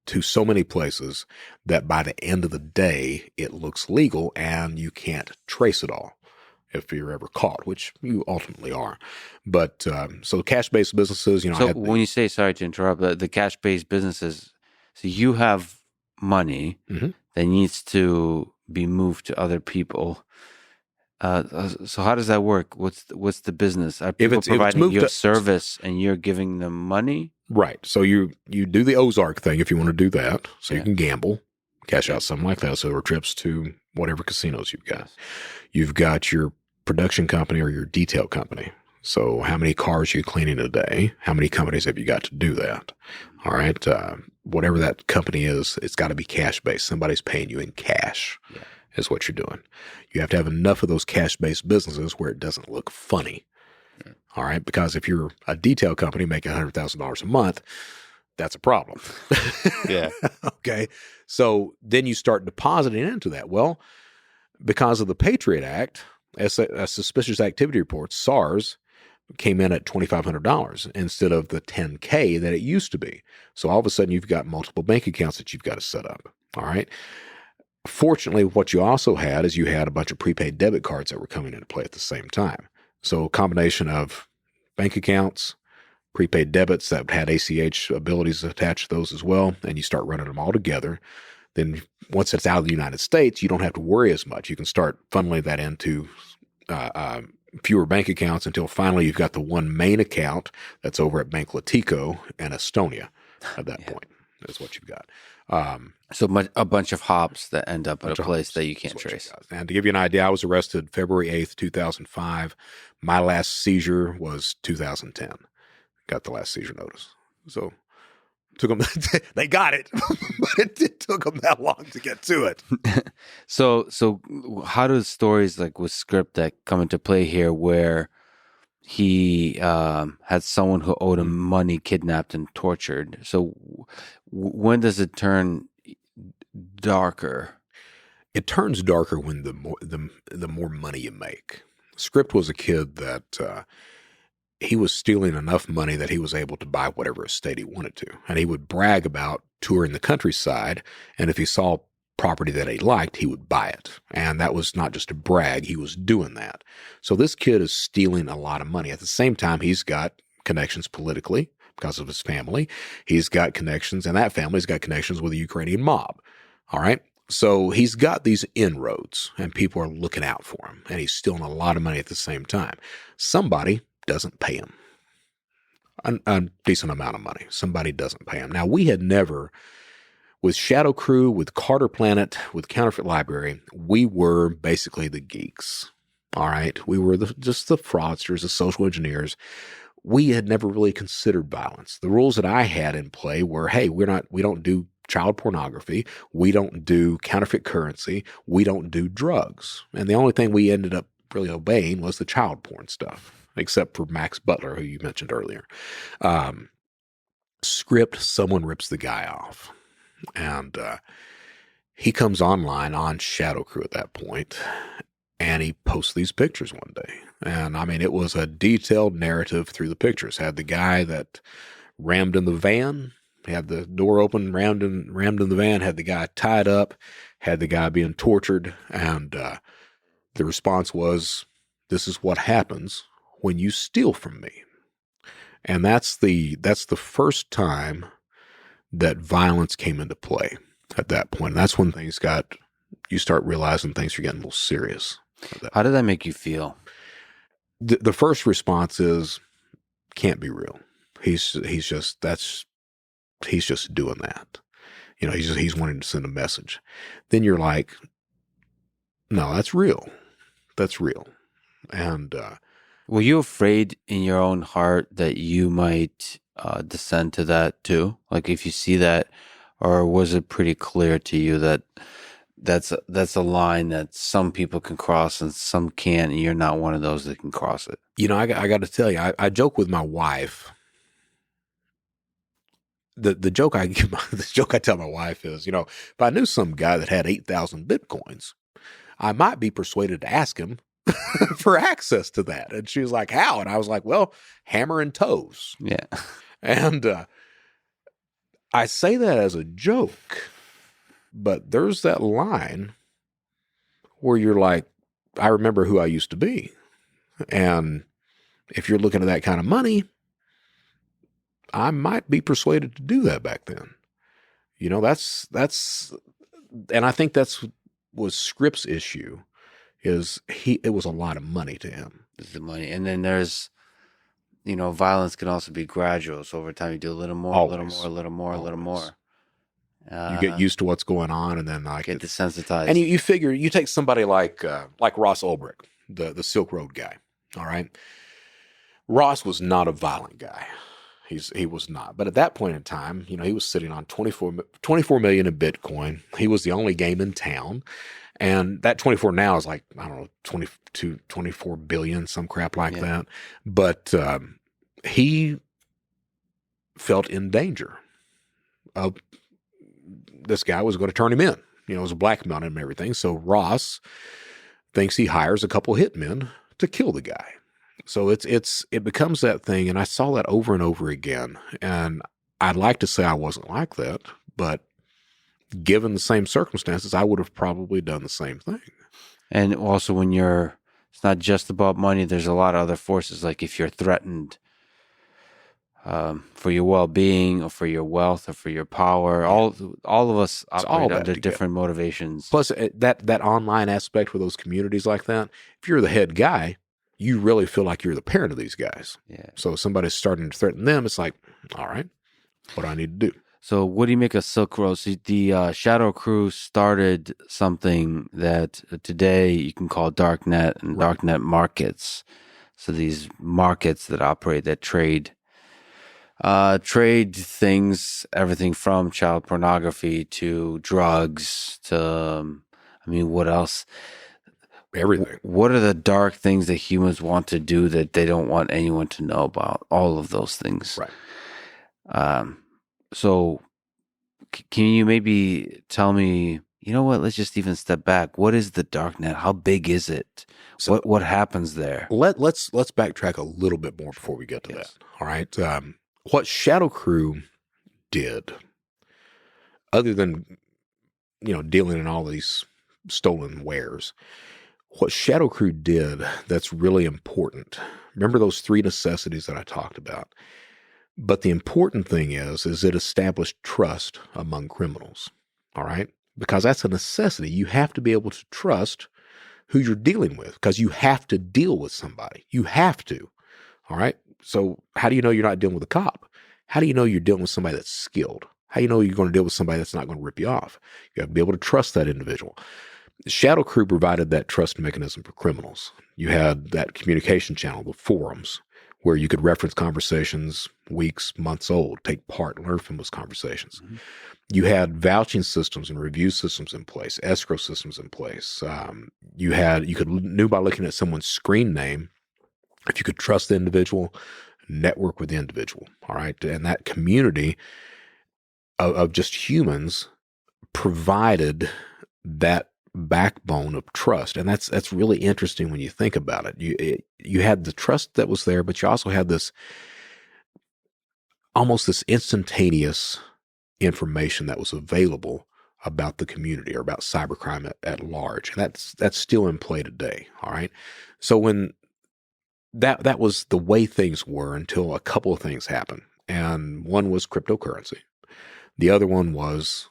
to so many places that by the end of the day, it looks legal and you can't trace it all if you're ever caught, which you ultimately are. But so cash-based businesses, So when you say, sorry to interrupt, the cash-based businesses, so you have money that needs to be moved to other people. So how does that work? What's the business? Are people providing you a service and you're giving them money? Right. So you do the Ozark thing if you want to do that. So you can gamble, cash out something like that. So there are trips to whatever casinos you've got. You've got your production company or your detail company. So how many cars are you cleaning a day? How many companies have you got to do that? All right. Whatever that company is, it's got to be cash-based. Somebody's paying you in cash is what you're doing. You have to have enough of those cash-based businesses where it doesn't look funny. Yeah. All right. Because if you're a detail company making $100,000 a month, that's a problem. Yeah. Okay. So then you start depositing into that. Well, because of the Patriot Act, as suspicious activity reports, SARS came in at $2,500 instead of the $10K that it used to be. So all of a sudden you've got multiple bank accounts that you've got to set up. All right. Fortunately, what you also had is you had a bunch of prepaid debit cards that were coming into play at the same time. So a combination of bank accounts, prepaid debits that had ACH abilities attached to those as well, and you start running them all together. Then once it's out of the United States, you don't have to worry as much. You can start funneling that into fewer bank accounts until finally you've got the one main account that's over at Bank Latico in Estonia at that point. That's what you've got. So a bunch of hops that end up at a place that you can't trace. And to give you an idea, I was arrested February 8th, 2005. My last seizure was 2010. Got the last seizure notice. So took them, they got it, but it took them that long to get to it. So how do stories like with Script that come into play here where he had someone who owed him money money and tortured? So when does it turn darker? It turns darker when the more money you make. Script was a kid that he was stealing enough money that he was able to buy whatever estate he wanted to. And he would brag about touring the countryside. And if he saw property that he liked, he would buy it. And that was not just a brag. He was doing that. So this kid is stealing a lot of money. At the same time, he's got connections politically because of his family. He's got connections, and that family's got connections with the Ukrainian mob. All right. So he's got these inroads, and people are looking out for him. And he's stealing a lot of money at the same time. Somebody doesn't pay him a decent amount of money. Somebody doesn't pay him. Now, we had never, with ShadowCrew, with Carter Planet, with Counterfeit Library, we were basically the geeks. All right. We were just the fraudsters, the social engineers. We had never really considered violence. The rules that I had in play were, hey, we don't do child pornography. We don't do counterfeit currency. We don't do drugs. And the only thing we ended up really obeying was the child porn stuff, except for Max Butler, who you mentioned earlier. Script, someone rips the guy off. And He comes online on ShadowCrew at that point, and he posts these pictures one day. And I mean, it was a detailed narrative through the pictures. Had the guy that rammed in the van, had the door open, rammed in the van, had the guy tied up, had the guy being tortured. And the response was, "This is what happens when you steal from me." And that's the first time that violence came into play at that point. And that's when you start realizing things are getting a little serious. How did that make you feel? The first response is, can't be real. He's just doing that. You know, he's wanting to send a message. Then you're like, no, that's real. That's real. And were you afraid in your own heart that you might descend to that too? Like if you see that, or was it pretty clear to you that that's a line that some people can cross and some can't, and you're not one of those that can cross it? You know, I got to tell you, I joke with my wife. The joke I tell my wife is, you know, if I knew some guy that had 8,000 Bitcoins, I might be persuaded to ask him for access to that. And she was like, how? And I was like, well, hammer and toes. Yeah. And I say that as a joke, but there's that line where you're like, I remember who I used to be. And if you're looking at that kind of money, I might be persuaded to do that back then. You know, that's, and I think was Scripps' issue, is it was a lot of money to him. It's the money. And then there's, you know, violence can also be gradual. So over time you do a little more, Always. a little more. You get used to what's going on, and then like get desensitized. And you figure, you take somebody like Ross Ulbricht, the Silk Road guy. All right. Ross was not a violent guy. He was not. But at that point in time, you know, he was sitting on 24 million in Bitcoin. He was the only game in town. And that 24 now is like, I don't know, 22, 24 billion, some crap like that. But he felt in danger of this guy was going to turn him in. You know, it was a blackmail him and everything. So Ross thinks he hires a couple hitmen to kill the guy. So it becomes that thing, and I saw that over and over again. And I'd like to say I wasn't like that, but given the same circumstances, I would have probably done the same thing. And also it's not just about money. There's a lot of other forces. Like if you're threatened for your well-being or for your wealth or for your power, all of us operate under different motivations. Plus that online aspect for those communities like that, if you're the head guy, you really feel like you're the parent of these guys. Yeah. So if somebody's starting to threaten them, it's like, all right, what do I need to do? So what do you make of Silk Road? So the ShadowCrew started something that today you can call darknet and darknet markets. So these markets that operate, that trade things, everything from child pornography to drugs to, I mean, what else? Everything. What are the dark things that humans want to do that they don't want anyone to know about? All of those things. Right. So can you maybe tell me, you know what, let's just even step back. What is the darknet? How big is it? So what happens there? Let's backtrack a little bit more before we get to that. All right. What ShadowCrew did, other than, you know, dealing in all these stolen wares, what ShadowCrew did that's really important. Remember those 3 necessities that I talked about. But the important thing is it established trust among criminals. All right? Because that's a necessity. You have to be able to trust who you're dealing with, because you have to deal with somebody. You have to. All right? So how do you know you're not dealing with a cop? How do you know you're dealing with somebody that's skilled? How do you know you're going to deal with somebody that's not going to rip you off? You have to be able to trust that individual. ShadowCrew provided that trust mechanism for criminals. You had that communication channel, the forums, where you could reference conversations weeks, months old, take part, learn from those conversations. Mm-hmm. You had vouching systems and review systems in place, escrow systems in place. You knew by looking at someone's screen name if you could trust the individual, network with the individual. All right, and that community of just humans provided that backbone of trust. And that's really interesting when you think about it. You had the trust that was there, but you also had this almost this instantaneous information that was available about the community or about cybercrime at large. And that's still in play today. All right. So when that was the way things were until a couple of things happened. And one was cryptocurrency. The other one was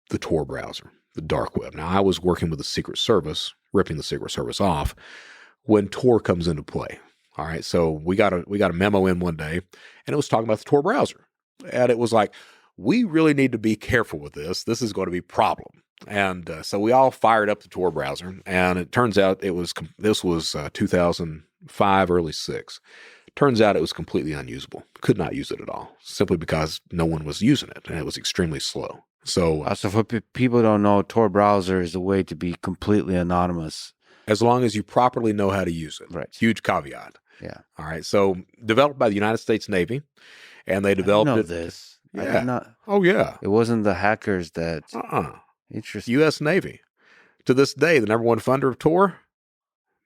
the Tor browser, the dark web. Now, I was working with the Secret Service, ripping the Secret Service off when Tor comes into play. All right. So we got a memo in one day, and it was talking about the Tor browser. And it was like, we really need to be careful with this. This is going to be a problem. And so we all fired up the Tor browser, and it turns out this was 2005, early 6. Turns out it was completely unusable. Could not use it at all, simply because no one was using it, and it was extremely slow. So for people who don't know, Tor browser is a way to be completely anonymous. As long as you properly know how to use it. Right. Huge caveat. Yeah. All right. So developed by the United States Navy, and they developed I didn't know this. Yeah. I did not. Oh, yeah. It wasn't the hackers that... Interesting. U.S. Navy. To this day, the number one funder of Tor,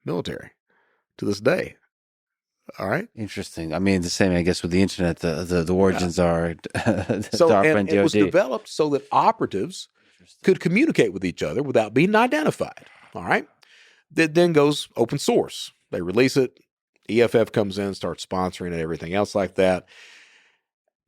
military. To this day. All right. Interesting. I mean, the same, I guess, with the internet. The origins are so, DARPA and DoD. it was developed so that operatives could communicate with each other without being identified. All right. That then goes open source. They release it. EFF comes in, starts sponsoring it, everything else like that.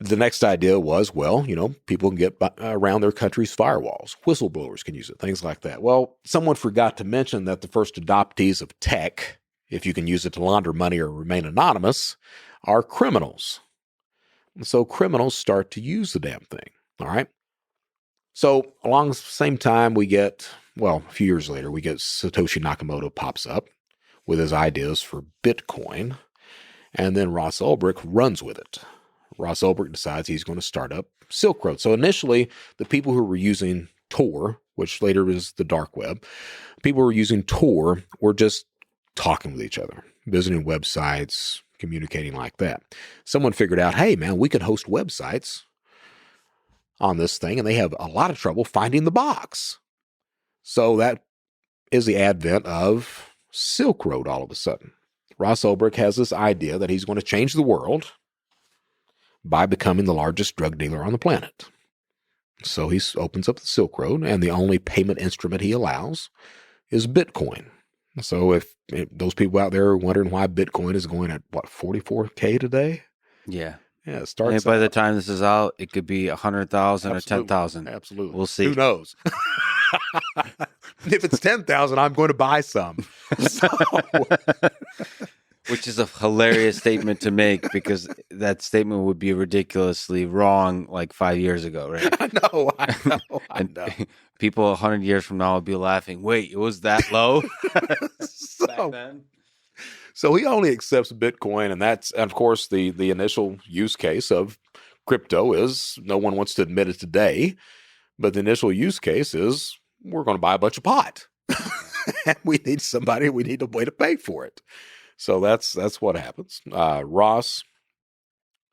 The next idea was, well, people can get around their country's firewalls. Whistleblowers can use it, things like that. Well, someone forgot to mention that the first adoptees of tech, if you can use it to launder money or remain anonymous, are criminals. And so criminals start to use the damn thing, all right? So along the same time, a few years later, we get Satoshi Nakamoto pops up with his ideas for Bitcoin, and then Ross Ulbricht runs with it. Ross Ulbricht decides he's going to start up Silk Road. So initially, the people who were using Tor, which later was the dark web, people who were using Tor were just talking with each other, visiting websites, communicating like that. Someone figured out, hey, man, we could host websites on this thing, and they have a lot of trouble finding the box. So that is the advent of Silk Road all of a sudden. Ross Ulbricht has this idea that he's going to change the world by becoming the largest drug dealer on the planet. So he opens up the Silk Road, and the only payment instrument he allows is Bitcoin. So if those people out there are wondering why Bitcoin is going at, $44K today? Yeah. Yeah, it starts. And by the time this is out, it could be 100,000 or 10,000. Absolutely. We'll see. Who knows? If it's 10,000, I'm going to buy some. So, which is a hilarious statement to make, because that statement would be ridiculously wrong like 5 years ago, right? I know. People 100 years from now will be laughing. Wait, it was that low? Back then? So he only accepts Bitcoin, and that's, of course, the initial use case of crypto is, no one wants to admit it today, but the initial use case is, we're going to buy a bunch of pot. And we need a way to pay for it. So that's what happens. Ross,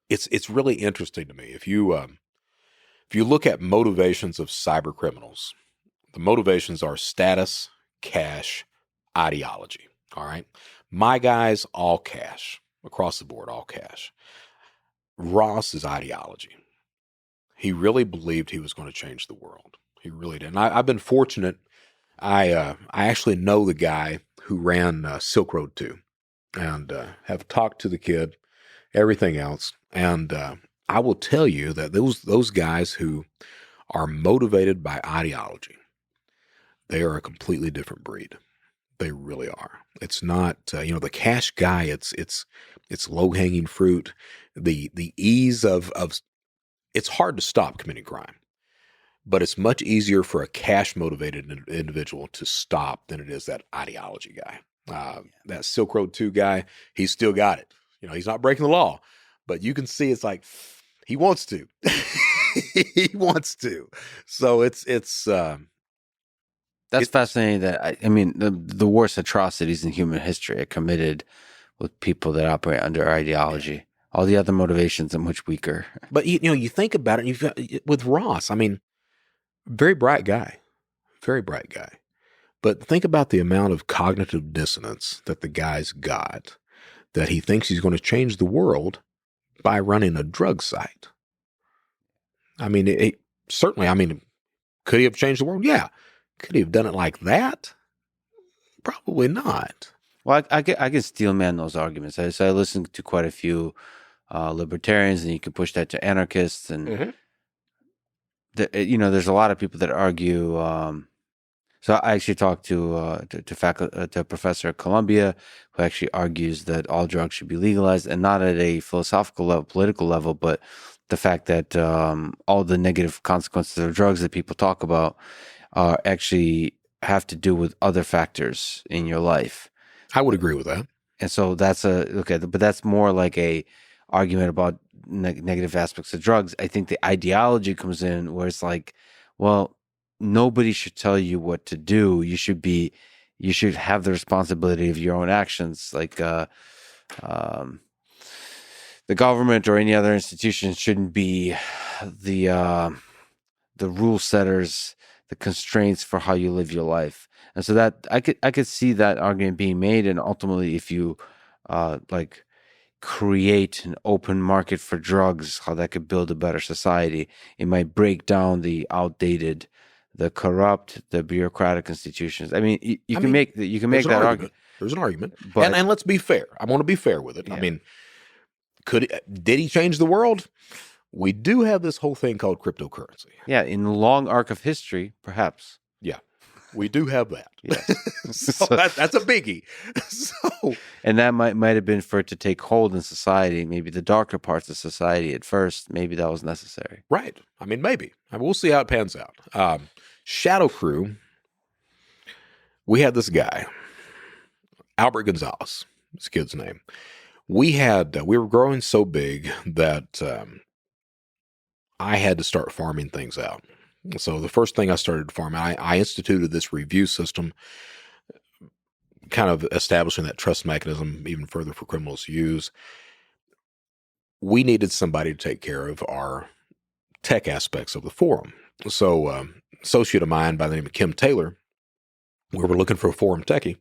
it's really interesting to me. If you look at motivations of cyber criminals, the motivations are status, cash, ideology. All right. My guys, all cash across the board, all cash. Ross is ideology. He really believed he was going to change the world. He really did. And I've been fortunate. I actually know the guy who ran Silk Road 2. And have talked to the kid, everything else. And I will tell you that those guys who are motivated by ideology, they are a completely different breed. They really are. It's not, the cash guy, it's low-hanging fruit. The ease of it's hard to stop committing crime. But it's much easier for a cash-motivated individual to stop than it is that ideology guy. That Silk Road 2 guy, he's still got it. He's not breaking the law, but you can see it's like he wants to. He wants to. So it's that's fascinating. That the worst atrocities in human history are committed with people that operate under ideology. Yeah. All the other motivations are much weaker. But you think about it, with Ross. Very bright guy. Very bright guy. But think about the amount of cognitive dissonance that the guy's got, that he thinks he's going to change the world by running a drug site. I mean, certainly, could he have changed the world? Yeah. Could he have done it like that? Probably not. Well, I can steel man those arguments. So I listen to quite a few libertarians, and you can push that to anarchists, and there's a lot of people that argue. So I actually talked to a professor at Columbia who actually argues that all drugs should be legalized, and not at a philosophical level, political level, but the fact that all the negative consequences of drugs that people talk about actually have to do with other factors in your life. I would agree with that. And so but that's more like a argument about negative aspects of drugs. I think the ideology comes in where it's like, well, nobody should tell you what to do. You should have the responsibility of your own actions. Like the government or any other institution shouldn't be the rule setters, the constraints for how you live your life. And so that I could see that argument being made. And ultimately, if you create an open market for drugs, how that could build a better society, it might break down the outdated, the corrupt, the bureaucratic institutions. I mean, you can make that argument. There's an argument, but, and let's be fair. I want to be fair with it. Yeah. I mean, did he change the world? We do have this whole thing called cryptocurrency. Yeah, in the long arc of history, perhaps. Yeah, we do have that. Yeah. So that's a biggie. And that might have been for it to take hold in society, maybe the darker parts of society at first. Maybe that was necessary. Right. I mean, maybe. We'll see how it pans out. ShadowCrew, we had this guy, Albert Gonzalez, this kid's name. We were growing so big that I had to start farming things out. So the first thing I started farming, I instituted this review system, kind of establishing that trust mechanism even further for criminals to use. We needed somebody to take care of our tech aspects of the forum. So associate of mine by the name of Kim Taylor, we were looking for a forum techie.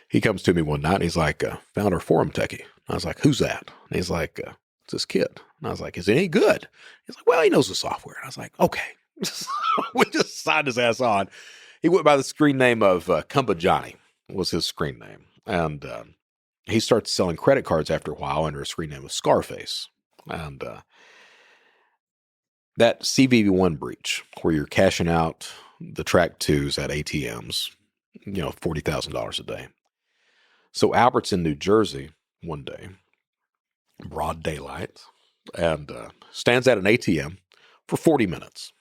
He comes to me one night and he's like, found our forum techie. I was like, who's that? And he's like, it's this kid. And I was like, is he any good? He's like, well, he knows the software. And I was like, okay. We just signed his ass on. He went by the screen name of Cumba Johnny was his screen name. And he starts selling credit cards after a while under a screen name of Scarface. And that CVV1 breach where you're cashing out the track twos at ATMs, $40,000 a day. So Albert's in New Jersey one day, broad daylight, and stands at an ATM for 40 minutes,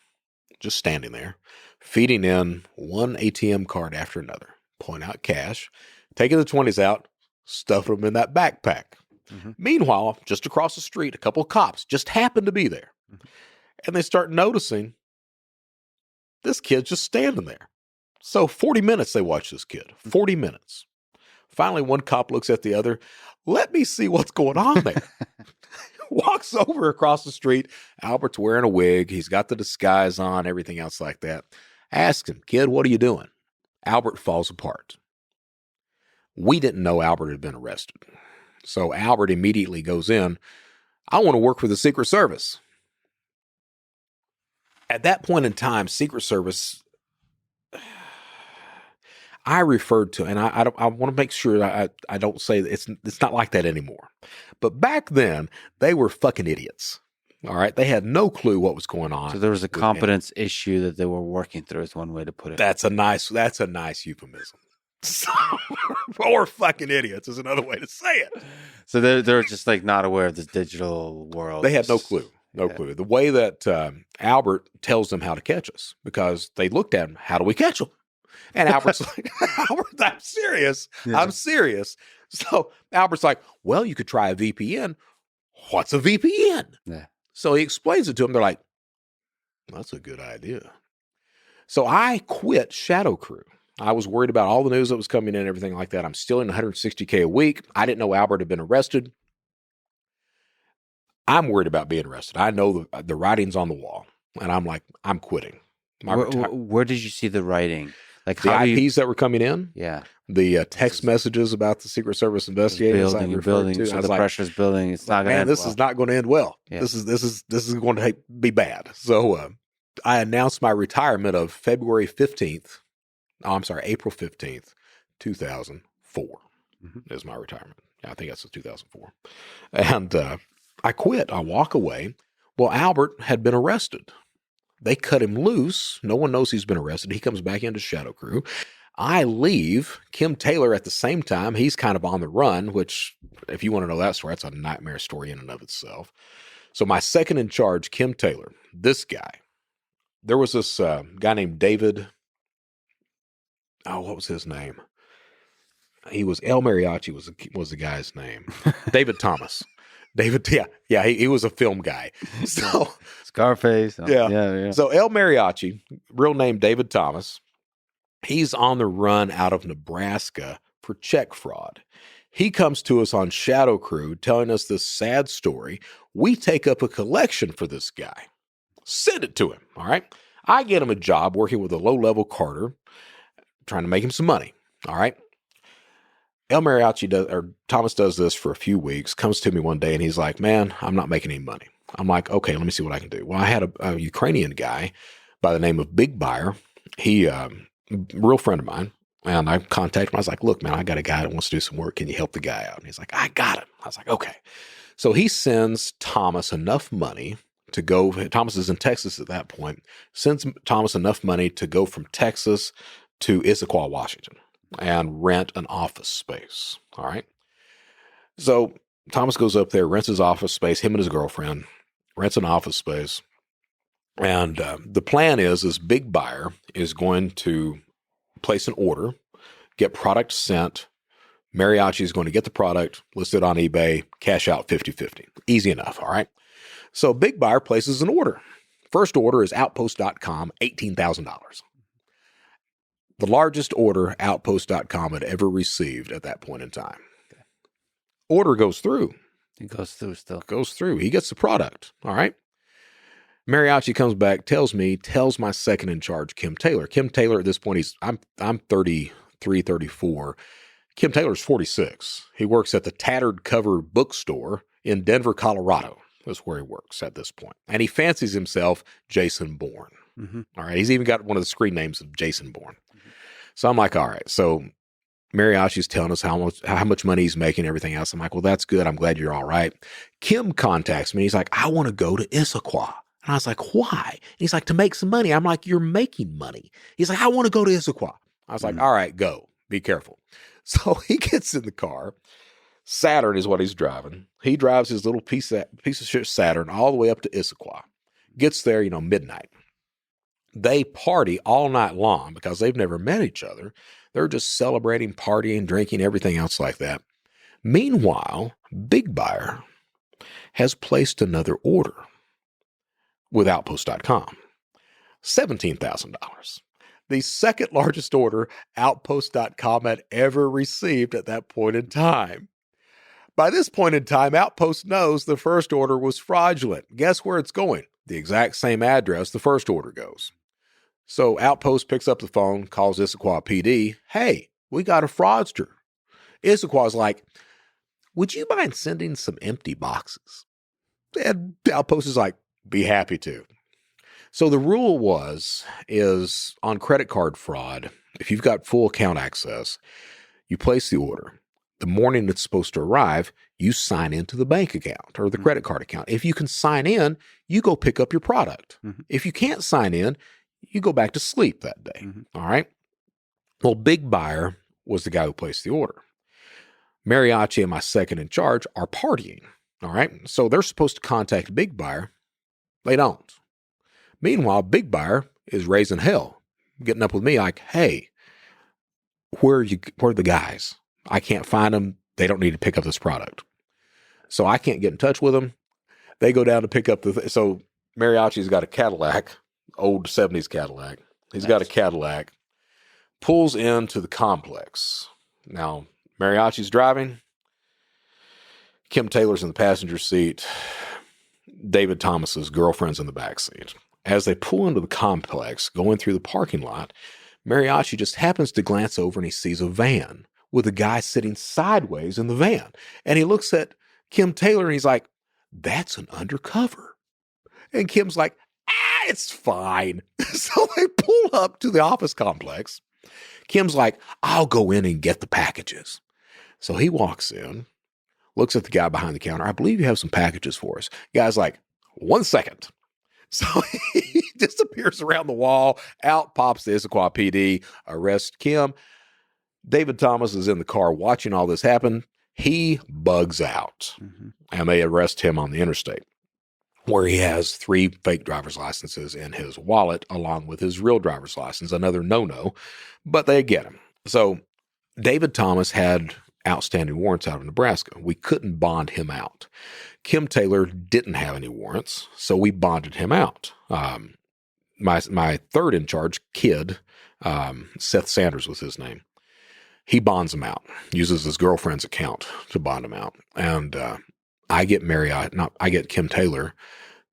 just standing there, feeding in one ATM card after another, pulling out cash, taking the 20s out, stuffing them in that backpack. Mm-hmm. Meanwhile, just across the street, a couple of cops just happened to be there. Mm-hmm. And they start noticing this kid's just standing there. So 40 minutes they watch this kid, 40 minutes. Finally, one cop looks at the other. Let me see what's going on there. Walks over across the street. Albert's wearing a wig. He's got the disguise on, everything else like that. Asks him, kid, what are you doing? Albert falls apart. We didn't know Albert had been arrested. So Albert immediately goes in. I want to work for the Secret Service. At that point in time, Secret Service, I referred to, and I want to make sure I don't say that it's not like that anymore. But back then, they were fucking idiots. All right, they had no clue what was going on. So there was a competence issue that they were working through. Is one way to put it. That's a nice euphemism. So, or fucking idiots is another way to say it. So they're just like not aware of this digital world. They had no clue. No clue. The way that Albert tells them how to catch us, because they looked at him, how do we catch them? And Albert's like, Albert, I'm serious. Yeah. I'm serious. So Albert's like, well, you could try a VPN. What's a VPN? Yeah. So he explains it to them. They're like, that's a good idea. So I quit ShadowCrew. I was worried about all the news that was coming in and everything like that. I'm still in $160K a week. I didn't know Albert had been arrested. I'm worried about being arrested. I know the writing's on the wall. And I'm like, I'm quitting. Where did you see the writing? Like The IPs that were coming in? Yeah. The text messages about the Secret Service investigators building. So the pressure's building. It's not going to end this is not going to end well. Yeah. This is going to be bad. So I announced my retirement of April 15th, 2004 is my retirement. I think that's 2004. And I quit. I walk away. Well, Albert had been arrested. They cut him loose. No one knows he's been arrested. He comes back into ShadowCrew. I leave. Kim Taylor at the same time, he's kind of on the run, which if you want to know that story, that's a nightmare story in and of itself. So my second in charge, Kim Taylor, this guy, there was this guy named David. Oh, what was his name? He was El Mariachi was the guy's name. David Thomas. David, he was a film guy. So Scarface. Yeah. So El Mariachi, real name David Thomas, he's on the run out of Nebraska for check fraud. He comes to us on ShadowCrew telling us this sad story. We take up a collection for this guy. Send it to him, all right? I get him a job working with a low-level carter, trying to make him some money, all right? El Mariachi Thomas does this for a few weeks, comes to me one day, and he's like, man, I'm not making any money. I'm like, okay, let me see what I can do. Well, I had a Ukrainian guy by the name of Big Buyer. He, real friend of mine, and I contacted him. I was like, look, man, I got a guy that wants to do some work. Can you help the guy out? And he's like, I got him. I was like, okay. So he sends Thomas enough money to go. Thomas is in Texas at that point. Sends Thomas enough money to go from Texas to Issaquah, Washington, and rent an office space. All right. So Thomas goes up there, rents his office space, him and his girlfriend, rents an office space. And the plan is Big Buyer is going to place an order, get product sent. Mariachi is going to get the product, list it on eBay, cash out 50-50. Easy enough. All right. So Big Buyer places an order. First order is Outpost.com, $18,000. The largest order Outpost.com had ever received at that point in time. Okay. Order goes through. It goes through still. Goes through. He gets the product. All right. Mariachi comes back, tells my second in charge, Kim Taylor. Kim Taylor at this point, I'm 33, 34. Kim Taylor's 46. He works at the Tattered Cover Bookstore in Denver, Colorado. That's where he works at this point. And he fancies himself Jason Bourne. Mm-hmm. All right. He's even got one of the screen names of Jason Bourne. So I'm like, all right. So Mariachi's telling us how much money he's making, everything else. I'm like, well, that's good. I'm glad you're all right. Kim contacts me. He's like, I want to go to Issaquah. And I was like, why? And he's like, to make some money. I'm like, you're making money. He's like, I want to go to Issaquah. I was like, all right, go. Be careful. So he gets in the car. Saturn is what he's driving. He drives his little piece of shit Saturn all the way up to Issaquah. Gets there, midnight. They party all night long because they've never met each other. They're just celebrating, partying, drinking, everything else like that. Meanwhile, Big Buyer has placed another order with Outpost.com, $17,000. The second largest order Outpost.com had ever received at that point in time. By this point in time, Outpost knows the first order was fraudulent. Guess where it's going? The exact same address the first order goes. So Outpost picks up the phone, calls Issaquah PD. Hey, we got a fraudster. Issaquah's like, would you mind sending some empty boxes? And Outpost is like, be happy to. So the rule is on credit card fraud, if you've got full account access, you place the order. The morning it's supposed to arrive, you sign into the bank account or the credit card account. If you can sign in, you go pick up your product. Mm-hmm. If you can't sign in, you go back to sleep that day. Mm-hmm. All right. Well, Big Buyer was the guy who placed the order. Mariachi and my second in charge are partying. All right. So they're supposed to contact Big Buyer. They don't. Meanwhile, Big Buyer is raising hell, getting up with me like, hey, where are the guys? I can't find them. They don't need to pick up this product. So I can't get in touch with them. They go down to pick up so Mariachi's got a Cadillac, old 70s Cadillac. He's got a Cadillac, pulls into the complex. Now, Mariachi's driving. Kim Taylor's in the passenger seat. David Thomas's girlfriend's in the back seat. as they pull into the complex, going through the parking lot, Mariachi just happens to glance over and he sees a van with a guy sitting sideways in the van. And he looks at Kim Taylor and he's like, that's an undercover. And Kim's like, it's fine. So they pull up to the office complex. Kim's like, I'll go in and get the packages. So he walks in, looks at the guy behind the counter. I believe you have some packages for us. Guy's like, 1 second. So he disappears around the wall. Out pops the Issaquah PD, arrests Kim. David Thomas is in the car watching all this happen. He bugs out, and they arrest him on the interstate, where he has 3 fake driver's licenses in his wallet, along with his real driver's license. Another no-no, but they get him. So David Thomas had outstanding warrants out of Nebraska. We couldn't bond him out. Kim Taylor didn't have any warrants, so we bonded him out. My third in charge, Kid, Seth Sanders was his name. He bonds him out, uses his girlfriend's account to bond him out. And I get Kim Taylor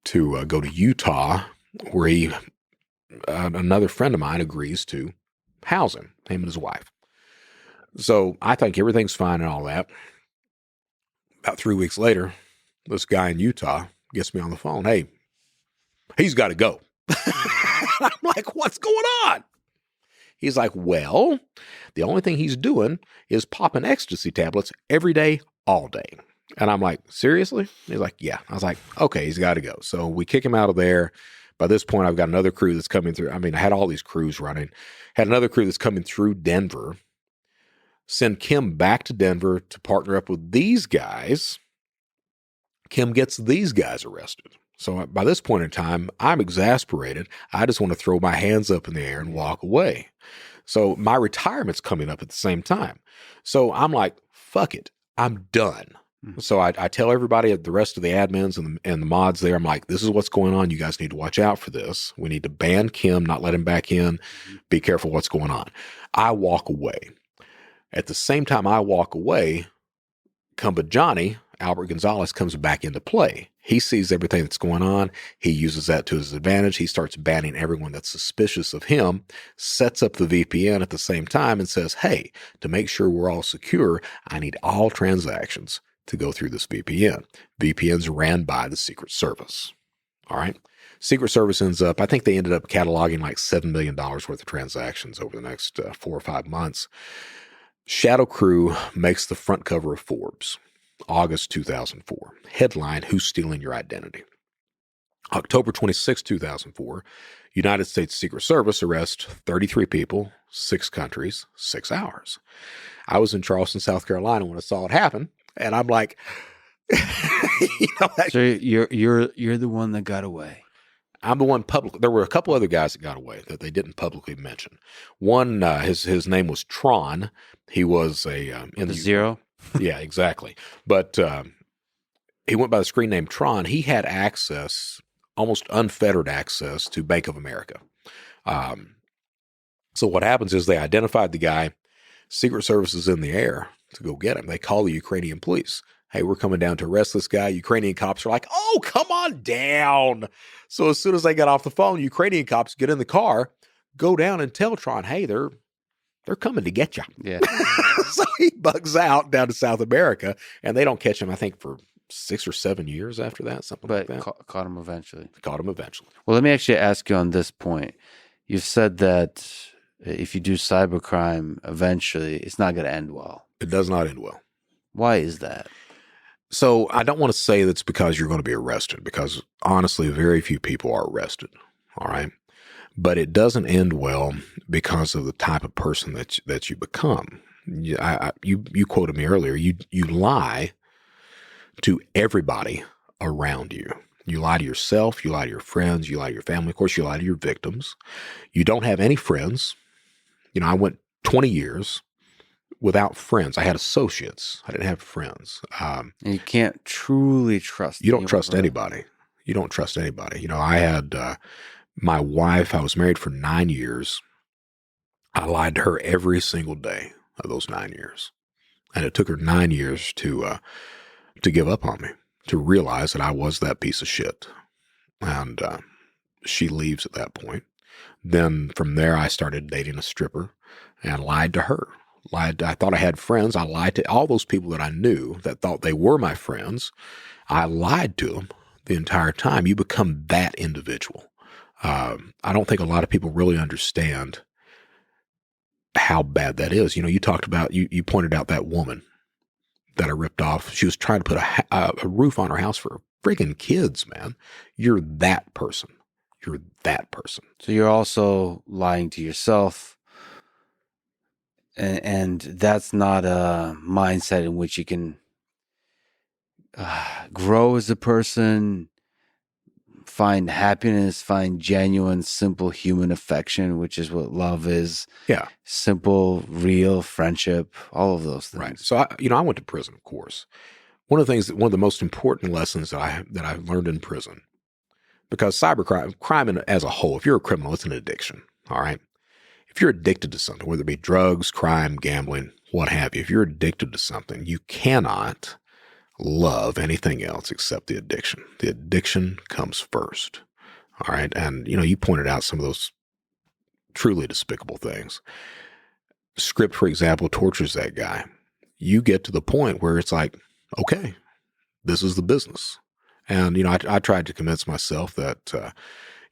to go to Utah, where another friend of mine agrees to house him and his wife. So I think everything's fine and all that. About 3 weeks later, this guy in Utah gets me on the phone. Hey, he's got to go. I'm like, what's going on? He's like, well, the only thing he's doing is popping ecstasy tablets every day, all day. And I'm like, seriously? He's like, yeah. I was like, okay, he's got to go. So we kick him out of there. By this point, I've got another crew that's coming through. I mean, I had all these crews running. Had another crew that's coming through Denver. Send Kim back to Denver to partner up with these guys. Kim gets these guys arrested. So by this point in time, I'm exasperated. I just want to throw my hands up in the air and walk away. So my retirement's coming up at the same time. So I'm like, fuck it. I'm done. So I tell everybody, the rest of the admins and the mods there, I'm like, this is what's going on. You guys need to watch out for this. We need to ban Kim, not let him back in. Be careful what's going on. I walk away. At the same time I walk away, Cumba Johnny, Albert Gonzalez, comes back into play. He sees everything that's going on. He uses that to his advantage. He starts banning everyone that's suspicious of him, sets up the VPN at the same time and says, hey, to make sure we're all secure, I need all transactions to go through this VPN. VPN's ran by the Secret Service. All right. Secret Service ends up, I think they ended up cataloging like $7 million worth of transactions over the next 4 or 5 months. ShadowCrew makes the front cover of Forbes, August 2004. Headline, Who's Stealing Your Identity? October 26, 2004, United States Secret Service arrests 33 people, 6 countries, 6 hours. I was in Charleston, South Carolina when I saw it happen, and I'm like, so you're the one that got away. I'm the one public. There were a couple other guys that got away that they didn't publicly mention. One, his name was Tron. He was in the Zero. Yeah, exactly. But he went by the screen name Tron. He had access, almost unfettered access, to Bank of America. So what happens is they identified the guy. Secret Service is in the air to go get him. They call the Ukrainian police. Hey, we're coming down to arrest this guy. Ukrainian cops are like, oh, come on down. So as soon as they got off the phone, Ukrainian cops get in the car, go down and tell Tron, hey, they're coming to get you. Yeah. So he bugs out down to South America, and they don't catch him, I think, for 6 or 7 years after that, something like that. Caught him eventually. Caught him eventually. Well, let me actually ask you on this point. You've said that if you do cybercrime, eventually it's not going to end well. It does not end well. Why is that? So I don't want to say that's because you're going to be arrested, because honestly, very few people are arrested. All right. But it doesn't end well because of the type of person that you become. You quoted me earlier. You lie to everybody around you. You lie to yourself. You lie to your friends. You lie to your family. Of course, you lie to your victims. You don't have any friends. I went 20 years without friends. I had associates. I didn't have friends. And you can't truly trust. You don't trust anybody. You don't trust anybody. I had my wife. I was married for 9 years. I lied to her every single day of those 9 years, and it took her 9 years to give up on me, to realize that I was that piece of shit. And She leaves at that point. Then from there, I started dating a stripper and lied to her. I thought I had friends. I lied to all those people that I knew that thought they were my friends. I lied to them the entire time. You become that individual. I don't think a lot of people really understand how bad that is. You talked about, you pointed out that woman that I ripped off. She was trying to put a roof on her house for freaking kids, man. You're that person. You're that person. So you're also lying to yourself. And that's not a mindset in which you can grow as a person, find happiness, find genuine, simple human affection, which is what love is. Yeah. Simple, real friendship, all of those things. Right. So, I went to prison, of course. One of the most important lessons that I learned in prison, because crime as a whole, if you're a criminal, it's an addiction. All right. If you're addicted to something, whether it be drugs, crime, gambling, what have you, if you're addicted to something, you cannot love anything else except the addiction. The addiction comes first. All right. And, you pointed out some of those truly despicable things. Script, for example, tortures that guy. You get to the point where it's like, okay, this is the business. And, I tried to convince myself that,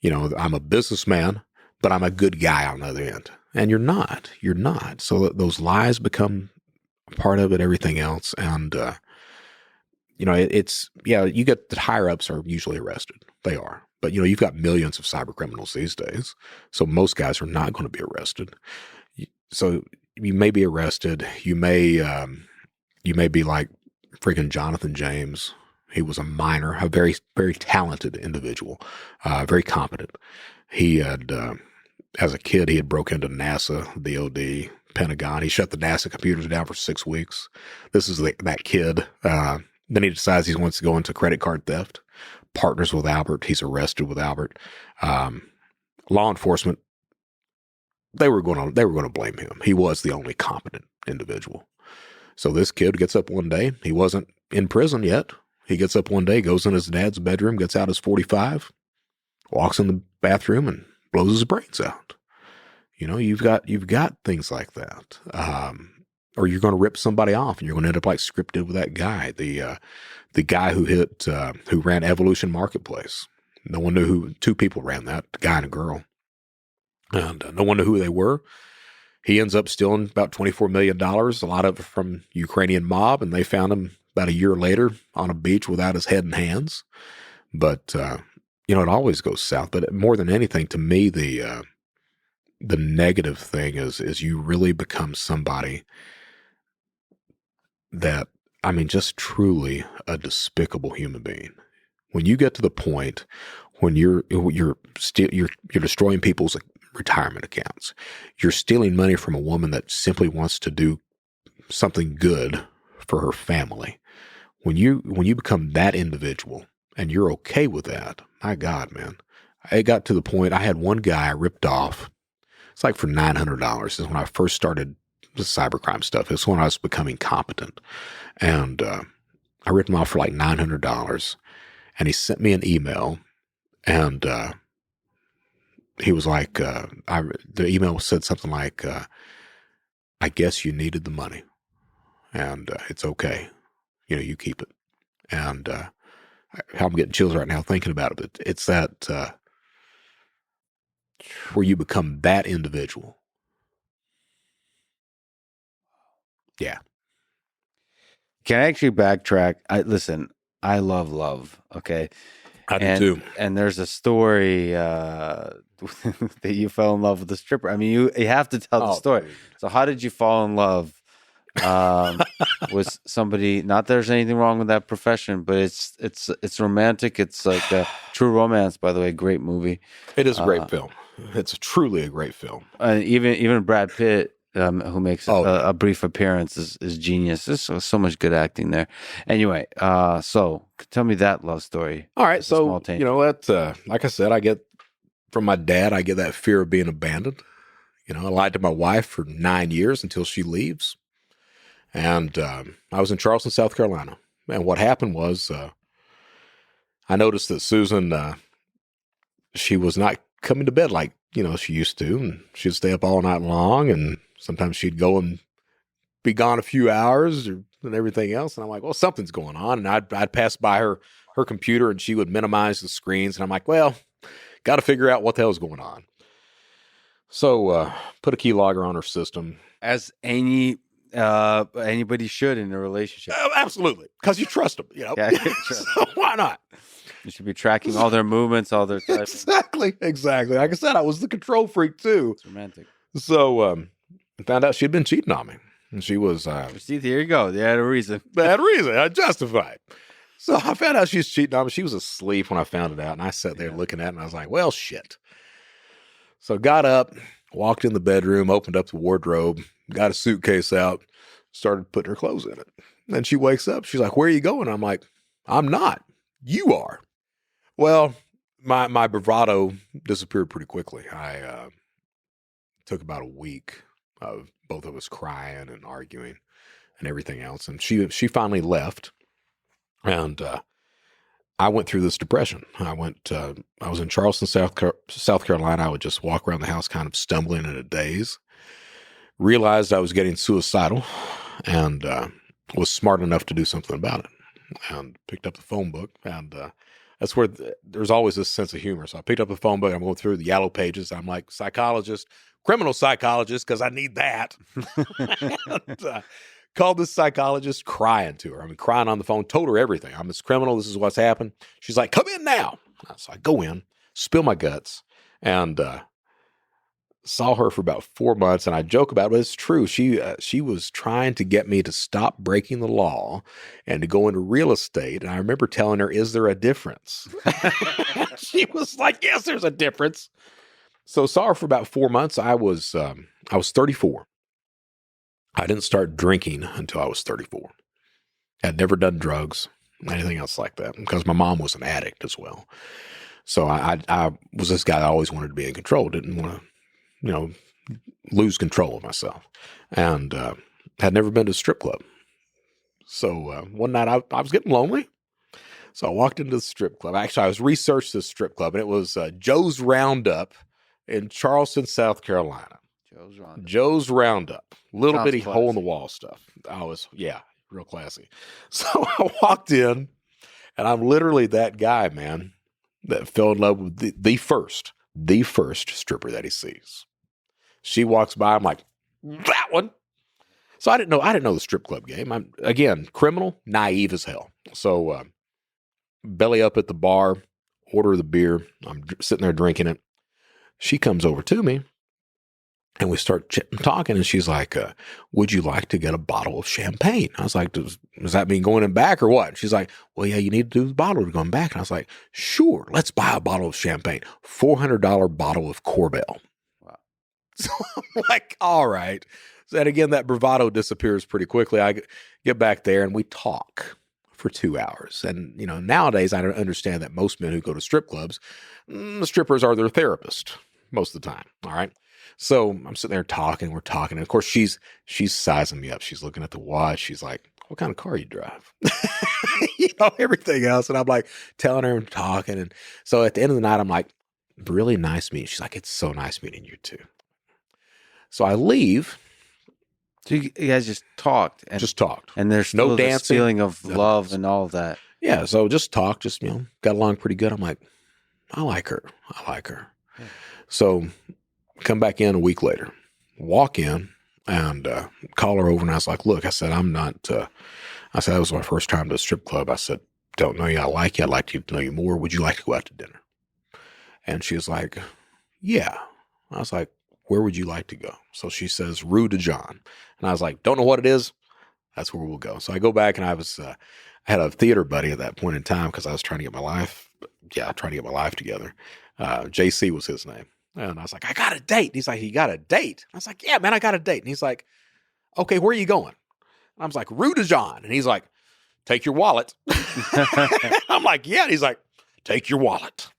I'm a businessman, but I'm a good guy on the other end. And you're not. You're not. So those lies become part of it, everything else. And, you get the higher ups are usually arrested. They are. But, you've got millions of cyber criminals these days. So most guys are not going to be arrested. So you may be arrested. You may be like freaking Jonathan James. He was a miner, a very, very talented individual, very competent. He had, as a kid, he had broke into NASA, DOD, Pentagon. He shut the NASA computers down for 6 weeks. This is that kid. Then he decides he wants to go into credit card theft. Partners with Albert. He's arrested with Albert. Law enforcement, they were going to blame him. He was the only competent individual. So this kid gets up one day. He wasn't in prison yet. He gets up one day, goes in his dad's bedroom, gets out his .45, walks in the bathroom, and blows his brains out. You've got things like that. Or you're going to rip somebody off, and you're going to end up like scripted with that guy, the guy who ran Evolution Marketplace. No one knew who. Two people ran that, a guy and a girl, and no one knew who they were. He ends up stealing about $24 million, a lot of it from Ukrainian mob, and they found him about a year later on a beach without his head and hands. But it always goes south. But more than anything, to me, the negative thing is you really become somebody that, just truly a despicable human being. When you get to the point when you're destroying people's retirement accounts, you're stealing money from a woman that simply wants to do something good for her family. When you become that individual and you're okay with that, my God, man, it got to the point. I had one guy I ripped off. It's like for $900. This is when I first started the cybercrime stuff. It's when I was becoming competent. And I ripped him off for like $900. And he sent me an email. And he was like, the email said something like, I guess you needed the money. And it's okay. You keep it. And I'm getting chills right now thinking about it. But it's that where you become that individual. Yeah. Can I actually backtrack? I love. Okay. I do too. And there's a story that you fell in love with a stripper. You have to tell the story. Dude. So how did you fall in love with somebody? Not that there's anything wrong with that profession, but it's romantic. It's like a True Romance, by the way. Great movie. It is a great film. It's truly a great film. And even Brad Pitt, who makes a brief appearance, is genius. There's so much good acting there. Anyway, so tell me that love story. All right, so that like I said, I get from my dad. I get that fear of being abandoned. I lied to my wife for 9 years until she leaves, and I was in Charleston, South Carolina. And what happened was, I noticed that Susan she was not coming to bed like, she used to. And she'd stay up all night long. And sometimes she'd go and be gone a few hours and everything else. And I'm like, well, something's going on. And I'd pass by her computer and she would minimize the screens. And I'm like, well, got to figure out what the hell's going on. So put a keylogger on her system. As anybody should in a relationship. Absolutely. Because you trust them, Yeah, so why not? You should be tracking all their movements, all their typing. Exactly. Like I said, I was the control freak too. It's romantic. So I found out she'd been cheating on me. And she was... See, here you go. They had a reason. I justified. So I found out she was cheating on me. She was asleep when I found it out. And I sat there looking at it and I was like, well, shit. So got up, walked in the bedroom, opened up the wardrobe, got a suitcase out, started putting her clothes in it. And she wakes up. She's like, where are you going? I'm like, I'm not. You are. Well, my bravado disappeared pretty quickly. I took about a week of both of us crying and arguing and everything else. And she finally left. And I went through this depression. I was in Charleston, South Carolina. I would just walk around the house kind of stumbling in a daze. Realized I was getting suicidal and was smart enough to do something about it. And picked up the phone book. And that's where there's always this sense of humor. So I picked up the phone book. I'm going through the yellow pages. I'm like, psychologist, criminal psychologist, because I need that. And, called this psychologist, crying to her. I mean, crying on the phone, told her everything. I'm this criminal. This is what's happened. She's like, come in now. So I go in, spill my guts, and saw her for about 4 months. And I joke about it, but it's true. She was trying to get me to stop breaking the law and to go into real estate. And I remember telling her, is there a difference? She was like, yes, there's a difference. So saw her for about 4 months. I was 34. I didn't start drinking until I was 34. I'd never done drugs, anything else like that, because my mom was an addict as well. So I was this guy that always wanted to be in control, didn't want to, lose control of myself, and had never been to a strip club. So one night I was getting lonely. So I walked into the strip club. Actually, I was researched this strip club, and it was Joe's Roundup in Charleston, South Carolina. Joe's Roundup. Little bitty classy. hole in the wall stuff. Real classy. So I walked in, and I'm literally that guy, man, that fell in love with the first stripper that he sees. She walks by, I'm like, that one. So I didn't know the strip club game. I'm, again, criminal, naive as hell. So belly up at the bar, order the beer. I'm sitting there drinking it. She comes over to me. And we start talking, and she's like, would you like to get a bottle of champagne? I was like, does that mean going in back or what? She's like, well, yeah, you need to do the bottle to go in back. And I was like, sure, let's buy a bottle of champagne. $400 bottle of Corbel. Wow. So I'm like, all right. So, and again, that bravado disappears pretty quickly. I get back there, and we talk for 2 hours. And, nowadays I don't understand that most men who go to strip clubs, the strippers are their therapist most of the time, all right? So I'm sitting there talking, we're talking. And of course, she's sizing me up. She's looking at the watch. She's like, what kind of car you drive? Everything else. And I'm like telling her and talking. And so at the end of the night, I'm like, really nice meeting. She's like, it's so nice meeting you too. So I leave. So you guys just talked. And there's no this dancing, feeling of love and all of that. Yeah. So just talked, got along pretty good. I'm like, I like her. Yeah. So come back in a week later, walk in and call her over. And I was like, look, I said, that was my first time to a strip club. I said, don't know you. I like you. I'd like to know you more. Would you like to go out to dinner? And she was like, yeah. I was like, where would you like to go? So she says, Rue de John. And I was like, don't know what it is. That's where we'll go. So I go back, and I had a theater buddy at that point in time because I was trying to get my life together. JC was his name. And I was like, I got a date. And he's like, you got a date? I was like, yeah, man, I got a date. And he's like, okay, where are you going? And I was like, Rue de John. And he's like, take your wallet. I'm like, yeah. And he's like, take your wallet.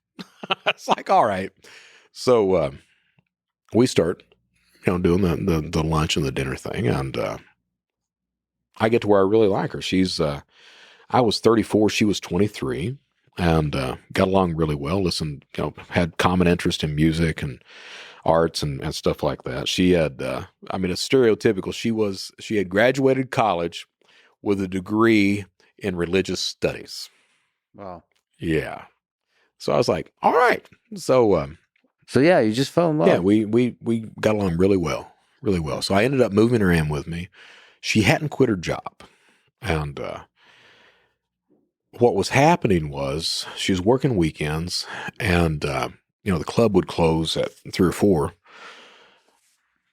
It's like, all right. So we start, doing the lunch and the dinner thing. And I get to where I really like her. I was 34. She was 23. and got along really well. Listened, had common interest in music and arts and stuff like that. She had, a stereotypical. She had graduated college with a degree in religious studies. Wow. Yeah. So I was like, all right. So yeah, you just fell in love. Yeah, we got along really well, really well. So I ended up moving her in with me. She hadn't quit her job. And what was happening was she was working weekends, and, the club would close at 3 or 4.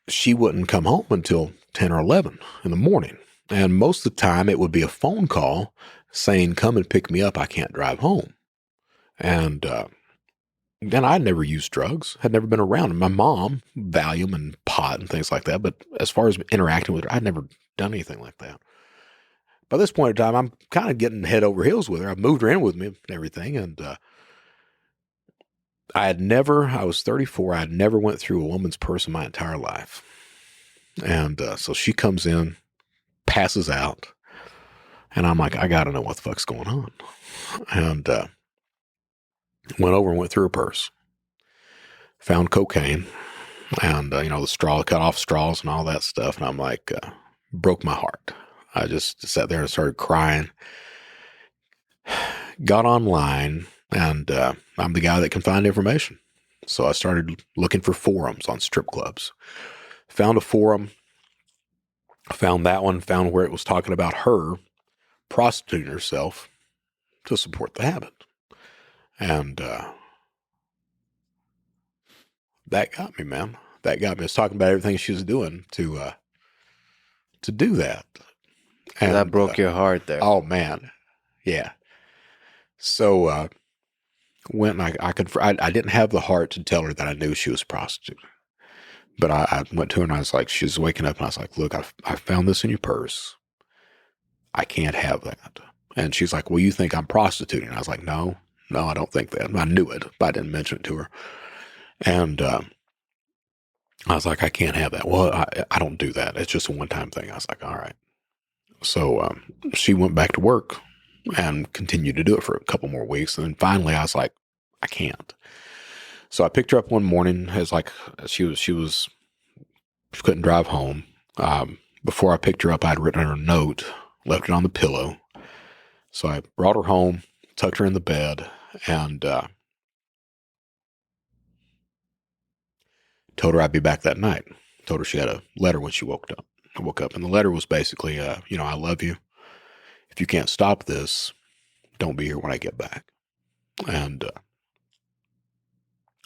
She wouldn't come home until 10 or 11 in the morning. And most of the time it would be a phone call saying, come and pick me up. I can't drive home. And I'd never used drugs, had never been around them. My mom, Valium and pot and things like that. But as far as interacting with her, I'd never done anything like that. By this point in time, I'm kind of getting head over heels with her. I've moved her in with me and everything. And I was 34. I had never went through a woman's purse in my entire life. And so she comes in, passes out. And I'm like, I got to know what the fuck's going on. And went over and went through her purse. Found cocaine. And, the straw, cut off straws and all that stuff. And I'm like, broke my heart. I just sat there and started crying. Got online, and I'm the guy that can find information. So I started looking for forums on strip clubs. Found a forum, found that one, found where it was talking about her prostituting herself to support the habit. And that got me, man. That got me. I was talking about everything she was doing to do that. And that broke your heart there. Oh, man. Yeah. So went and I didn't have the heart to tell her that I knew she was a prostitute. But I went to her and I was like, she was waking up and I was like, look, I found this in your purse. I can't have that. And she's like, well, you think I'm prostituting? I was like, no, I don't think that. I knew it, but I didn't mention it to her. And I was like, I can't have that. Well, I don't do that. It's just a one-time thing. I was like, all right. So she went back to work and continued to do it for a couple more weeks. And then finally I was like, I can't. So I picked her up one morning. It was like she couldn't drive home. Before I picked her up, I'd written her a note, left it on the pillow. So I brought her home, tucked her in the bed, and told her I'd be back that night. Told her she had a letter when she woke up. I woke up, and the letter was basically, I love you. If you can't stop this, don't be here when I get back. And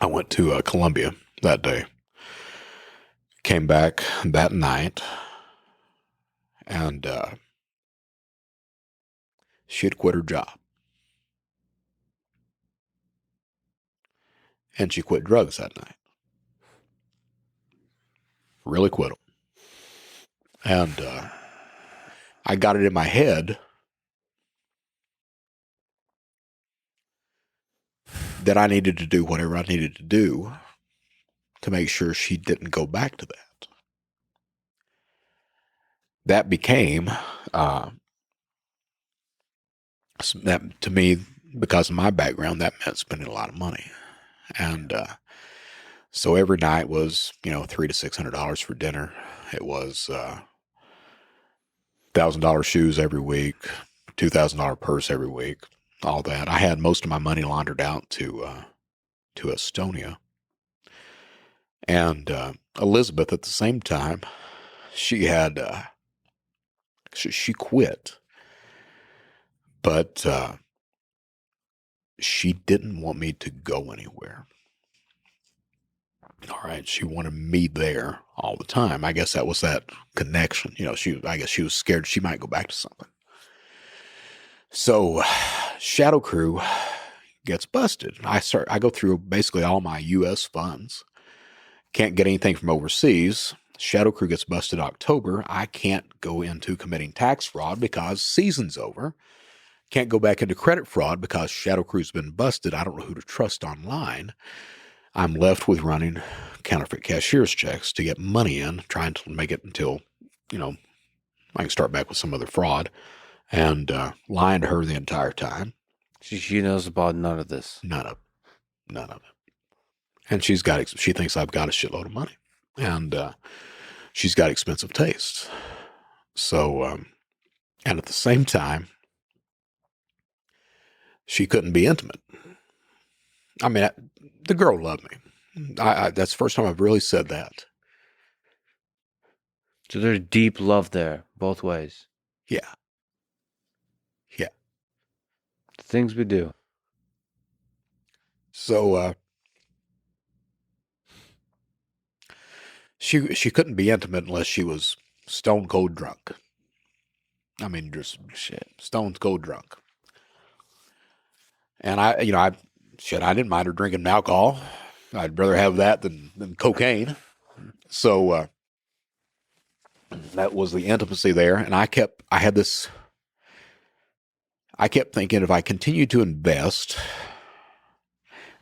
I went to Columbia that day. Came back that night, and she had quit her job. And she quit drugs that night. Really quit them. And I got it in my head that I needed to do whatever I needed to do to make sure she didn't go back to that. That became, that to me, because of my background, that meant spending a lot of money. And so every night was, $300 to $600 for dinner. It was $1,000 shoes every week, $2,000 purse every week, all that. I had most of my money laundered out to Estonia. And Elizabeth, at the same time, she had she quit, but she didn't want me to go anywhere. All right, she wanted me there all the time. I guess that was that connection. I guess she was scared she might go back to something. So ShadowCrew gets busted. I go through basically all my U.S. funds. Can't get anything from overseas. ShadowCrew gets busted October. I can't go into committing tax fraud because season's over. Can't go back into credit fraud because ShadowCrew's been busted. I don't know who to trust online. I'm left with running counterfeit cashier's checks to get money in, trying to make it until, I can start back with some other fraud, and lying to her the entire time. She knows about none of this. None of it. And she thinks I've got a shitload of money, and she's got expensive tastes. So, and at the same time, she couldn't be intimate. I mean, the girl loved me. That's the first time I've really said that. So there's deep love there, both ways. Yeah. Yeah. The things we do. So, she couldn't be intimate unless she was stone cold drunk. I mean, just stone cold drunk. And I didn't mind her drinking alcohol. I'd rather have that than cocaine. So that was the intimacy there. And I kept thinking if I continued to invest,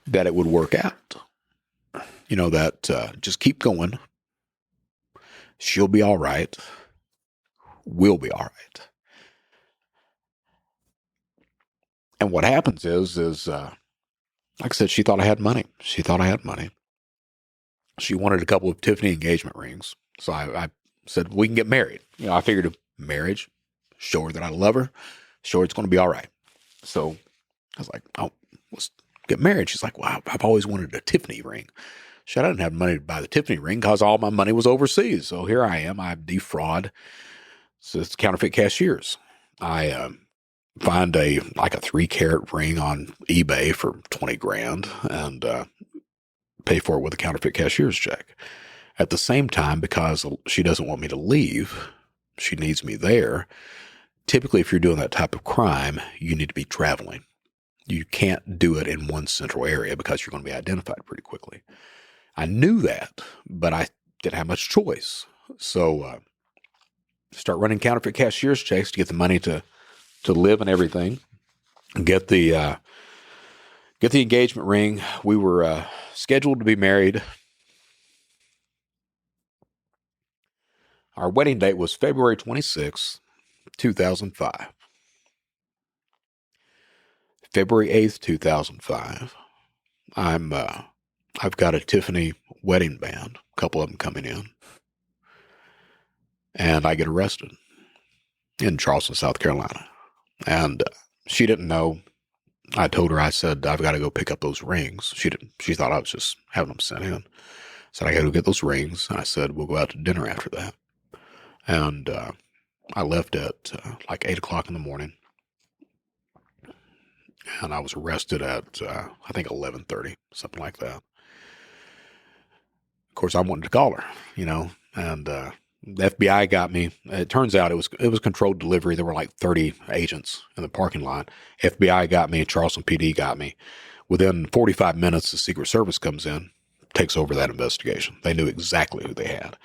that it would work out. That just keep going. She'll be all right. We'll be all right. And what happens is like I said, she thought I had money. She wanted a couple of Tiffany engagement rings. So I said, we can get married. I figured a marriage, show her that I love her, show her it's going to be all right. So I was like, oh, let's get married. She's like, wow, I've always wanted a Tiffany ring. Shit, I didn't have money to buy the Tiffany ring because all my money was overseas. So here I am. I defraud. So it's counterfeit cashiers. I find a 3-carat ring on eBay for $20,000 and pay for it with a counterfeit cashier's check. At the same time, because she doesn't want me to leave, she needs me there. Typically, if you're doing that type of crime, you need to be traveling. You can't do it in one central area because you're going to be identified pretty quickly. I knew that, but I didn't have much choice. So start running counterfeit cashier's checks to get the money to live and everything. Get the engagement ring. We were scheduled to be married. Our wedding date was February 26th, 2005. February 8th, 2005. I've got a Tiffany wedding band, a couple of them coming in, and I get arrested in Charleston, South Carolina. And she didn't know. I told her, I said, I've got to go pick up those rings. She thought I was just having them sent in. I said, I got to go get those rings. And I said, we'll go out to dinner after that. And I left at 8 o'clock in the morning. And I was arrested at, I think, 11:30, something like that. Of course, I wanted to call her, and the FBI got me. It turns out it was controlled delivery. There were like 30 agents in the parking lot. FBI got me. Charleston PD got me. Within 45 minutes, the Secret Service comes in, takes over that investigation. They knew exactly who they had.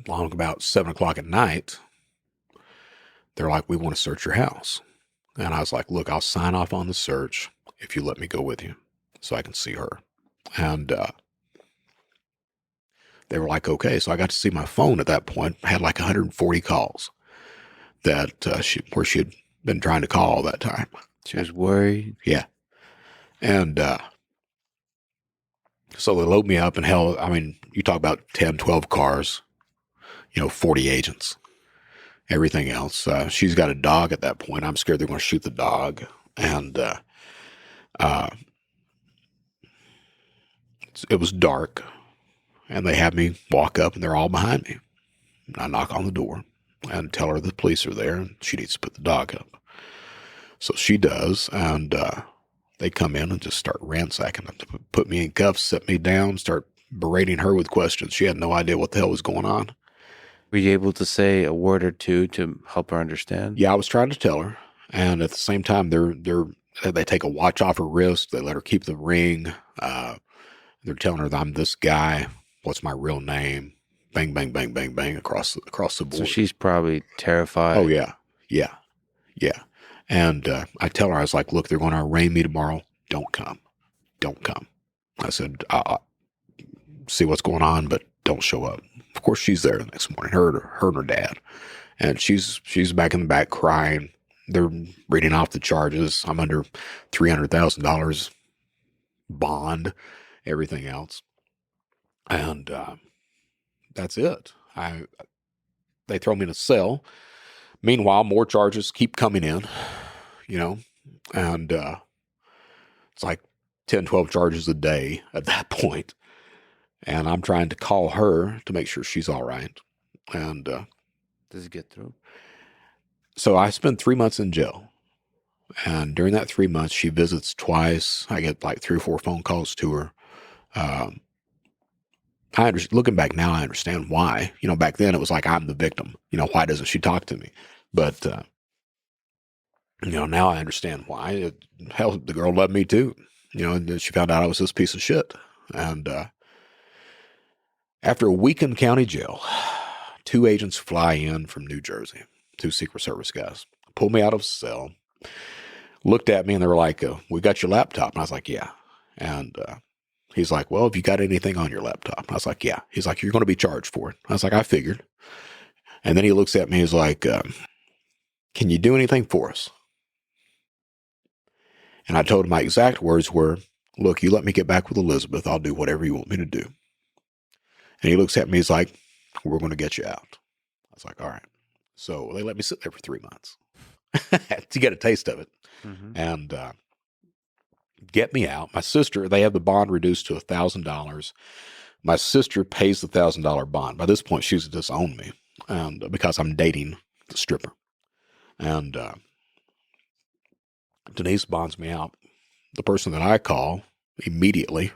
Along about 7 o'clock at night, they're like, we want to search your house. And I was like, look, I'll sign off on the search if you let me go with you so I can see her. And they were like, okay. So I got to see my phone at that point. I had like 140 calls that where she had been trying to call all that time. She was worried. Yeah. And so they load me up, and hell, I mean, you talk about 10, 12 cars, 40 agents, everything else. She's got a dog at that point. I'm scared they're going to shoot the dog. And it was dark. And they have me walk up, and they're all behind me. And I knock on the door and tell her the police are there, and she needs to put the dog up. So she does, and they come in and just start ransacking them, put me in cuffs, set me down, start berating her with questions. She had no idea what the hell was going on. Were you able to say a word or two to help her understand? Yeah, I was trying to tell her, and at the same time, they take a watch off her wrist. They let her keep the ring. They're telling her that I'm this guy. What's my real name? Bang, bang, bang, bang, bang across the board. So she's probably terrified. Oh, yeah. And I tell her, I was like, look, they're going to arraign me tomorrow. Don't come. I said, see what's going on, but don't show up. Of course, she's there the next morning, her and her dad. And she's back in the back crying. they're reading off the charges. I'm under $300,000 bond, everything else. And that's it. They throw me in a cell. Meanwhile, more charges keep coming in, and it's like 10, 12 charges a day at that point. And I'm trying to call her to make sure she's all right. And does it get through? So I spent 3 months in jail. And during that 3 months, she visits twice. I get like 3 or 4 phone calls to her. Looking back now, I understand why. Back then it was like, I'm the victim. Why doesn't she talk to me? But, now I understand why. Hell, the girl loved me too. She found out I was this piece of shit. And after a week in county jail, 2 agents fly in from New Jersey, 2 Secret Service guys, pulled me out of a cell, looked at me, and they were like, we got your laptop. And I was like, yeah. And he's like, well, have you got anything on your laptop? And I was like, yeah. He's like, you're going to be charged for it. I was like, I figured. And then he looks at me, he's like, can you do anything for us? And I told him my exact words were, look, you let me get back with Elizabeth, I'll do whatever you want me to do. And he looks at me, he's like, we're going to get you out. I was like, all right. So they let me sit there for 3 months to get a taste of it. Mm-hmm. And get me out. My sister, they have the bond reduced to $1,000. My sister pays the $1,000 bond. By this point, she's disowned me, and because I'm dating the stripper. And Denise bonds me out. The person that I call immediately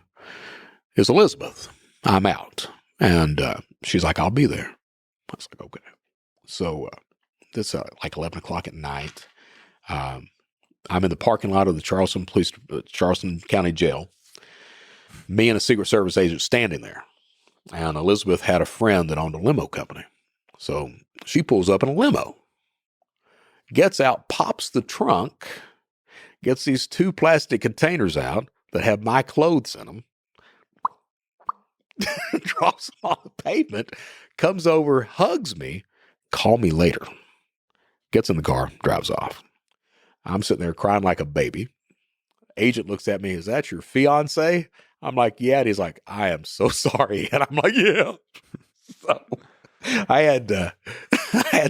is Elizabeth. I'm out. And she's like, I'll be there. I was like, okay. So it's like 11 o'clock at night. I'm in the parking lot of the Charleston County Jail. Me and a Secret Service agent standing there. And Elizabeth had a friend that owned a limo company. So she pulls up in a limo, gets out, pops the trunk, gets these 2 plastic containers out that have my clothes in them, drops them on the pavement, comes over, hugs me, call me later, gets in the car, drives off. I'm sitting there crying like a baby. Agent looks at me, is that your fiance? I'm like, yeah. And he's like, I am so sorry. And I'm like, yeah. So I had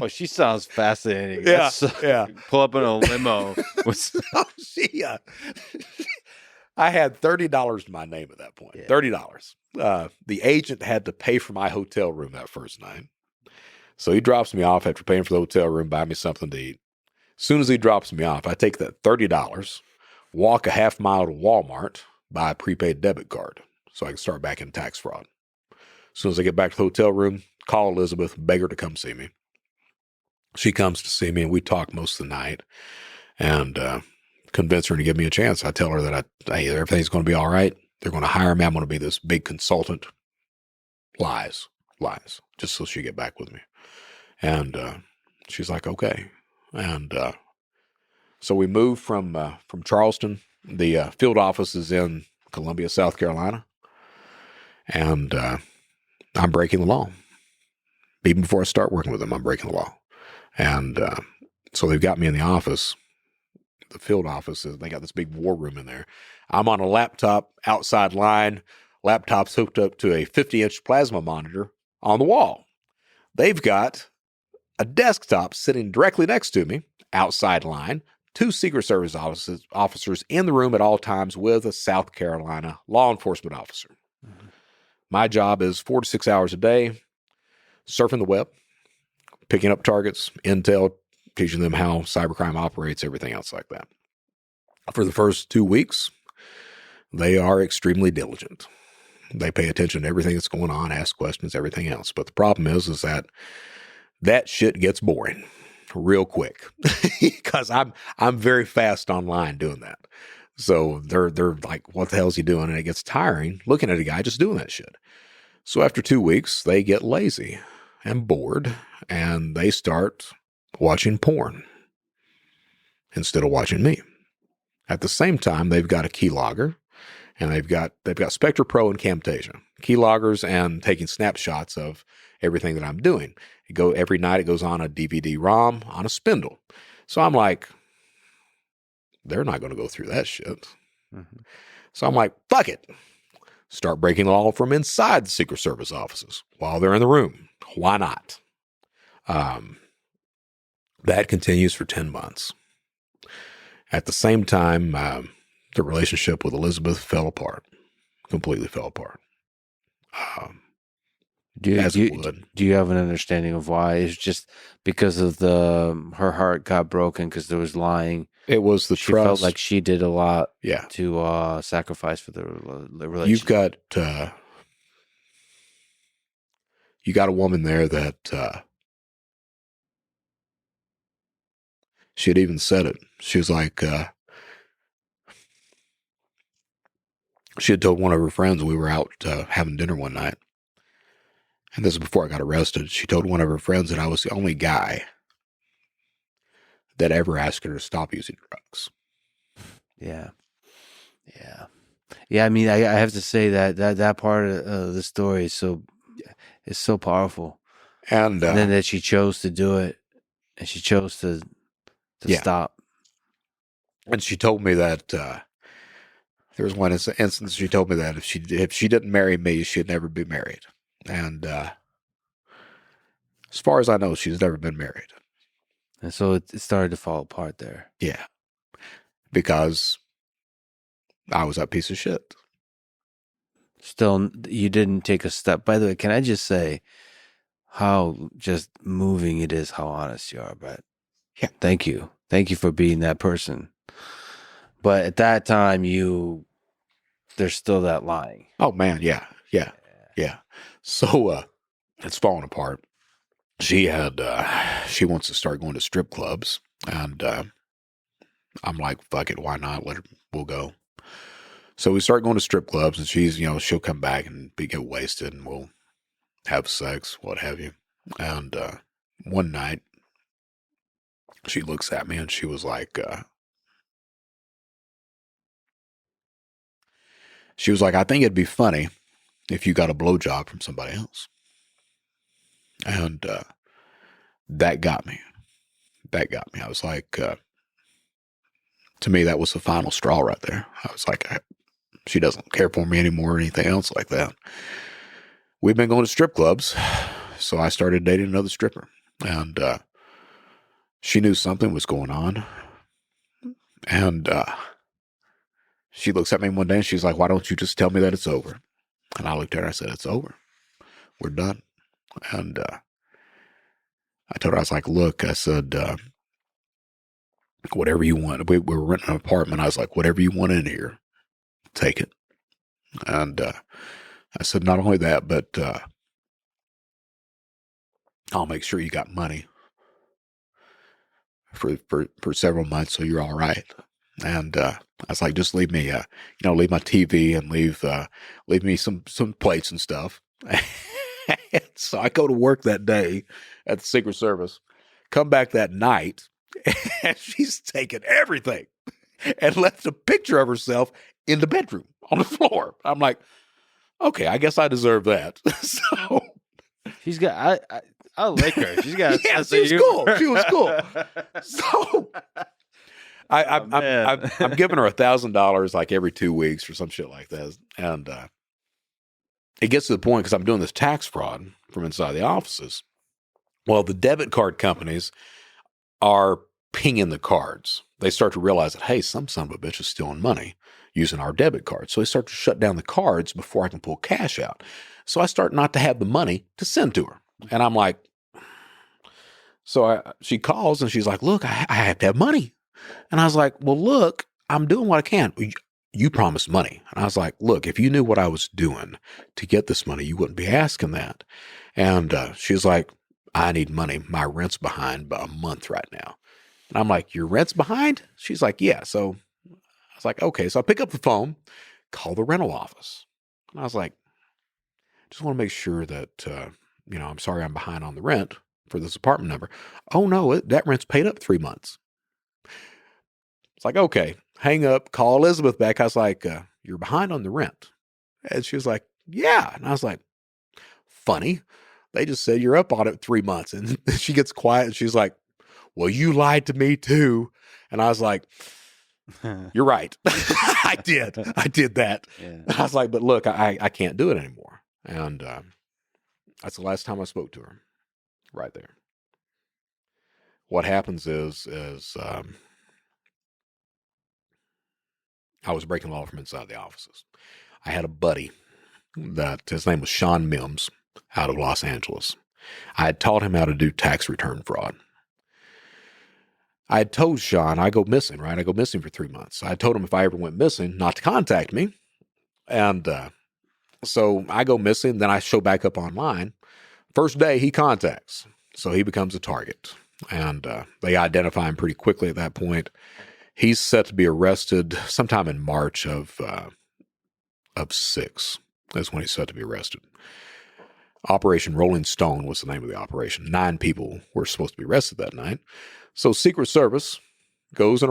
well, she sounds fascinating. Yeah, yeah. Pull up in a limo. I had $30 to my name at that point. Yeah. $30. The agent had to pay for my hotel room that first night. So he drops me off after paying for the hotel room, buy me something to eat. As soon as he drops me off, I take that $30, walk a half mile to Walmart, buy a prepaid debit card so I can start back in tax fraud. As soon as I get back to the hotel room, call Elizabeth, beg her to come see me. She comes to see me, and we talk most of the night and convince her to give me a chance. I tell her that everything's going to be all right. They're going to hire me. I'm going to be this big consultant. Lies, just so she get back with me. And she's like, okay. And so we moved from Charleston. The field office is in Columbia, South Carolina. And I'm breaking the law. Even before I start working with them, I'm breaking the law. And so they've got me in the office. The field office, they got this big war room in there. I'm on a laptop outside line. Laptop's hooked up to a 50-inch plasma monitor on the wall. They've got a desktop sitting directly next to me, outside line, 2 Secret Service officers in the room at all times with a South Carolina law enforcement officer. Mm-hmm. My job is 4 to 6 hours a day, surfing the web, picking up targets, intel, teaching them how cybercrime operates, everything else like that. For the first 2 weeks, they are extremely diligent. They pay attention to everything that's going on, ask questions, everything else. But the problem is that shit gets boring real quick because I'm very fast online doing that. So they're like, what the hell is he doing? And it gets tiring looking at a guy just doing that shit. So after 2 weeks, they get lazy and bored, and they start watching porn instead of watching me. At the same time, they've got a keylogger, and they've got Spectre Pro and Camtasia, keyloggers, and taking snapshots of everything that I'm doing. Every night it goes on a DVD-ROM on a spindle. So I'm like, they're not going to go through that shit. Mm-hmm. So I'm like, fuck it. Start breaking the law from inside the Secret Service offices while they're in the room. Why not? That continues for 10 months. At the same time, the relationship with Elizabeth fell apart, completely fell apart. Do you have an understanding of why? It's just because of her heart got broken because there was lying. It was the She trust. felt like she did a lot Yeah. to sacrifice for the relationship. You got a woman there that she had even said it. She was like, she had told one of her friends, we were out having dinner one night, and this is before I got arrested. She told one of her friends that I was the only guy that ever asked her to stop using drugs. Yeah. I mean, I have to say that part of the story is so powerful, and then that she chose to do it, and she chose to stop. And she told me that there was one instance. She told me that if she didn't marry me, she'd never be married. And as far as I know, she's never been married. And so it started to fall apart there. Yeah, because I was that piece of shit. Still, you didn't take a step. By the way, can I just say how just moving it is, how honest you are, Brett? Yeah. Thank you. Thank you for being that person. But at that time, there's still that lying. Oh, man, yeah. So it's falling apart. She wants to start going to strip clubs, and I'm like, fuck it, why not? We'll go. So we start going to strip clubs, and she'll come back and get wasted, and we'll have sex, what have you. And one night, she looks at me, and she was like, I think it'd be funny if you got a blowjob from somebody else. And that got me. I was like, to me, that was the final straw right there. I was like, she doesn't care for me anymore or anything else like that. We've been going to strip clubs, so I started dating another stripper. And she knew something was going on. And she looks at me one day and she's like, why don't you just tell me that it's over? And I looked at her and I said, it's over. We're done. And I told her, I was like, look, I said, whatever you want. We were renting an apartment. I was like, whatever you want in here, take it. And I said, not only that, but I'll make sure you got money for several months so you're all right. And I was like, just leave me, leave my TV and leave me some plates and stuff. So I go to work that day at the Secret Service, come back that night, and she's taken everything and left a picture of herself in the bedroom on the floor. I'm like, okay, I guess I deserve that. So she's got, I like her. She's got, yeah, she was cool. So I'm giving her $1,000 like every 2 weeks or some shit like that. And it gets to the point because I'm doing this tax fraud from inside the offices. Well, the debit card companies are pinging the cards. They start to realize that, hey, some son of a bitch is stealing money using our debit card. So they start to shut down the cards before I can pull cash out. So I start not to have the money to send to her. And I'm like, she calls and she's like, look, I have to have money. And I was like, well, look, I'm doing what I can. You promised money. And I was like, look, if you knew what I was doing to get this money, you wouldn't be asking that. And she's like, I need money. My rent's behind by a month right now. And I'm like, your rent's behind? She's like, yeah. So I was like, okay. So I pick up the phone, call the rental office. And I was like, just want to make sure that, I'm sorry I'm behind on the rent for this apartment number. Oh, no, that rent's paid up 3 months. It's like, okay, hang up, call Elizabeth back. I was like, you're behind on the rent. And she was like, yeah. And I was like, funny. They just said you're up on it 3 months. And she gets quiet and she's like, well, you lied to me too. And I was like, you're right. I did that. Yeah. I was like, but look, I can't do it anymore. And that's the last time I spoke to her, right there. What happens is I was breaking law from inside the offices. I had a buddy that his name was Sean Mims out of Los Angeles. I had taught him how to do tax return fraud. I had told Sean I go missing, right? I go missing for 3 months. I told him if I ever went missing, not to contact me. And so I go missing, then I show back up online. First day he contacts, so he becomes a target. And they identify him pretty quickly at that point. He's set to be arrested sometime in March of 6. That's when he's set to be arrested. Operation Rolling Stone was the name of the operation. 9 people were supposed to be arrested that night. So Secret Service goes and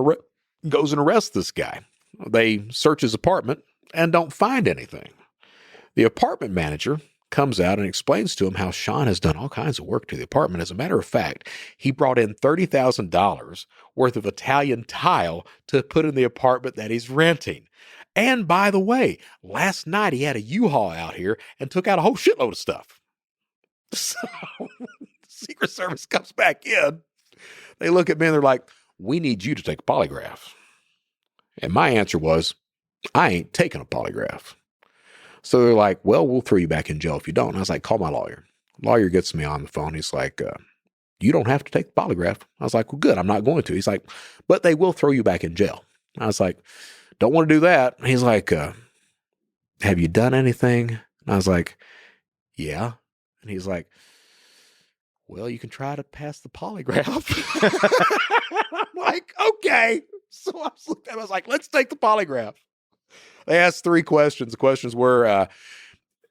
arrests this guy. They search his apartment and don't find anything. The apartment manager comes out and explains to him how Sean has done all kinds of work to the apartment. As a matter of fact, he brought in $30,000 worth of Italian tile to put in the apartment that he's renting. And by the way, last night he had a U-Haul out here and took out a whole shitload of stuff. So Secret Service comes back in. They look at me and they're like, we need you to take a polygraph. And my answer was, I ain't taking a polygraph. So they're like, well, we'll throw you back in jail if you don't. And I was like, call my lawyer. Lawyer gets me on the phone. He's like, you don't have to take the polygraph. I was like, well, good. I'm not going to. He's like, but they will throw you back in jail. I was like, don't want to do that. He's like, have you done anything? And I was like, yeah. And he's like, well, you can try to pass the polygraph. I'm like, okay. So I was like, let's take the polygraph. They asked 3 questions. The questions were,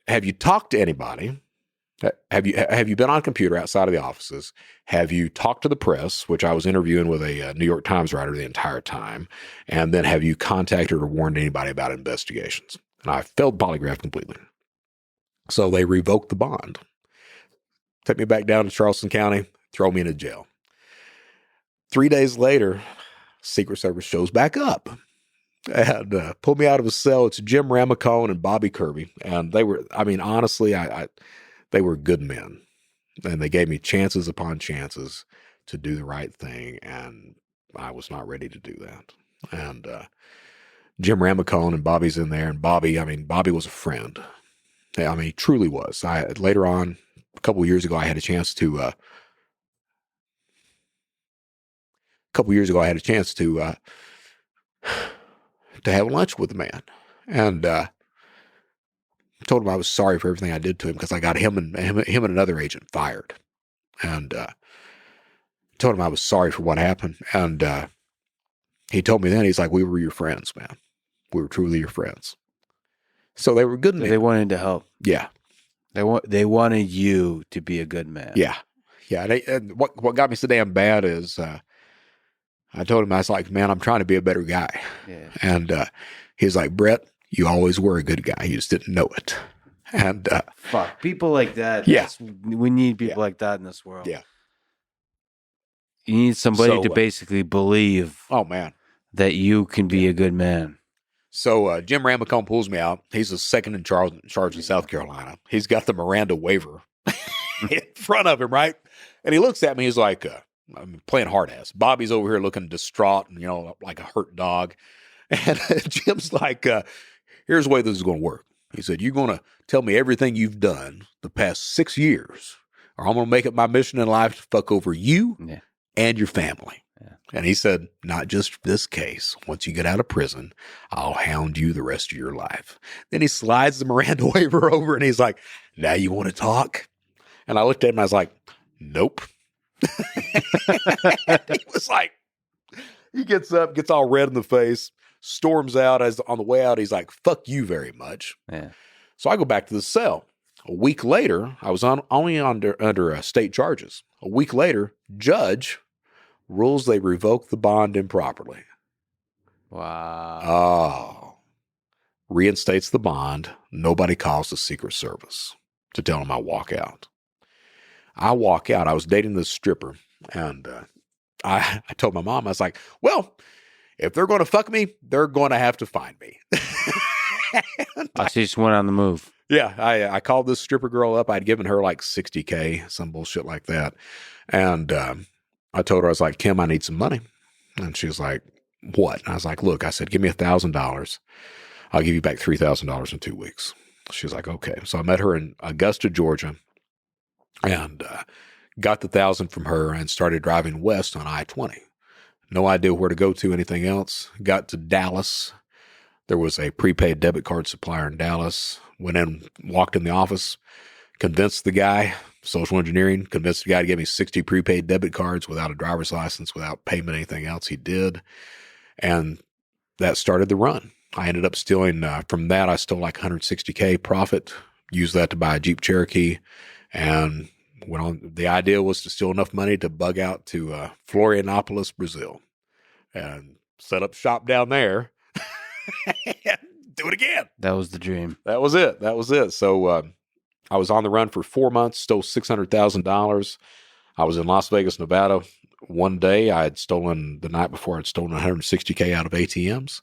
have you talked to anybody? Have you been on a computer outside of the offices? Have you talked to the press, which I was interviewing with a New York Times writer the entire time? And then have you contacted or warned anybody about investigations? And I failed polygraph completely. So they revoked the bond. Take me back down to Charleston County, throw me into jail. 3 days later, Secret Service shows back up and pulled me out of a cell. It's Jim Ramacone and Bobby Kirby. And they were, I mean, honestly, they were good men. And they gave me chances upon chances to do the right thing. And I was not ready to do that. And Jim Ramacone and Bobby's in there. And Bobby was a friend. I mean, he truly was. Later on, a couple of years ago, I had a chance to have lunch with the man, and told him I was sorry for everything I did to him because I got him and another agent fired, and told him I was sorry for what happened. And he told me then, he's like, "We were your friends, man. We were truly your friends." So they were good men. They wanted to help. Yeah. They wanted you to be a good man. Yeah. Yeah. And what got me so damn bad is I told him, I was like, man, I'm trying to be a better guy. Yeah. And he's like, Brett, you always were a good guy. You just didn't know it. And fuck, people like that. Yeah. We need people like that in this world. Yeah. You need somebody to basically believe that you can be a good man. So Jim Ramacone pulls me out. He's the second in charge in South Carolina. He's got the Miranda waiver in front of him, right? And he looks at me. He's like, I'm playing hard ass. Bobby's over here looking distraught and, like a hurt dog. And Jim's like, here's the way this is going to work. He said, you're going to tell me everything you've done the past 6 years, or I'm going to make it my mission in life to fuck over you and your family. Yeah. And he said, not just this case. Once you get out of prison, I'll hound you the rest of your life. Then he slides the Miranda waiver over and he's like, now you want to talk? And I looked at him and I was like, nope. He was like, he gets up, gets all red in the face, storms out. As on the way out, he's like, fuck you very much. Yeah. So I go back to the cell. A week later, I was only under state charges. A week later, judge rules they revoke the bond improperly. Wow. Oh. Reinstates the bond. Nobody calls the Secret Service to tell them I walk out. I walk out. I was dating this stripper, and I told my mom, I was like, well, if they're going to fuck me, they're going to have to find me. She just went on the move. Yeah, I called this stripper girl up. I'd given her like $60K, some bullshit like that. And I told her, I was like, Kim, I need some money. And she was like, what? And I was like, look, I said, give me $1,000. I'll give you back $3,000 in 2 weeks. She was like, okay. So I met her in Augusta, Georgia, and got the 1,000 from her and started driving west on I-20. No idea where to go to, anything else. Got to Dallas. There was a prepaid debit card supplier in Dallas. Went in, walked in the office, convinced the guy, social engineering, convinced the guy to give me 60 prepaid debit cards without a driver's license, without payment, anything else. He did. And that started the run. I ended up stealing, from that, I stole like $160K profit, used that to buy a Jeep Cherokee, and went on. The idea was to steal enough money to bug out to Florianopolis, Brazil, and set up shop down there and do it again. That was the dream. That was it. So I was on the run for 4 months, stole $600,000. I was in Las Vegas, Nevada. One day I had stolen, the night before, I'd stolen $160K out of ATMs.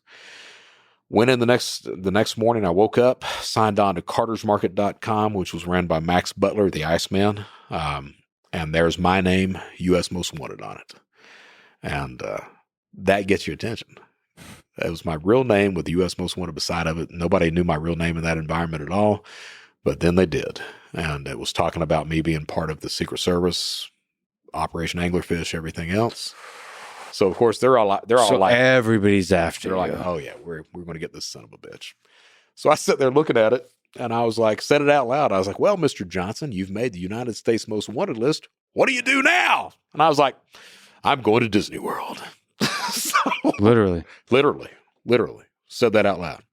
Went in the next morning, I woke up, signed on to cartersmarket.com, which was ran by Max Butler, the Iceman. And there's my name, U.S. Most Wanted, on it. And that gets your attention. It was my real name with the U.S. Most Wanted beside of it. Nobody knew my real name in that environment at all, but then they did. And it was talking about me being part of the Secret Service, Operation Anglerfish, everything else. So of course they're all like, everybody's after they're you. like, oh yeah, we're going to get this son of a bitch. So I sit there looking at it, and I was like, said it out loud. I was like, well, Mr. Johnson, you've made the United States Most Wanted list. What do you do now? And I was like, I'm going to Disney World. So, literally said that out loud.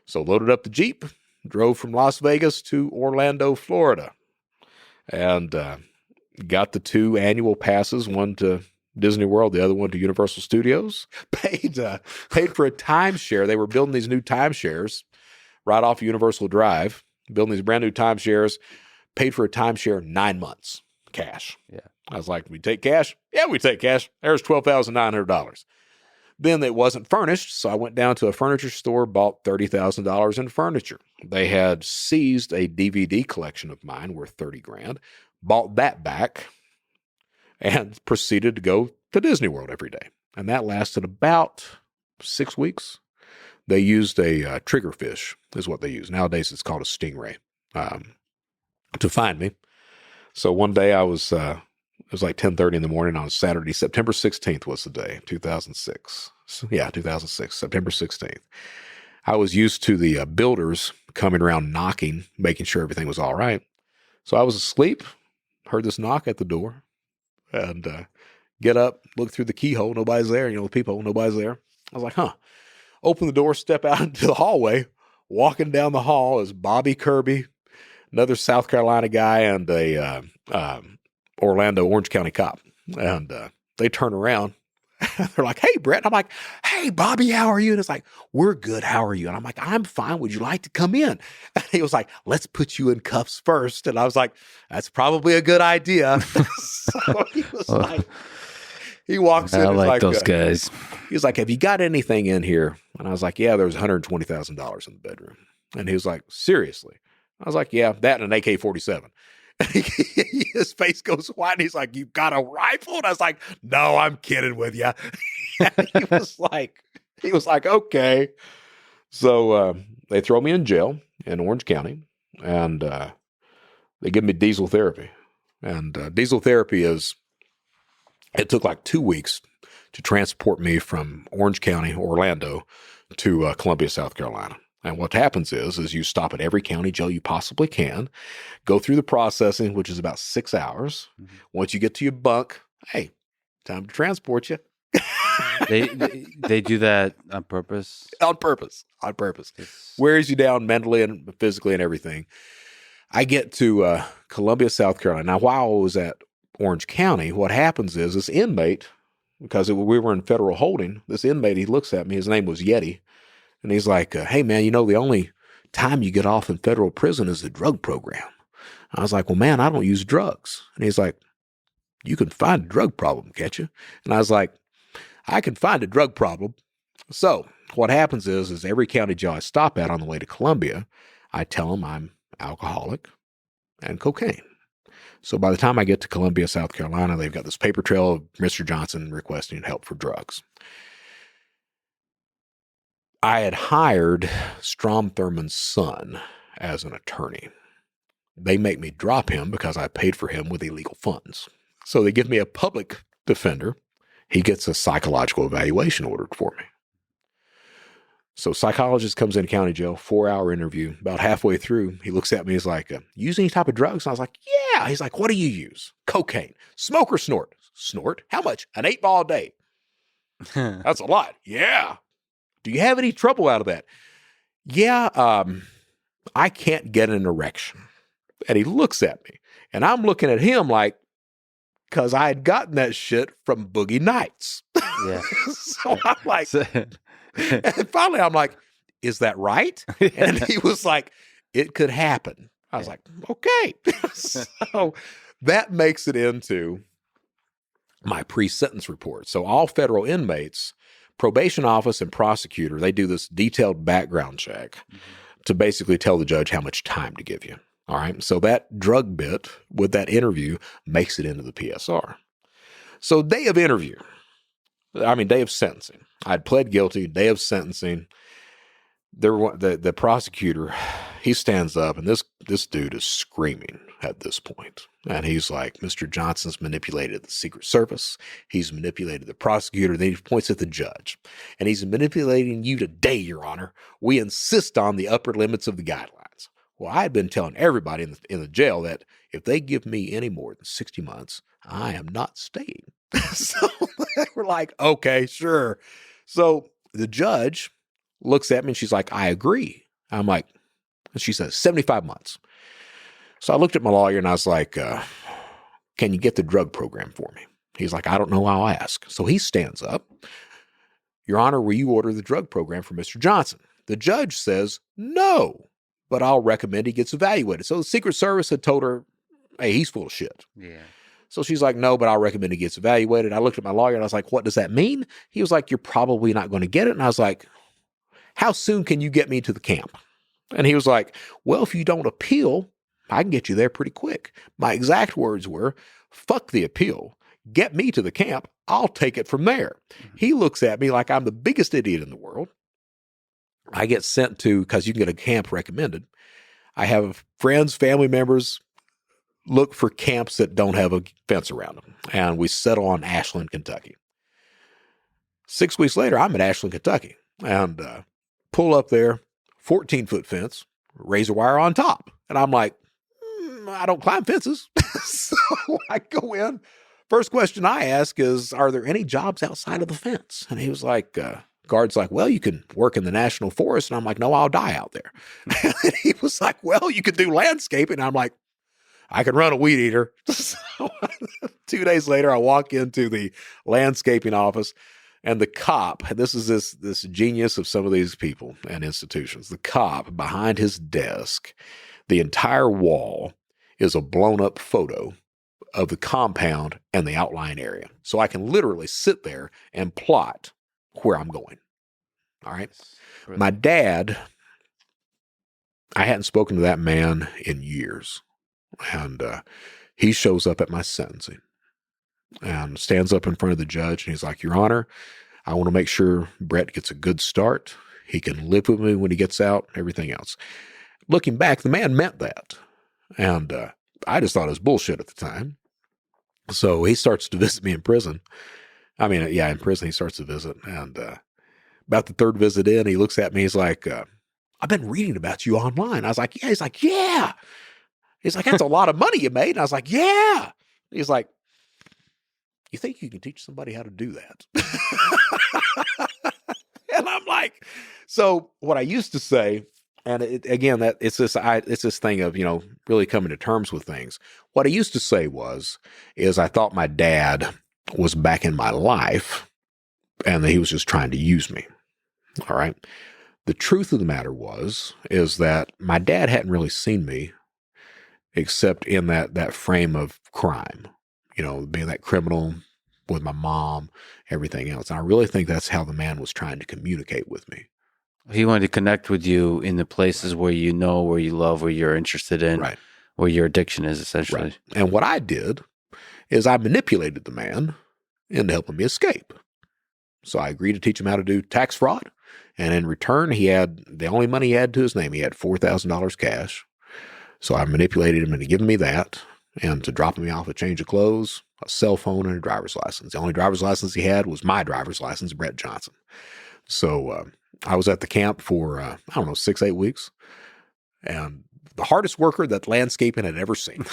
So loaded up the Jeep, drove from Las Vegas to Orlando, Florida, and got the 2 annual passes, one to Disney World, the other one to Universal Studios. Paid for a timeshare. They were building these new timeshares right off Universal Drive, building these brand new timeshares. Paid for a timeshare 9 months, cash. Yeah. I was like, we take cash? Yeah, we take cash. There's $12,900. Then it wasn't furnished, so I went down to a furniture store, bought $30,000 in furniture. They had seized a DVD collection of mine worth $30,000, bought that back, and proceeded to go to Disney World every day. And that lasted about 6 weeks. They used a triggerfish, is what they use. Nowadays, it's called a stingray, to find me. So one day I was, it was like 10:30 in the morning on Saturday. September 16th was the day, 2006. So, yeah, 2006, September 16th. I was used to the builders coming around knocking, making sure everything was all right. So I was asleep, heard this knock at the door, and get up, look through the keyhole, nobody's there, the peephole, nobody's there. I was like, huh. Open the door, step out into the hallway. Walking down the hall is Bobby Kirby, another South Carolina guy, and a Orlando, Orange County cop. And they turn around. They're like, hey, Brett. And I'm like, hey, Bobby, how are you? And it's like, we're good. How are you? And I'm like, I'm fine. Would you like to come in? And he was like, let's put you in cuffs first. And I was like, that's probably a good idea. So he was like, he walks in. I like those guys. He was like, have you got anything in here? And I was like, yeah, there's $120,000 in the bedroom. And he was like, seriously? I was like, yeah, that and an AK-47. His face goes white, and he's like, you got a rifle? And I was like, no, I'm kidding with you. He was like, okay. So they throw me in jail in Orange County, and they give me diesel therapy. And diesel therapy it took like 2 weeks to transport me from Orange County, Orlando, to Columbia, South Carolina. And what happens is you stop at every county jail you possibly can, go through the processing, which is about 6 hours. Mm-hmm. Once you get to your bunk, hey, time to transport you. They do that on purpose? On purpose. Wears you down mentally and physically and everything. I get to Columbia, South Carolina. Now, while I was at Orange County, what happens is this inmate, because we were in federal holding, this inmate, he looks at me, his name was Yeti, and he's like, hey, man, the only time you get off in federal prison is the drug program. I was like, well, man, I don't use drugs. And he's like, you can find a drug problem, can't you? And I was like, I can find a drug problem. So what happens is every county jail I stop at on the way to Columbia, I tell them I'm alcoholic and cocaine. So by the time I get to Columbia, South Carolina, they've got this paper trail of Mr. Johnson requesting help for drugs. I had hired Strom Thurmond's son as an attorney. They make me drop him because I paid for him with illegal funds. So they give me a public defender. He gets a psychological evaluation ordered for me. So psychologist comes into county jail, 4-hour interview. About halfway through, he looks at me. He's like, use any type of drugs? And I was like, yeah. He's like, what do you use? Cocaine. Smoke or snort? Snort? How much? An 8-ball a day. That's a lot. Yeah. Do you have any trouble out of that? Yeah. I can't get an erection. And he looks at me. And I'm looking at him like, because I had gotten that shit from Boogie Nights. Yeah. So I'm like... And finally, I'm like, is that right? And he was like, it could happen. I was like, okay. So that makes it into my pre-sentence report. So all federal inmates, probation office and prosecutor, they do this detailed background check to basically tell the judge how much time to give you. All right. So that drug bit with that interview makes it into the PSR. So day of sentencing. I'd pled guilty, day of sentencing. The prosecutor, he stands up, and this dude is screaming at this point. And he's like, Mr. Johnson's manipulated the Secret Service. He's manipulated the prosecutor. Then he points at the judge. And he's manipulating you today, Your Honor. We insist on the upper limits of the guidelines. Well, I had been telling everybody in the jail that if they give me any more than 60 months, I am not staying. So they were like, okay, sure. So the judge looks at me and she's like, I agree. I'm like, and she says, 75 months. So I looked at my lawyer and I was like, can you get the drug program for me? He's like, I don't know, I'll ask. So he stands up. Your Honor, will you order the drug program for Mr. Johnson? The judge says, no, but I'll recommend he gets evaluated. So the Secret Service had told her, hey, he's full of shit. Yeah. So she's like, no, but I'll recommend he gets evaluated. I looked at my lawyer and I was like, what does that mean? He was like, you're probably not going to get it. And I was like, how soon can you get me to the camp? And he was like, well, if you don't appeal, I can get you there pretty quick. My exact words were, fuck the appeal. Get me to the camp. I'll take it from there. Mm-hmm. He looks at me like I'm the biggest idiot in the world. I get sent to, because you can get a camp recommended. I have friends, family members, look for camps that don't have a fence around them. And we settle on Ashland, Kentucky. 6 weeks later, I'm at Ashland, Kentucky, and pull up there, 14-foot fence, razor wire on top. And I'm like, I don't climb fences. So I go in. First question I ask is, are there any jobs outside of the fence? And he was like, guard's like, well, you can work in the national forest. And I'm like, no, I'll die out there. And he was like, well, you could do landscaping. And I'm like, I can run a weed eater. So 2 days later, I walk into the landscaping office, and the cop, and this is this genius of some of these people and institutions, the cop behind his desk, the entire wall is a blown up photo of the compound and the outlying area. So I can literally sit there and plot where I'm going. All right. My dad, I hadn't spoken to that man in years. And he shows up at my sentencing and stands up in front of the judge. And he's like, Your Honor, I want to make sure Brett gets a good start. He can live with me when he gets out, everything else. Looking back, the man meant that. And I just thought it was bullshit at the time. So he starts to visit me in prison. In prison he starts to visit. And about the third visit in, he looks at me. He's like, I've been reading about you online. I was like, yeah. He's like, yeah. He's like, that's a lot of money you made. And I was like, yeah. He's like, you think you can teach somebody how to do that? And I'm like, so what I used to say, and it's this thing of, really coming to terms with things. What I used to say is I thought my dad was back in my life and that he was just trying to use me. All right. The truth of the matter is that my dad hadn't really seen me except in that frame of crime. being that criminal with my mom, everything else. And I really think that's how the man was trying to communicate with me. He wanted to connect with you in the places where you know, where you love, where you're interested in, Right. where your addiction is, essentially. Right. And what I did is I manipulated the man into helping me escape. So I agreed to teach him how to do tax fraud. And in return, he had the only money he had to his name. He had $4,000 cash. So I manipulated him into giving me that and to dropping me off a change of clothes, a cell phone, and a driver's license. The only driver's license he had was my driver's license, Brett Johnson. So I was at the camp for, 6-8 weeks. And the hardest worker that landscaping had ever seen.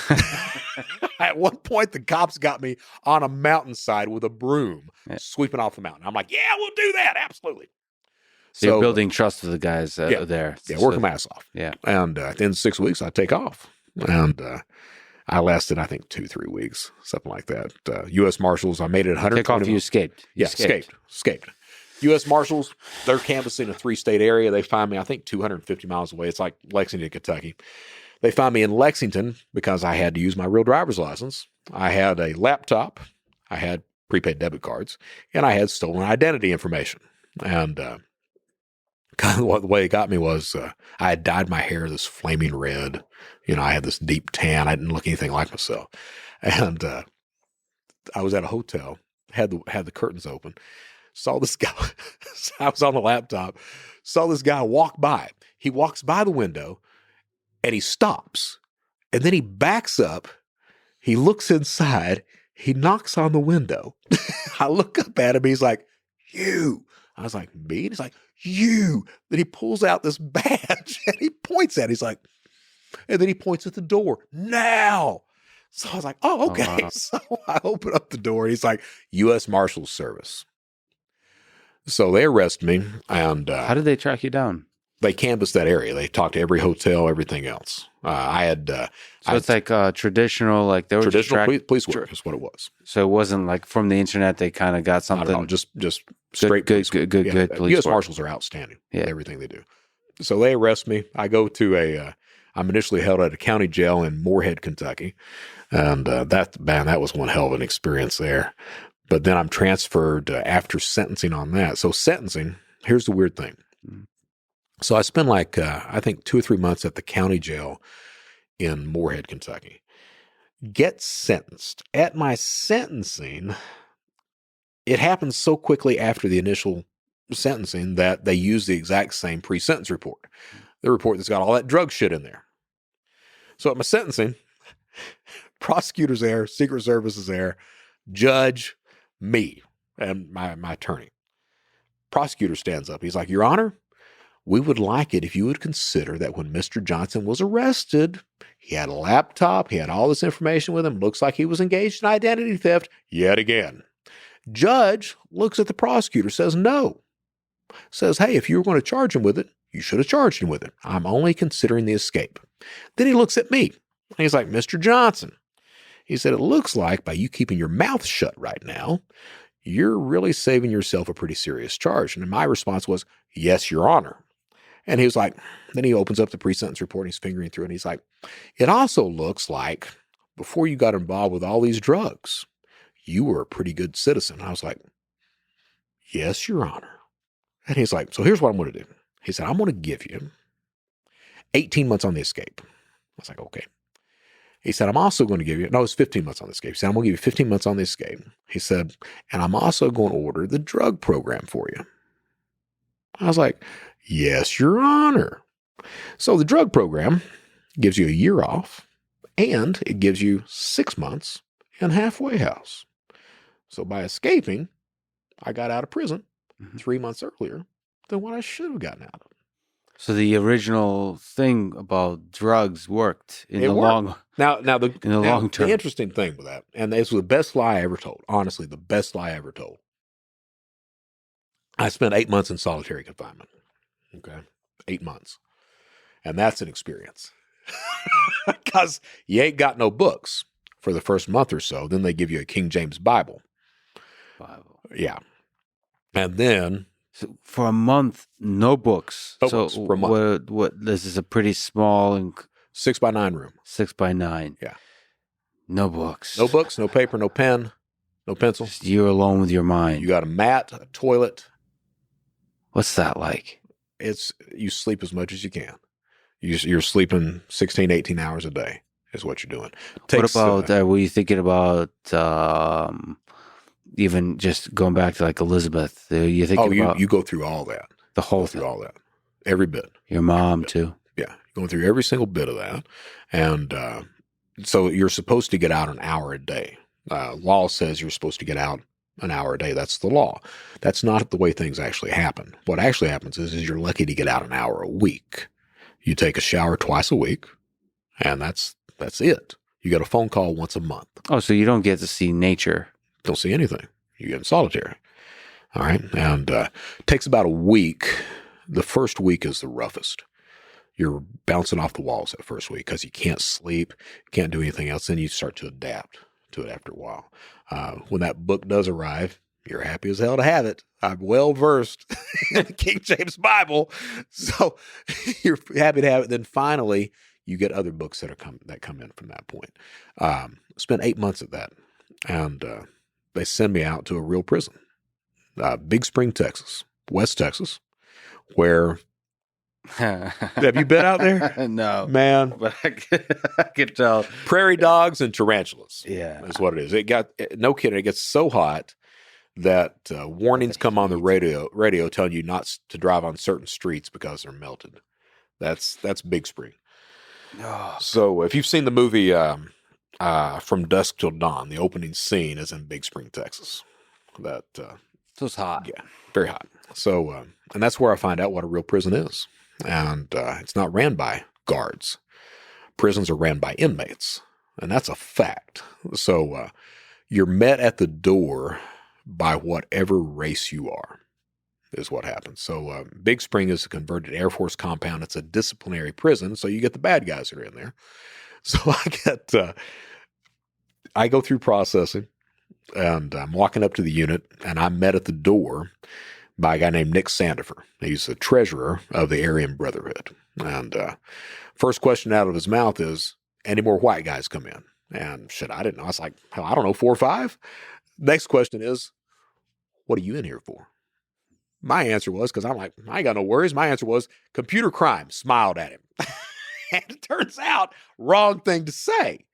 At one point, the cops got me on a mountainside with a broom sweeping off the mountain. I'm like, yeah, we'll do that. Absolutely. So you're building trust with the guys there. Yeah, working my ass off. Yeah. And at the end of 6 weeks, I take off. And I lasted, I think, 2-3 weeks, something like that. U.S. Marshals, I made it 120 Take off, you escaped. Escaped. U.S. Marshals, they're canvassing a 3-state area. They find me, I think, 250 miles away. It's like Lexington, Kentucky. They find me in Lexington because I had to use my real driver's license. I had a laptop. I had prepaid debit cards. And I had stolen identity information. And kind of the way it got me was I had dyed my hair this flaming red. I had this deep tan. I didn't look anything like myself. And I was at a hotel, had the curtains open, saw this guy. I was on the laptop, saw this guy walk by. He walks by the window and he stops. And then he backs up. He looks inside. He knocks on the window. I look up at him. He's like, you. I was like, me? And he's like, you. Then he pulls out this badge and he points at it. He's like, and then he points at the door. Now. So I was like, oh, okay. Oh, wow. So I open up the door and he's like, U.S. Marshals Service. So they arrest me. And how did they track you down? They canvassed that area. They talked to every hotel, everything else. It's like traditional, like they were traditional police work is what it was. So it wasn't like from the internet. They kind of got something. Not at all, just straight good police U.S. work. Marshals are outstanding. Yeah, everything they do. So they arrest me. I go to I'm initially held at a county jail in Moorhead, Kentucky, and that was one hell of an experience there. But then I'm transferred after sentencing on that. So sentencing. Here's the weird thing. So I spent I think 2 or 3 months at the county jail in Moorhead, Kentucky. Get sentenced. At my sentencing, it happened so quickly after the initial sentencing that they used the exact same pre-sentence report. The report that's got all that drug shit in there. So at my sentencing, prosecutor's there, Secret Service is there, judge, me, and my attorney. Prosecutor stands up. He's like, Your Honor, we would like it if you would consider that when Mr. Johnson was arrested, he had a laptop, he had all this information with him, looks like he was engaged in identity theft yet again. Judge looks at the prosecutor, says no. Says, hey, if you were going to charge him with it, you should have charged him with it. I'm only considering the escape. Then he looks at me. And he's like, Mr. Johnson. He said, it looks like by you keeping your mouth shut right now, you're really saving yourself a pretty serious charge. And my response was, yes, Your Honor. And he was like, then he opens up the pre-sentence report and he's fingering through it. And he's like, it also looks like before you got involved with all these drugs, you were a pretty good citizen. And I was like, yes, Your Honor. And he's like, so here's what I'm going to do. He said, I'm going to give you 18 months on the escape. I was like, okay. He said, I'm also going to give you, no, it's 15 months on the escape. He said, I'm going to give you 15 months on the escape. He said, and I'm also going to order the drug program for you. I was like, yes, Your Honor. So the drug program gives you a year off and it gives you 6 months in halfway house. So by escaping, I got out of prison 3 months earlier than what I should have gotten out of. So the original thing about drugs worked in the long long term. The interesting thing with that, and this was the best lie I ever told. Honestly, the best lie I ever told. I spent 8 months in solitary confinement. Okay, 8 months, and that's an experience because you ain't got no books for the first month or so. Then they give you a King James Bible. Yeah, and then. So for a month, no books. No so books for a month. What? This is a pretty small 6x9 room. 6x9. Yeah. No books. No books, no paper, no pen, no pencil. Just you alone with your mind. You got a mat, a toilet. What's that like? You sleep as much as you can. You're sleeping 16, 18 hours a day is what you're doing. What about, were you thinking about even just going back to like Elizabeth? You thinking about you go through all that. The whole thing. All that. Every bit. Your mom too. Yeah. Going through every single bit of that. And so you're supposed to get out an hour a day. Law says you're supposed to get out an hour a day. That's the law. That's not the way things actually happen. What actually happens is you're lucky to get out an hour a week. You take a shower twice a week, and that's it. You get a phone call once a month. Oh, so you don't get to see nature. Don't see anything. You get in solitary. All right. And it takes about a week. The first week is the roughest. You're bouncing off the walls that first week because you can't sleep, can't do anything else. Then you start to adapt to it after a while. When that book does arrive, you're happy as hell to have it. I'm well versed in the King James Bible, so you're happy to have it. Then finally, you get other books that come in from that point. Spent 8 months at that, and they send me out to a real prison, Big Spring, Texas, West Texas, where. Have you been out there? No, man. But I could tell. Prairie dogs and tarantulas. Yeah, is what it is. It got no kidding. It gets so hot that warnings come on the radio telling you not to drive on certain streets because they're melted. That's Big Spring. Oh. So if you've seen the movie From Dusk Till Dawn, the opening scene is in Big Spring, Texas. So it's hot. Yeah, very hot. So and that's where I find out what a real prison is. And it's not ran by guards. Prisons are ran by inmates, and that's a fact. So you're met at the door by whatever race you are, is what happens. So Big Spring is a converted Air Force compound. It's a disciplinary prison, so you get the bad guys that are in there. So I go through processing, and I'm walking up to the unit, and I'm met at the door by a guy named Nick Sandifer. He's the treasurer of the Aryan Brotherhood. And first question out of his mouth is, any more white guys come in? And shit, I didn't know. I was like, hell, I don't know, 4 or 5? Next question is, what are you in here for? My answer was, because I'm like, I ain't got no worries. My answer was, computer crime. Smiled at him. And it turns out, wrong thing to say.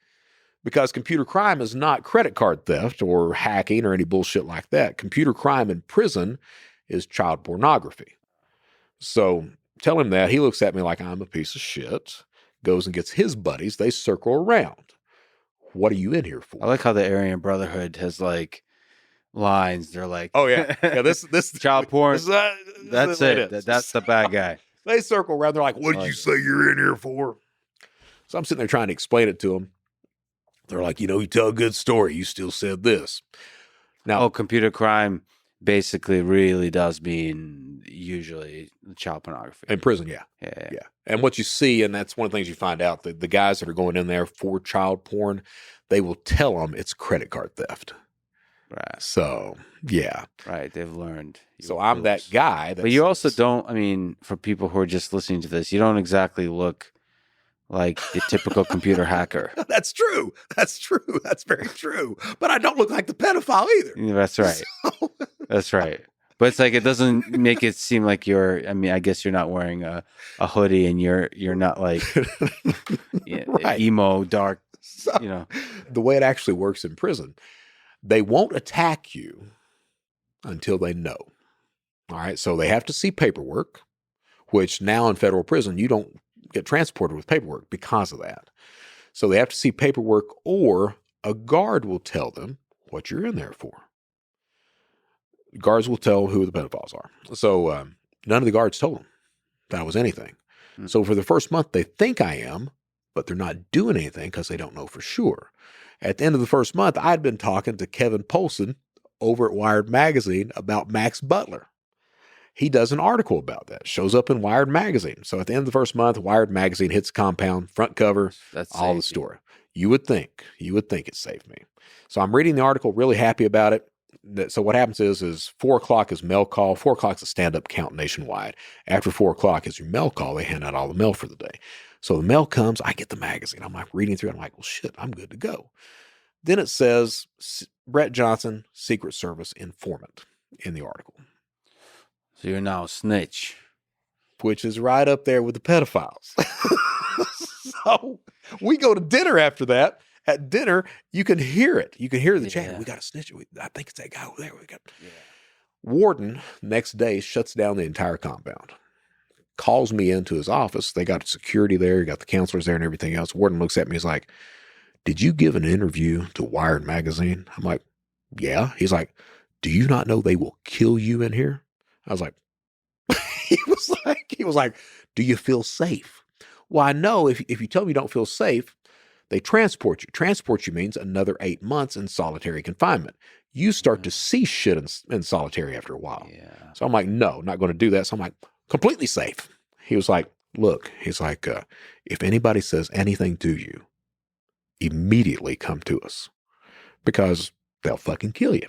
Because computer crime is not credit card theft or hacking or any bullshit like that. Computer crime in prison is child pornography. So tell him that. He looks at me like I'm a piece of shit, goes and gets his buddies. They circle around. What are you in here for? I like how the Aryan Brotherhood has like lines. They're like, oh yeah, this child porn. That's it. That's the bad guy. They circle around. They're like, what did you say you're in here for? So I'm sitting there trying to explain it to them. They're like, you tell a good story. You still said this. Now, computer crime basically really does mean usually child pornography. In prison, yeah. And what you see, and that's one of the things you find out, the guys that are going in there for child porn, they will tell them it's credit card theft. Right. So, yeah. Right. They've learned. So I'm that guy. But you also don't, for people who are just listening to this, you don't exactly look like the typical computer hacker. That's true. That's very true. But I don't look like the pedophile either. Yeah, that's right. So. That's right. But it's like, it doesn't make it seem like I guess you're not wearing a hoodie and you're not like right. Emo, dark, So, the way it actually works in prison, they won't attack you until they know. All right. So they have to see paperwork, which now in federal prison, you don't get transported with paperwork because of that. So they have to see paperwork, or a guard will tell them what you're in there for. Guards will tell who the pedophiles are. So none of the guards told them that I was anything. Mm-hmm. So for the first month, they think I am, but they're not doing anything because they don't know for sure. At the end of the first month, I'd been talking to Kevin Polson over at Wired Magazine about Max Butler. He does an article about that. Shows up in Wired Magazine. So at the end of the first month, Wired Magazine hits compound, front cover, that's all the story. You would think it saved me. So I'm reading the article, really happy about it. So what happens is 4 o'clock is mail call. 4 o'clock is a stand-up count nationwide. After 4 o'clock is your mail call. They hand out all the mail for the day. So the mail comes, I get the magazine. I'm like reading through it. I'm like, well, shit, I'm good to go. Then it says Brett Johnson, Secret Service informant in the article. So you're now a snitch. Which is right up there with the pedophiles. So we go to dinner after that. At dinner, you can hear it. You can hear the chat. We got a snitch. I think it's that guy over there. Warden, next day, shuts down the entire compound. Calls me into his office. They got security there. You got the counselors there and everything else. Warden looks at me. He's like, did you give an interview to Wired Magazine? I'm like, yeah. He's like, do you not know they will kill you in here? I was like, he was like, do you feel safe? Well, I know if you tell me you don't feel safe, they transport you. Transport you means another 8 months in solitary confinement. You start to see shit in solitary after a while. Yeah. So I'm like, no, not going to do that. So I'm like, completely safe. He was like, look, he's like, if anybody says anything to you, immediately come to us because they'll fucking kill you.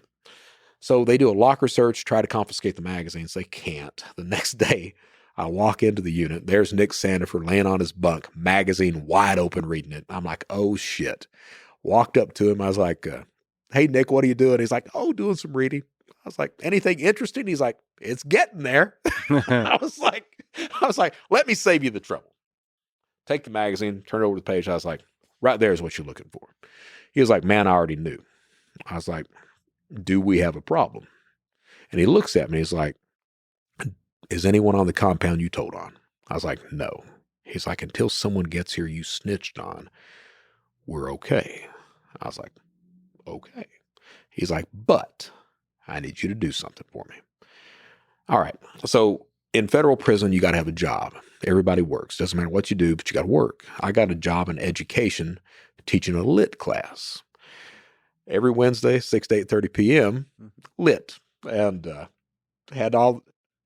So they do a locker search, try to confiscate the magazines. They can't. The next day, I walk into the unit. There's Nick Sandiford laying on his bunk, magazine wide open, reading it. I'm like, oh, shit. Walked up to him. I was like, hey, Nick, what are you doing? He's like, oh, doing some reading. I was like, anything interesting? He's like, it's getting there. I was like, let me save you the trouble. Take the magazine, turn it over to the page. I was like, right there is what you're looking for. He was like, man, I already knew. I was like, do we have a problem? And he looks at me. He's like, is anyone on the compound you told on? I was like, no. He's like, until someone gets here you snitched on, we're okay. I was like, okay. He's like, but I need you to do something for me. All right. So in federal prison, you got to have a job. Everybody works. Doesn't matter what you do, but you got to work. I got a job in education teaching a lit class. Every Wednesday, 6 to 8:30 p.m., lit. And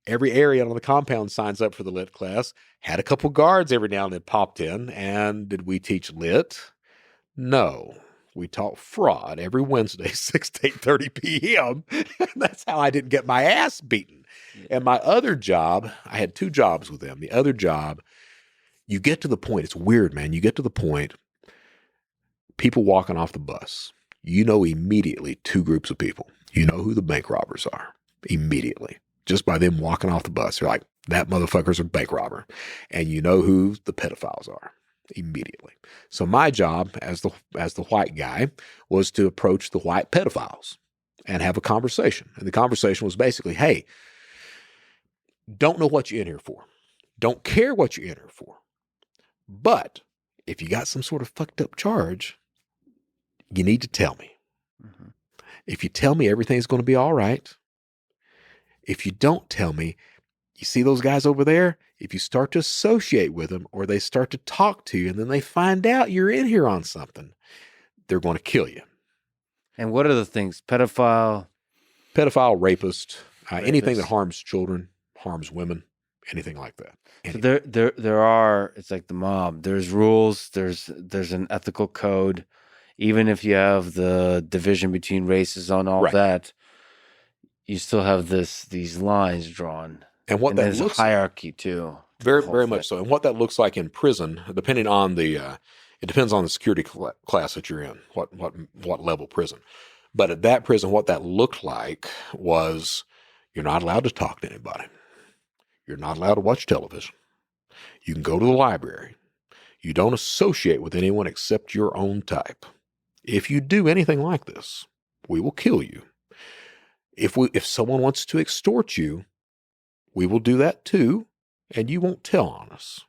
every area on the compound signs up for the lit class. Had a couple guards every now and then popped in. And did we teach lit? No. We taught fraud every Wednesday, 6 to 8:30 p.m. That's how I didn't get my ass beaten. Yeah. And my other job, I had 2 jobs with them. The other job, you get to the point, it's weird, man. You get to the point, people walking off the bus. You know immediately 2 groups of people. You know who the bank robbers are immediately. Just by them walking off the bus. You're like, that motherfucker's a bank robber. And you know who the pedophiles are immediately. So my job as the white guy was to approach the white pedophiles and have a conversation. And the conversation was basically, hey, don't know what you're in here for. Don't care what you're in here for. But if you got some sort of fucked up charge, you need to tell me. Mm-hmm. If you tell me, everything's going to be all right. If you don't tell me, you see those guys over there? If you start to associate with them or they start to talk to you and then they find out you're in here on something, they're going to kill you. And what are the things? Pedophile, rapist, anything that harms children, harms women, anything like that. So there are, it's like the mob. There's rules. There's an ethical code. Even if you have the division between races on all that, you still have these lines drawn. And what that looks like, hierarchy too. Very much so. And what that looks like in prison, depending on it depends on the security class that you're in, what level prison. But at that prison, what that looked like was you're not allowed to talk to anybody. You're not allowed to watch television. You can go to the library. You don't associate with anyone except your own type. If you do anything like this, we will kill you. If someone wants to extort you, we will do that too, and you won't tell on us,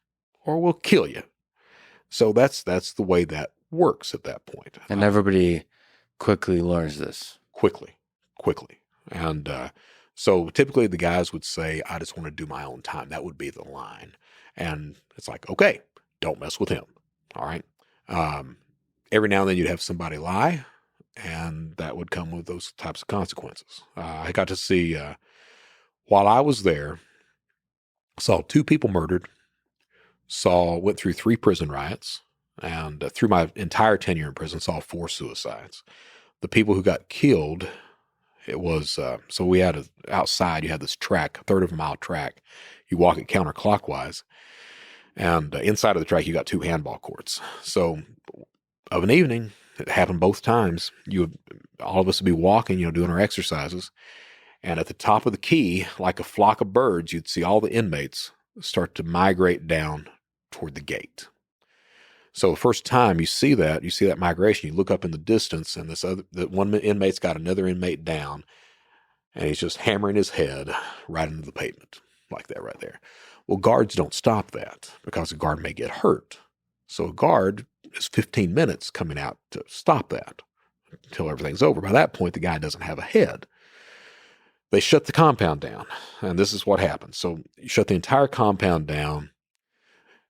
or we'll kill you. So that's the way that works at that point. And everybody quickly learns this. Quickly. And so typically the guys would say, I just want to do my own time. That would be the line. And it's like, okay, don't mess with him. All right. Every now and then you'd have somebody lie, and that would come with those types of consequences. I got to see, while I was there, saw 2 people murdered, went through 3 prison riots, and through my entire tenure in prison, saw 4 suicides. The people who got killed, it was, so we had outside, you had this track, a 1/3 of a mile track. You walk it counterclockwise, and inside of the track, you got 2 handball courts. So of an evening, it happened both times. All of us would be walking, doing our exercises. And at the top of the key, like a flock of birds, you'd see all the inmates start to migrate down toward the gate. So the first time you see that migration, you look up in the distance, and the one inmate's got another inmate down, and he's just hammering his head right into the pavement, like that right there. Well, guards don't stop that because a guard may get hurt. So a guard is 15 minutes coming out to stop that until everything's over. By that point, the guy doesn't have a head. They shut the compound down, and this is what happens. So you shut the entire compound down.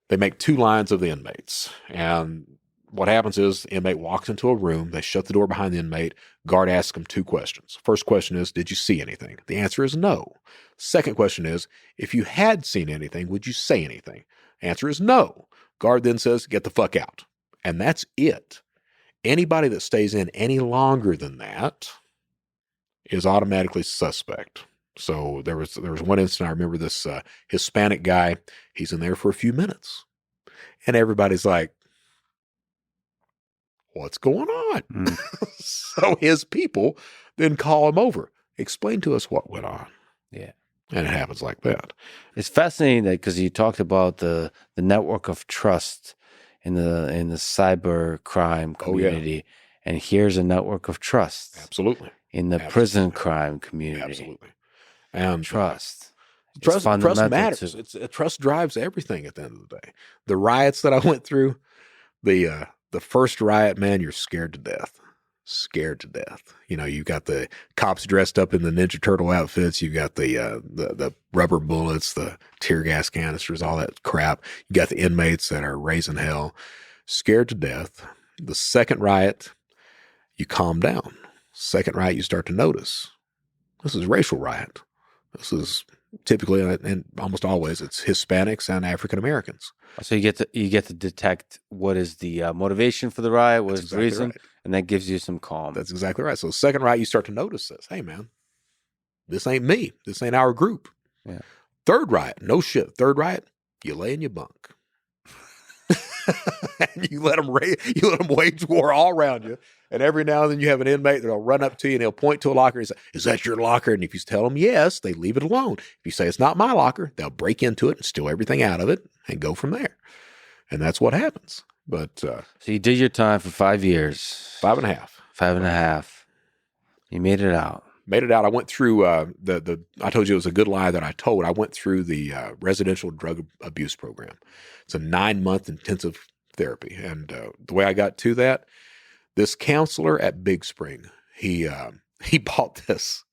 They make 2 lines of the inmates, and what happens is the inmate walks into a room. They shut the door behind the inmate. Guard asks him 2 questions. First question is, did you see anything? The answer is no. Second question is, if you had seen anything, would you say anything? Answer is no. Guard then says, get the fuck out. And that's it. Anybody that stays in any longer than that is automatically suspect. So there was one incident, I remember this Hispanic guy, he's in there for a few minutes. And everybody's like, what's going on? Mm. So his people then call him over. Explain to us what went on. Yeah. And it happens like that. It's fascinating that because you talked about the network of trust in the cybercrime community. Oh, yeah. And here's a network of trust. Absolutely. In the prison crime community. Absolutely. And trust. Trust matters. Trust drives everything at the end of the day. The riots that I went through, the first riot, man, you're scared to death. Scared to death. You've got the cops dressed up in the Ninja Turtle outfits. You've got the rubber bullets, the tear gas canisters, all that crap. You got the inmates that are raising hell. Scared to death. The second riot, you calm down. Second riot, you start to notice. This is a racial riot. This is typically, and almost always, it's Hispanics and African Americans. So you get to detect what is the motivation for the riot, what is the reason, right. And that gives you some calm. That's exactly right. So the second riot, you start to notice this. Hey, man, this ain't me. This ain't our group. Yeah. Third riot, no shit. Third riot, you lay in your bunk. And you let them wage war all around you. And every now and then you have an inmate that'll run up to you and he'll point to a locker and say, is that your locker? And if you tell them yes, they leave it alone. If you say it's not my locker, they'll break into it and steal everything out of it and go from there. And that's what happens. But so you did your time for 5 years. 5.5. 5.5. You made it out. I went through I told you it was a good lie that I told. I went through the residential drug abuse program. It's a 9-month intensive therapy. And the way I got to that, this counselor at Big Spring, he bought this.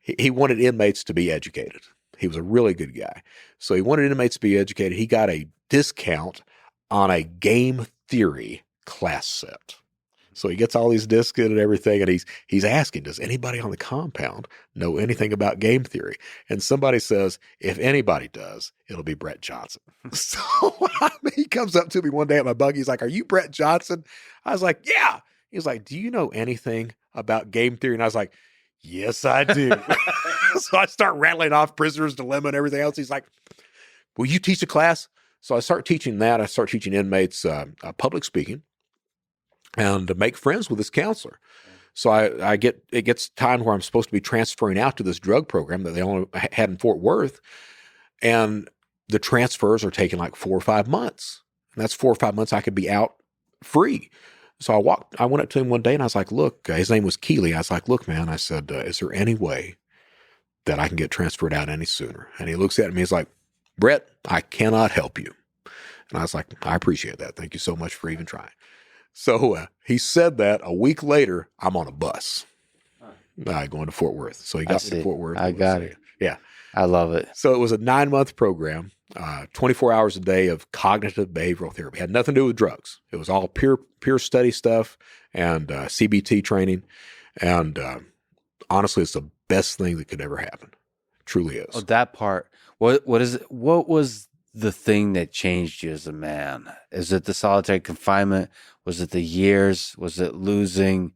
He wanted inmates to be educated. He was a really good guy. So he wanted inmates to be educated. He got a discount on a game theory class set. So he gets all these discs and everything, and he's asking, does anybody on the compound know anything about game theory? And somebody says, if anybody does, it'll be Brett Johnson. So he comes up to me one day at my buggy. He's like, are you Brett Johnson? I was like, yeah. He was like, do you know anything about game theory? And I was like, yes, I do. So I start rattling off Prisoner's Dilemma and everything else. He's like, will you teach a class? So I start teaching that. I start teaching inmates public speaking. And to make friends with this counselor. So it gets time where I'm supposed to be transferring out to this drug program that they only had in Fort Worth. And the transfers are taking like 4 or 5 months. And that's 4 or 5 months I could be out free. So I went up to him one day and I was like, look, his name was Keeley. I was like, look, man, I said, is there any way that I can get transferred out any sooner? And he looks at me, he's like, Brett, I cannot help you. And I was like, I appreciate that. Thank you so much for even trying. So he said that. A week later, I'm on a bus going to Fort Worth. So he got me to Fort Worth. I got it. Yeah. I love it. So it was a 9-month program, 24 hours a day of cognitive behavioral therapy. It had nothing to do with drugs. It was all peer study stuff and CBT training. And honestly, it's the best thing that could ever happen. It truly is. Oh, that part. What was the thing that changed you as a man? Is it the solitary confinement? Was it the years? Was it losing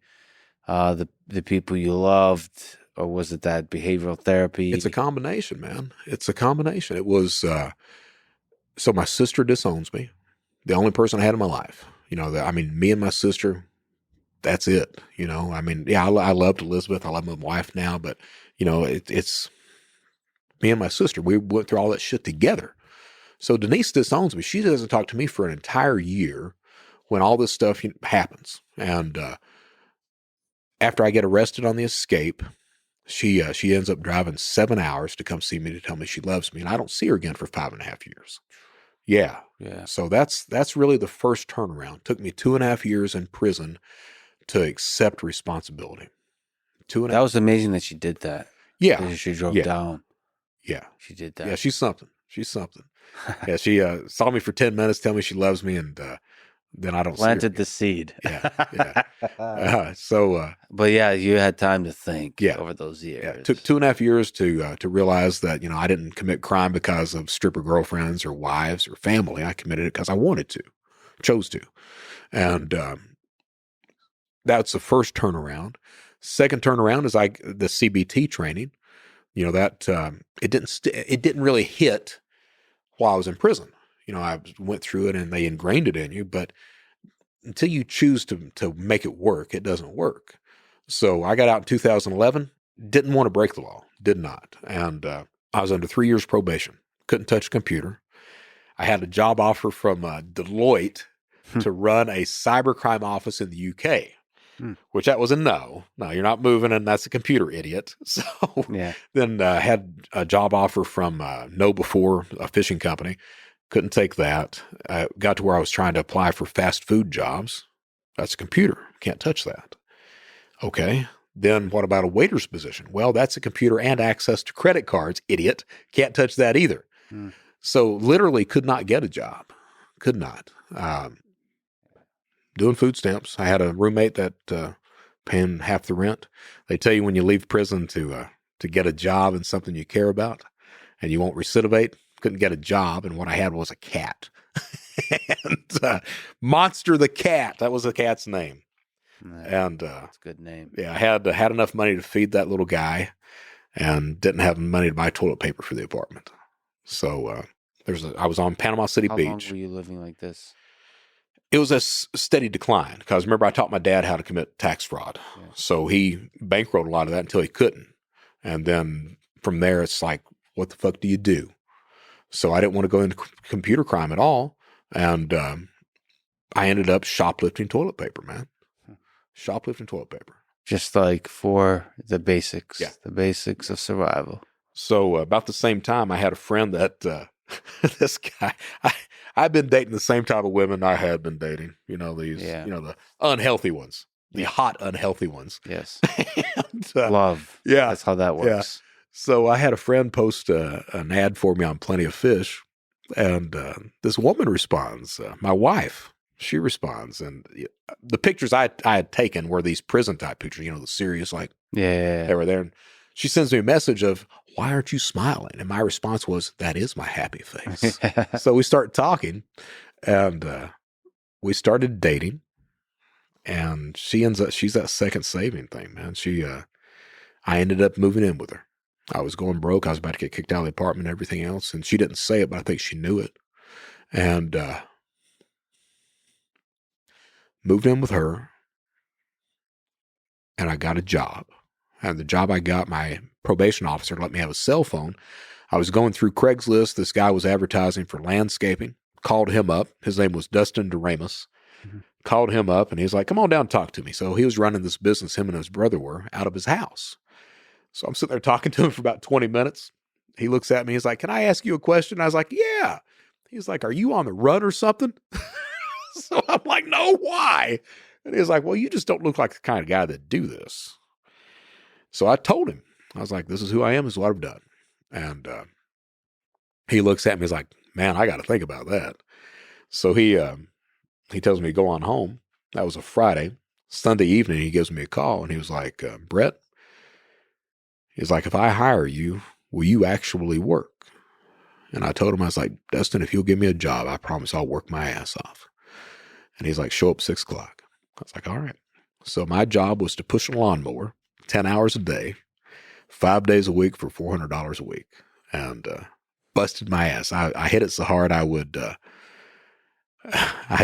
the people you loved? Or was it that behavioral therapy? It's a combination, man. It's a combination. It was, so my sister disowns me. The only person I had in my life. Me and my sister, that's it. You know, I mean, yeah, I loved Elizabeth. I love my wife now, but you know, it's me and my sister. We went through all that shit together. So Denise disowns me. She doesn't talk to me for an entire year when all this stuff happens. And after I get arrested on the escape, she ends up driving 7 hours to come see me to tell me she loves me, and I don't see her again for 5.5 years. Yeah. So that's really the first turnaround. Took me 2.5 years in prison to accept responsibility. That was amazing that she did that. Yeah. She drove down. Yeah. She did that. Yeah, she's something. Yeah, she saw me for 10 minutes, tell me she loves me, and then I don't planted the seed. Yeah. But yeah, you had time to think over those years. Yeah, it took 2.5 years to realize that, you know, I didn't commit crime because of stripper girlfriends or wives or family. I committed it because I wanted to, chose to. And that's the first turnaround. Second turnaround is the CBT training. You know, that it didn't really hit while I was in prison. You know, I went through it and they ingrained it in you, but until you choose to make it work, it doesn't work. So I got out in 2011, didn't want to break the law, did not. And I was under 3 years probation, couldn't touch a computer. I had a job offer from Deloitte to run a cybercrime office in the UK, which that was a no. No, you're not moving, and that's a computer idiot. So then had a job offer from KnowBe4, a phishing company. Couldn't take that. Got to where I was trying to apply for fast food jobs. That's a computer. Can't touch that. Okay. Then what about a waiter's position? Well, that's a computer and access to credit cards. Idiot. Can't touch that either. So literally could not get a job. Could not. Doing food stamps. I had a roommate that paying half the rent. They tell you when you leave prison to get a job in something you care about and you won't recidivate. Couldn't get a job, and what I had was a cat. And Monster the cat. That was the cat's name. And that's a good name. Yeah, I had enough money to feed that little guy and didn't have money to buy toilet paper for the apartment. So I was on Panama City Beach. How long were you living like this? It was a steady decline because remember I taught my dad how to commit tax fraud. Yeah. So he bankrolled a lot of that until he couldn't. And then from there, it's like, what the fuck do you do? So I didn't want to go into computer crime at all. And I ended up shoplifting toilet paper, man. Shoplifting toilet paper. Just like for the basics. Yeah. The basics of survival. So about the same time, I had a friend that this guy, I've been dating the same type of women I had been dating. You know, these, you know, the unhealthy ones, the hot, unhealthy ones. Yes. And, love. Yeah. That's how that works. Yeah. So I had a friend post an ad for me on Plenty of Fish, and this woman responds, my wife, she responds, and the pictures I had taken were these prison type pictures, you know, the serious, like, they were there. And she sends me a message of, why aren't you smiling? And my response was, that is my happy face. So we start talking, and we started dating, and she's that second saving thing, man. I ended up moving in with her. I was going broke. I was about to get kicked out of the apartment and everything else. And she didn't say it, but I think she knew it. And moved in with her. And I got a job. And the job I got, my probation officer let me have a cell phone. I was going through Craigslist. This guy was advertising for landscaping. Called him up. His name was Dustin DeRamus. Called him up, and he was like, come on down and talk to me. So he was running this business, him and his brother were, out of his house. So I'm sitting there talking to him for about 20 minutes. He looks at me. He's like, can I ask you a question? I was like, yeah. He's like, are you on the run or something? So I'm like, no, why? And he's like, well, you just don't look like the kind of guy that do this. So I told him. I was like, this is who I am. This is what I've done. And he looks at me. He's like, man, I got to think about that. So he tells me to go on home. That was a Friday. Sunday evening, he gives me a call, and he was like, Brett, he's like, if I hire you, will you actually work? And I told him, I was like, Dustin, if you'll give me a job, I promise I'll work my ass off. And he's like, show up 6 o'clock. I was like, all right. So my job was to push a lawnmower 10 hours a day, 5 days a week for $400 a week. And busted my ass. I hit it so hard I'd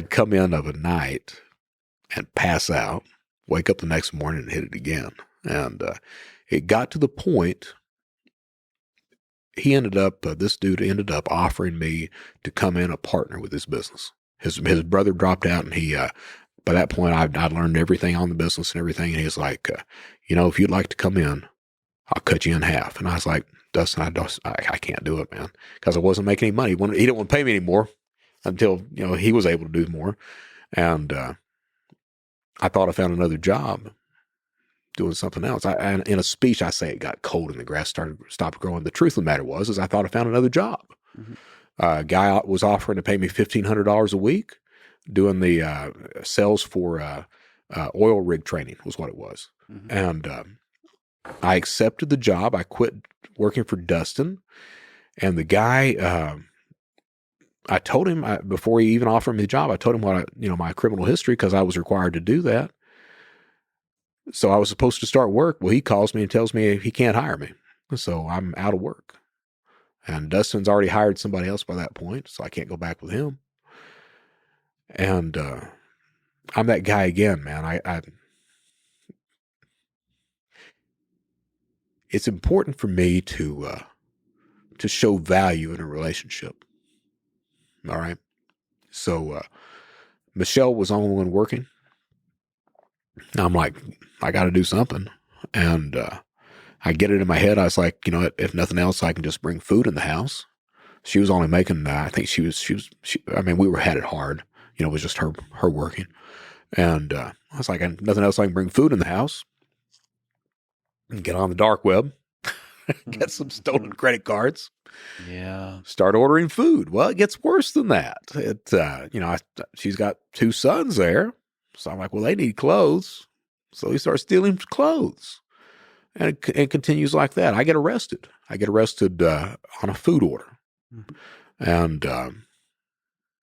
come in of a night and pass out. wake up the next morning and hit it again. And it got to the point, this dude ended up offering me to come in a partner with his business. His brother dropped out, and he, by that point, I'd learned everything on the business and everything. And he was like, if you'd like to come in, I'll cut you in half. And I was like, Dustin, I can't do it, man, because I wasn't making any money. He didn't want to pay me anymore until, he was able to do more. And I thought I found another job doing something else. And in a speech, I say it got cold and the grass stopped growing. The truth of the matter was I thought I found another job. Mm-hmm. A guy was offering to pay me $1,500 a week doing the sales for oil rig training was what it was. Mm-hmm. And I accepted the job. I quit working for Dustin. And the guy, I told him before he even offered me the job, I told him my criminal history, because I was required to do that. So I was supposed to start work. Well, he calls me and tells me he can't hire me. So I'm out of work. And Dustin's already hired somebody else by that point, so I can't go back with him. And I'm that guy again, man. It's important for me to show value in a relationship. All right. So Michelle was the only one working. I'm like, I got to do something. And I get it in my head. I was like, if nothing else, I can just bring food in the house. She was only making, I think we had it hard. It was just her working. And I was like, nothing else, I can bring food in the house and get on the dark web, get some stolen credit cards. Yeah. Start ordering food. Well, it gets worse than that. She's got 2 sons there. So I'm like, well, they need clothes. So he starts stealing clothes. And it continues like that. I get arrested. On a food order. Mm-hmm. And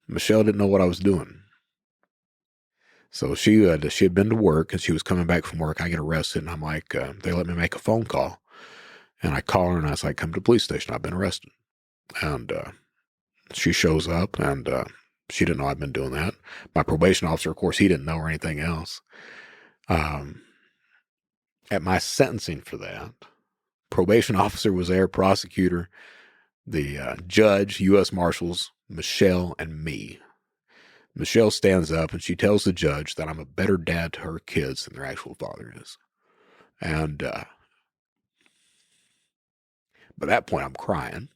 Michelle didn't know what I was doing. So she had been to work, and she was coming back from work. I get arrested, and I'm like, they let me make a phone call. And I call her, and I was like, come to the police station. I've been arrested. And she shows up, and she didn't know I'd been doing that. My probation officer, of course, he didn't know or anything else. At my sentencing for that, probation officer was there, prosecutor, the judge, U.S. Marshals, Michelle, and me. Michelle stands up and she tells the judge that I'm a better dad to her kids than their actual father is. And by that point, I'm crying.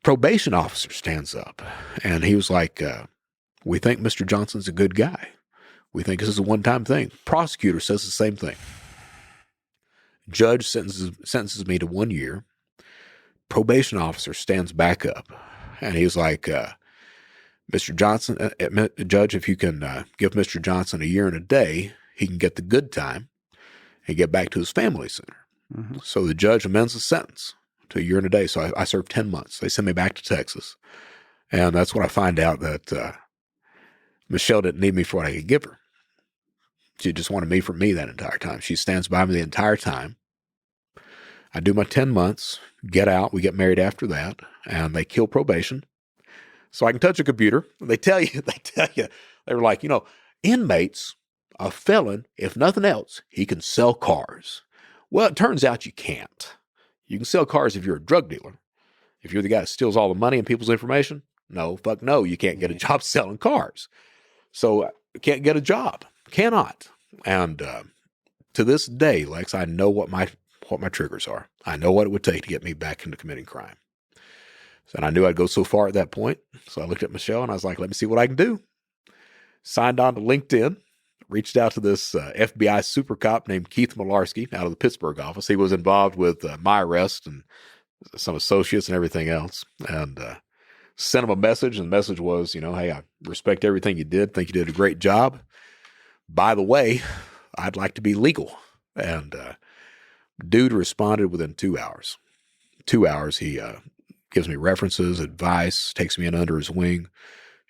Probation officer stands up and he was like, we think Mr. Johnson's a good guy. We think this is a one-time thing. Prosecutor says the same thing. Judge sentences me to 1 year. Probation officer stands back up and he's like, Mr. Johnson, Judge, if you can give Mr. Johnson a year and a day, he can get the good time and get back to his family sooner. Mm-hmm. So the judge amends the sentence to a year and a day. So I served 10 months. They sent me back to Texas. And that's when I find out that Michelle didn't need me for what I could give her. She just wanted me for me that entire time. She stands by me the entire time. I do my 10 months, get out. We get married after that, and they kill probation. So I can touch a computer. They tell you, they were like, inmates, a felon, if nothing else, he can sell cars. Well, it turns out you can't. You can sell cars if you're a drug dealer. If you're the guy that steals all the money and people's information, no, you can't get a job selling cars. So I can't get a job. Cannot. And to this day, Lex, I know what my triggers are. I know what it would take to get me back into committing crime. And I knew I'd go so far at that point. So I looked at Michelle and I was like, let me see what I can do. Signed on to LinkedIn, reached out to this FBI super cop named Keith Malarski out of the Pittsburgh office. He was involved with my arrest and some associates and everything else. And sent him a message. And the message was, hey, I respect everything you did. Think you did a great job. By the way, I'd like to be legal. And dude responded within 2 hours. 2 hours, he gives me references, advice, takes me in under his wing,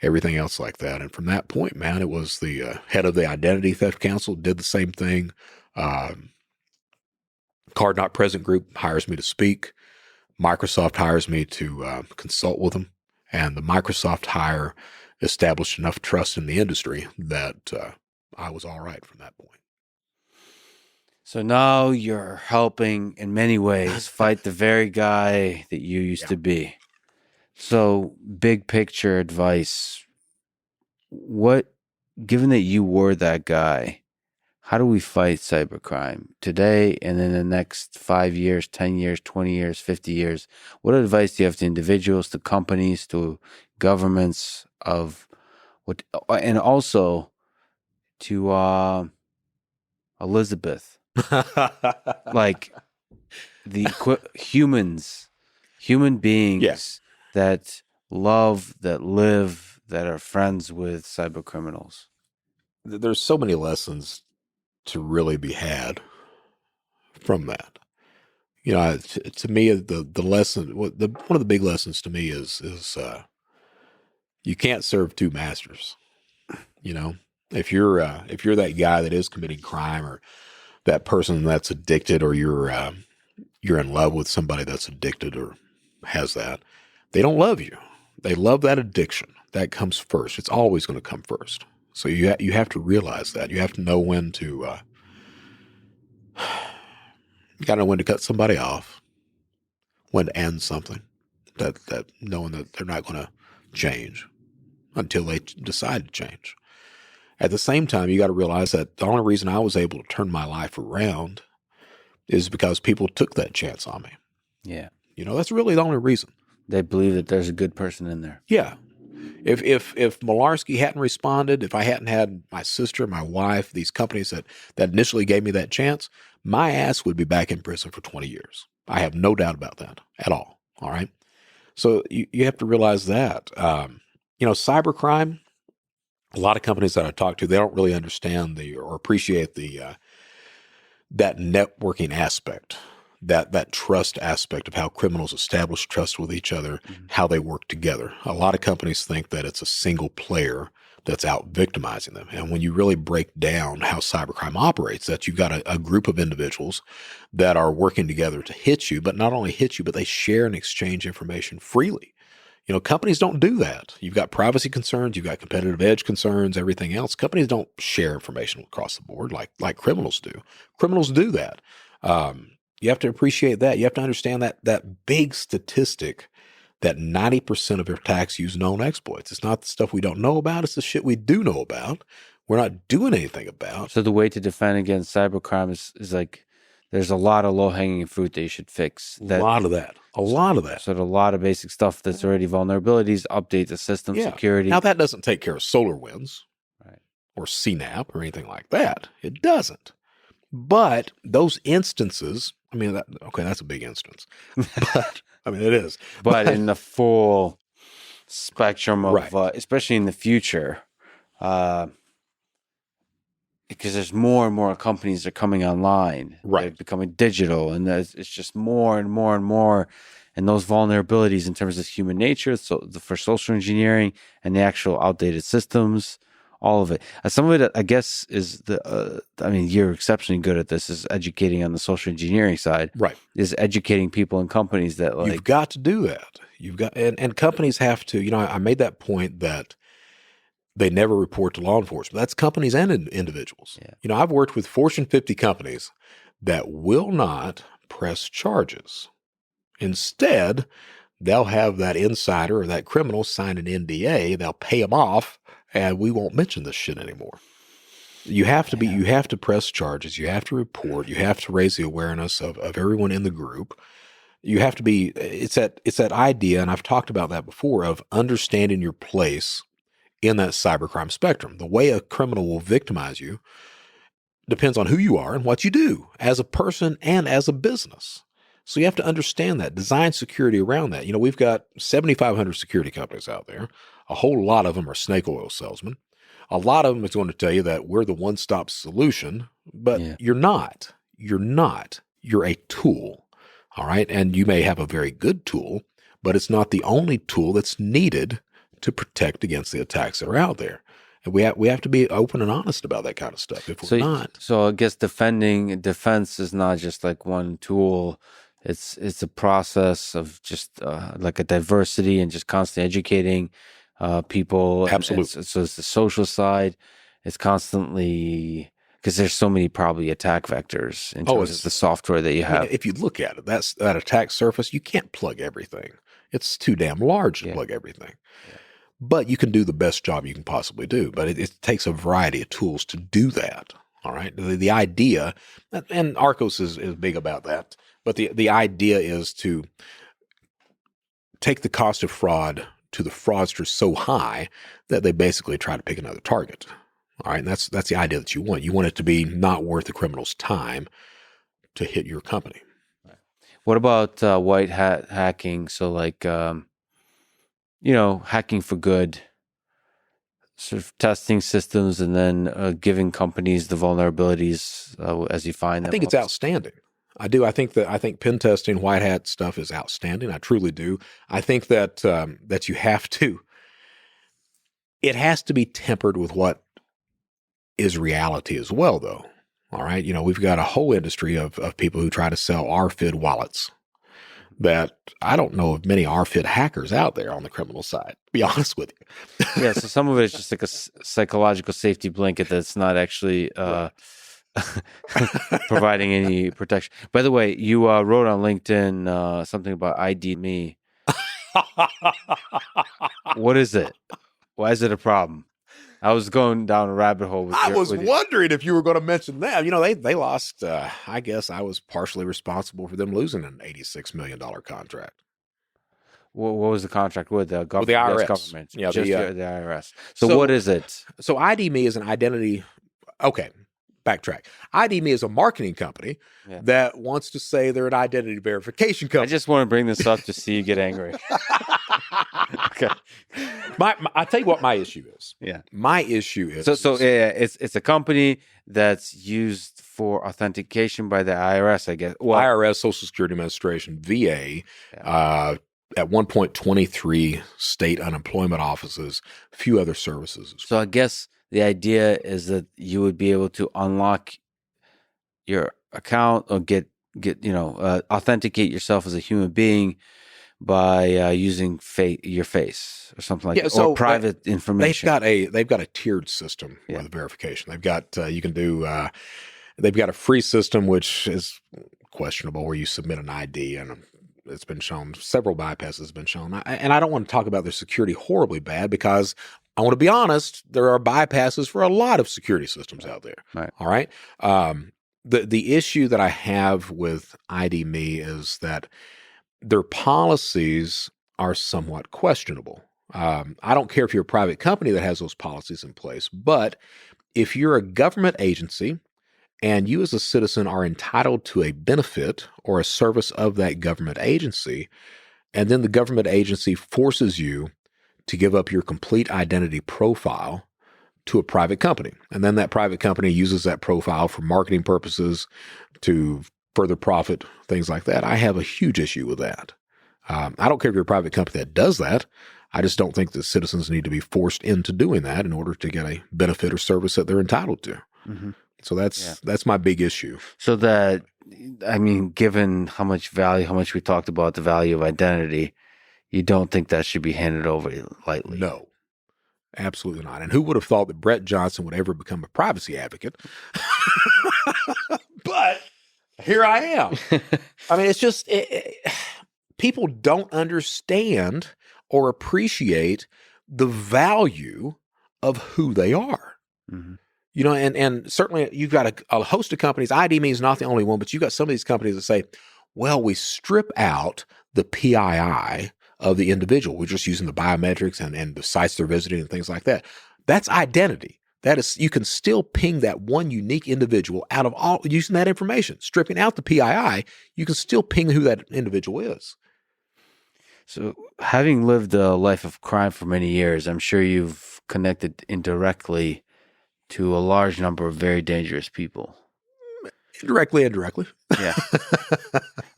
everything else like that. And from that point, man, it was the head of the Identity Theft Council, did the same thing. Card Not Present Group hires me to speak. Microsoft hires me to consult with them. And the Microsoft hire established enough trust in the industry that I was all right from that point. So now you're helping in many ways fight the very guy that you used to be. So big picture advice, given that you were that guy, how do we fight cybercrime today and in the next 5 years, 10 years, 20 years, 50 years? What advice do you have to individuals, to companies, to governments and also to Elizabeth, like the human beings that love, that live, that are friends with cyber criminals? There's so many lessons to really be had from that. To me, the lesson, one of the big lessons to me is you can't serve two masters. If you're that guy that is committing crime, or that person that's addicted, or you're in love with somebody that's addicted or has that, they don't love you. They love that addiction. That comes first. It's always going to come first. So you have to realize that. You have to know when to you got to know when to cut somebody off, when to end something. That knowing that they're not going to change until they decide to change. At the same time, you got to realize that the only reason I was able to turn my life around is because people took that chance on me. Yeah. That's really the only reason. They believe that there's a good person in there. Yeah. If Malarski hadn't responded, if I hadn't had my sister, my wife, these companies that initially gave me that chance, my ass would be back in prison for 20 years. I have no doubt about that at all. All right. So you have to realize that. Cybercrime, a lot of companies that I talk to, they don't really understand or appreciate that networking aspect, that trust aspect of how criminals establish trust with each other, how they work together. A lot of companies think that it's a single player that's out victimizing them. And when you really break down how cybercrime operates, that you've got a group of individuals that are working together to hit you, but not only hit you, but they share and exchange information freely. Companies don't do that. You've got privacy concerns, you've got competitive edge concerns, everything else. Companies don't share information across the board like criminals do. Criminals do that. You have to appreciate that. You have to understand that big statistic that 90% of attacks use known exploits. It's not the stuff we don't know about. It's the shit we do know about. We're not doing anything about. So the way to defend against cybercrime is like, there's a lot of low-hanging fruit that you should fix. A lot of that. So a lot of basic stuff that's already vulnerabilities, update the system, security. Now, that doesn't take care of SolarWinds, right, or CNAP or anything like that. It doesn't. But those instances, that's a big instance. But, it is. But in the full spectrum of, right, especially in the future, because there's more and more companies that are coming online, right, they're becoming digital, and it's just more and more and more. And those vulnerabilities in terms of human nature, so for social engineering and the actual outdated systems, all of it. Some of it, I guess, is you're exceptionally good at this, is educating on the social engineering side. Right. Is educating people and companies that you've got to do that. And companies have to, I made that point that they never report to law enforcement. That's companies and individuals. Yeah. I've worked with Fortune 50 companies that will not press charges. Instead, they'll have that insider or that criminal sign an NDA. They'll pay them off, and we won't mention this shit anymore. You have to press charges. You have to report. You have to raise the awareness of everyone in the group. You have to be, it's that idea, and I've talked about that before, of understanding your place in that cybercrime spectrum. The way a criminal will victimize you depends on who you are and what you do as a person and as a business. So you have to understand that, design security around that. We've got 7,500 security companies out there. A whole lot of them are snake oil salesmen. A lot of them is going to tell you that we're the one-stop solution, but You're not. You're not. You're a tool, all right? And you may have a very good tool, but it's not the only tool that's needed to protect against the attacks that are out there. And we have to be open and honest about that kind of stuff. If we're not. So I guess defense is not just like one tool. It's a process of just like a diversity and just constantly educating people. Absolutely. So it's the social side, it's constantly, because there's so many probably attack vectors in terms of the software that you have. If you look at it, that attack surface, you can't plug everything. It's too damn large to plug everything. Yeah. But you can do the best job you can possibly do. But it takes a variety of tools to do that. All right. The idea, and Arcos is big about that, but the idea is to take the cost of fraud to the fraudsters so high that they basically try to pick another target. All right. And that's the idea that you want. You want it to be not worth the criminal's time to hit your company. What about white hat hacking? So like, hacking for good, sort of testing systems and then giving companies the vulnerabilities as you find them. I think it's outstanding. I do. I think pen testing, white hat stuff is outstanding. I truly do. I think that that you have to. It has to be tempered with what is reality as well, though. All right. We've got a whole industry of people who try to sell RFID wallets that I don't know of many RFID hackers out there on the criminal side, to be honest with you. Yeah. So some of it is just like a psychological safety blanket that's not actually providing any protection. By the way, you wrote on LinkedIn something about ID me. What is it? Why is it a problem? I was going down a rabbit hole. I was wondering if you were going to mention that. They lost. I guess I was partially responsible for them losing an $86 million contract. What was the contract with the government? With the IRS. Government. Yeah, just the IRS. So what is it? So ID Me is an identity. Okay, backtrack. ID Me is a marketing company that wants to say they're an identity verification company. I just want to bring this up to see you get angry. Okay. I tell you what my issue is. Yeah. My issue is it's a company that's used for authentication by the IRS, I guess. Well, IRS, Social Security Administration, VA, at one point 23 state unemployment offices, a few other services. So I guess the idea is that you would be able to unlock your account or authenticate yourself as a human being by using your face or something like that, so or private information. They've got a tiered system with verification. They've got you can do. They've got a free system which is questionable, where you submit an ID, and it's been shown several bypasses have been shown. And I don't want to talk about their security horribly bad, because I want to be honest, there are bypasses for a lot of security systems out there. Right. All right. The issue that I have with ID Me is that their policies are somewhat questionable. I don't care if you're a private company that has those policies in place, but if you're a government agency and you as a citizen are entitled to a benefit or a service of that government agency, and then the government agency forces you to give up your complete identity profile to a private company, and then that private company uses that profile for marketing purposes to further profit, things like that, I have a huge issue with that. I don't care if you're a private company that does that. I just don't think that citizens need to be forced into doing that in order to get a benefit or service that they're entitled to. Mm-hmm. So that's my big issue. So given how much we talked about the value of identity, you don't think that should be handed over lightly? No, absolutely not. And who would have thought that Brett Johnson would ever become a privacy advocate? But here I am. I mean, it's just people don't understand or appreciate the value of who they are. Mm-hmm. And certainly you've got a host of companies. ID Me is not the only one, but you've got some of these companies that say, well, we strip out the PII of the individual. We're just using the biometrics and the sites they're visiting and things like that. That's identity. That is, you can still ping that one unique individual out of all using that information. Stripping out the PII, you can still ping who that individual is. So, having lived a life of crime for many years, I'm sure you've connected indirectly to a large number of very dangerous people. Indirectly. Yeah.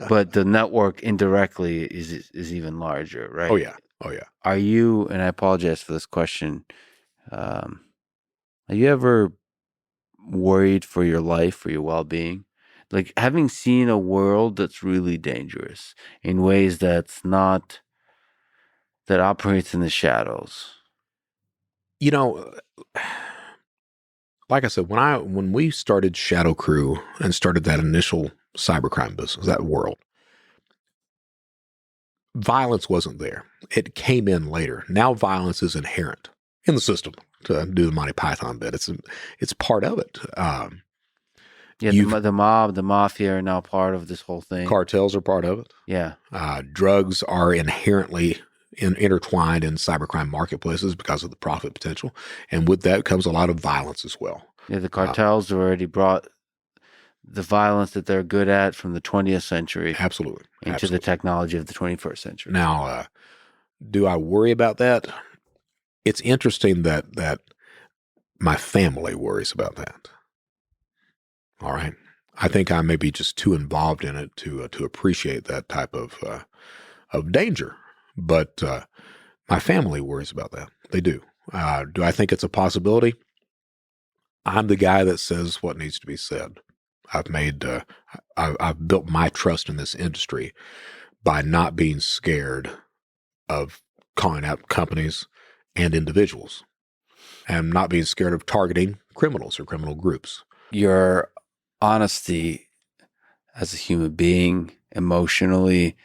But the network indirectly is even larger, right? Oh yeah. Are you, and I apologize for this question, are you ever worried for your life, for your well-being? Like, having seen a world that's really dangerous in ways that operates in the shadows. like I said, when we started ShadowCrew and started that initial cybercrime business, that world, violence wasn't there. It came in later. Now violence is inherent in the system. To do the Monty Python bit, it's part of it. Yeah, the mob, the mafia are now part of this whole thing. Cartels are part of it. Yeah. Drugs are inherently intertwined in cybercrime marketplaces because of the profit potential. And with that comes a lot of violence as well. Yeah, the cartels already brought the violence that they're good at from the 20th century absolutely into the technology of the 21st century. Now, do I worry about that? It's interesting that my family worries about that. All right. I think I may be just too involved in it to appreciate that type of danger. But my family worries about that. They do. Do I think it's a possibility? I'm the guy that says what needs to be said. I've built my trust in this industry by not being scared of calling out companies and individuals, and not being scared of targeting criminals or criminal groups. Your honesty as a human being, emotionally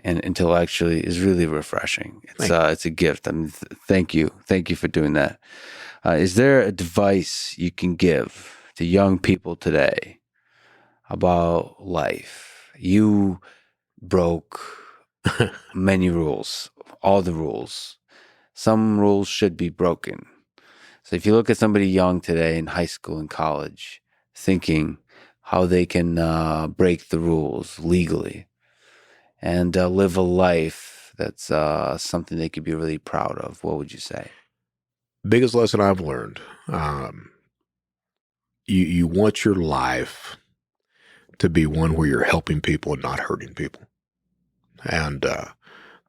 and intellectually, is really refreshing. It's a gift. I mean, thank you for doing that. Is there advice you can give to young people today about life? You broke many rules, all the rules. Some rules should be broken. So if you look at somebody young today in high school and college, thinking how they can break the rules legally and live a life that's something they could be really proud of, what would you say? Biggest lesson I've learned, you want your life to be one where you're helping people and not hurting people. And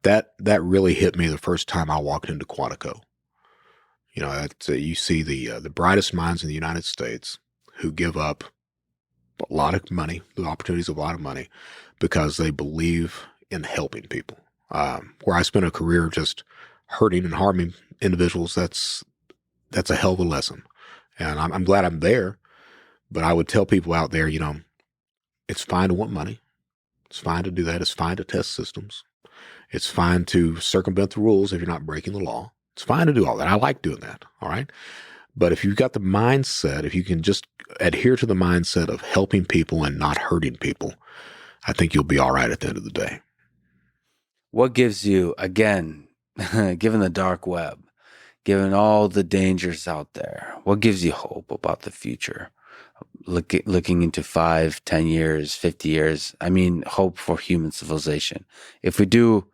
that really hit me the first time I walked into Quantico. You know, you see the brightest minds in the United States who give up a lot of money, the opportunities of a lot of money, because they believe in helping people. Where I spent a career just hurting and harming individuals, that's a hell of a lesson. And I'm glad I'm there. But I would tell people out there, you know, it's fine to want money. It's fine to do that. It's fine to test systems. It's fine to circumvent the rules if you're not breaking the law. It's fine to do all that. I like doing that. All right. But if you've got the mindset, if you can just adhere to the mindset of helping people and not hurting people, I think you'll be all right at the end of the day. What gives you, again, given the dark web, given all the dangers out there, what gives you hope about the future? Looking into 5, 10 years, 50 years, I mean, hope for human civilization. If we do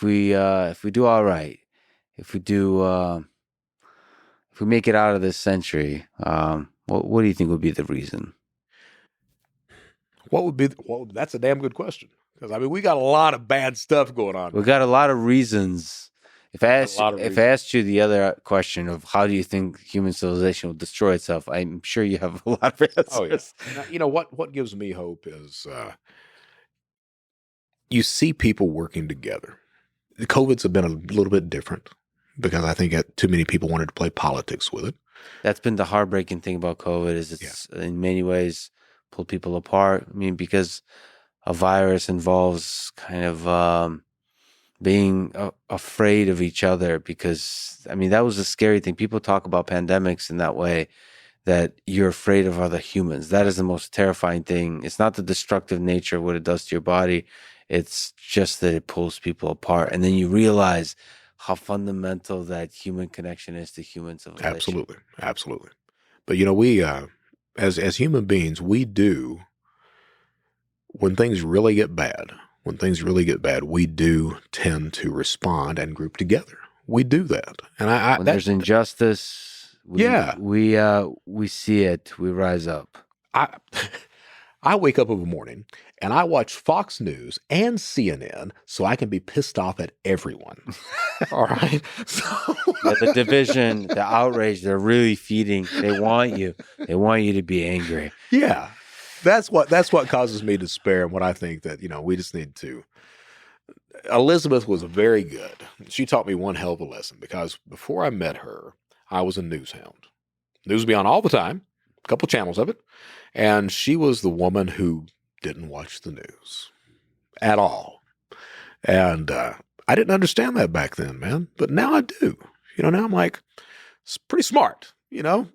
all right, if we make it out of this century, what do you think would be the reason? That's a damn good question. Because, I mean, we got a lot of bad stuff going on. We got a lot of reasons. If I asked you the other question of how do you think human civilization will destroy itself, I'm sure you have a lot of answers. Oh, yeah. Now, you know, what gives me hope is you see people working together. The COVID's have been a little bit different because I think too many people wanted to play politics with it. That's been the heartbreaking thing about COVID is it's in many ways pulled people apart. I mean, because a virus involves kind of being afraid of each other because, I mean, that was a scary thing. People talk about pandemics in that way, that you're afraid of other humans. That is the most terrifying thing. It's not the destructive nature of what it does to your body. It's just that it pulls people apart. And then you realize how fundamental that human connection is to human civilization. Absolutely. Absolutely. But, you know, we, as human beings, we do, when things really get bad, we do tend to respond and group together. We do that. And when there's injustice, we see it, we rise up. I wake up in the morning and I watch Fox News and CNN so I can be pissed off at everyone. All right. So the division, the outrage, they're really feeding. They want you to be angry. Yeah. That's what causes me despair, and what I think that, you know, we just need to. Elizabeth was very good. She taught me one hell of a lesson, because before I met her, I was a news hound. News would be on all the time. couple channels of it. And she was the woman who didn't watch the news at all. And I didn't understand that back then, man. But now I do. Now I'm like, it's pretty smart, Don't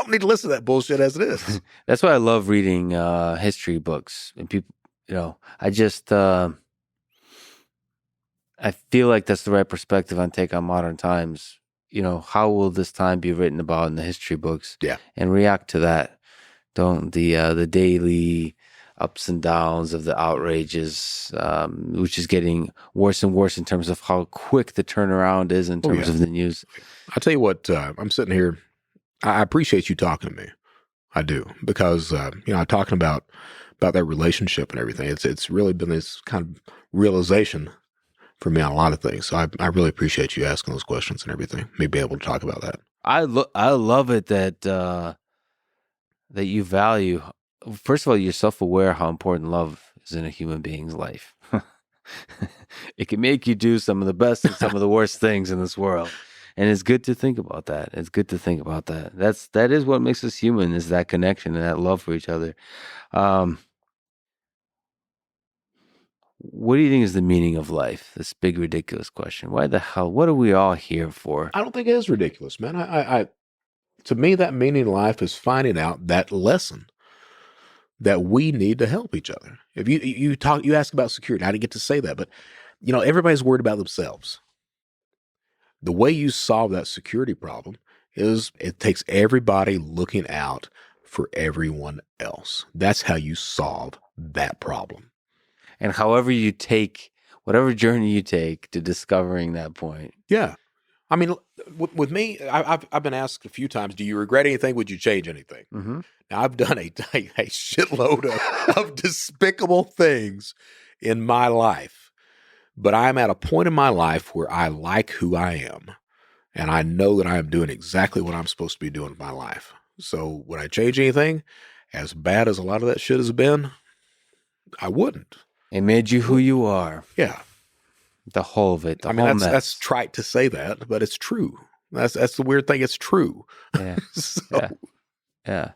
need to listen to that bullshit as it is. That's why I love reading history books. And people, I just, I feel like that's the right perspective on take on modern times. How will this time be written about in the history books? Yeah. And react to that. Don't the daily ups and downs of the outrages, which is getting worse and worse in terms of how quick the turnaround is in terms of the news. I'll tell you what, I'm sitting here. I appreciate you talking to me. I do, because, talking about that relationship and everything, it's really been this kind of realization for me on a lot of things. So I really appreciate you asking those questions and everything, me be able to talk about that. I love it that you value, first of all, you're self-aware how important love is in a human being's life. It can make you do some of the best and some of the worst things in this world. And it's good to think about that. That is what makes us human, is that connection and that love for each other. What do you think is the meaning of life? This big, ridiculous question. Why the hell? What are we all here for? I don't think it is ridiculous, man. I to me, that meaning of life is finding out that lesson that we need to help each other. If you ask about security, I didn't get to say that, but everybody's worried about themselves. The way you solve that security problem is it takes everybody looking out for everyone else. That's how you solve that problem. And whatever journey you take to discovering that point. Yeah. I mean, with me, I've been asked a few times, do you regret anything? Would you change anything? Mm-hmm. Now, I've done a shitload of despicable things in my life, but I'm at a point in my life where I like who I am, and I know that I am doing exactly what I'm supposed to be doing in my life. So would I change anything? As bad as a lot of that shit has been, I wouldn't. It made you who you are. Yeah. The whole of it. That's trite to say that, but it's true. That's the weird thing. It's true. Yeah. Yeah.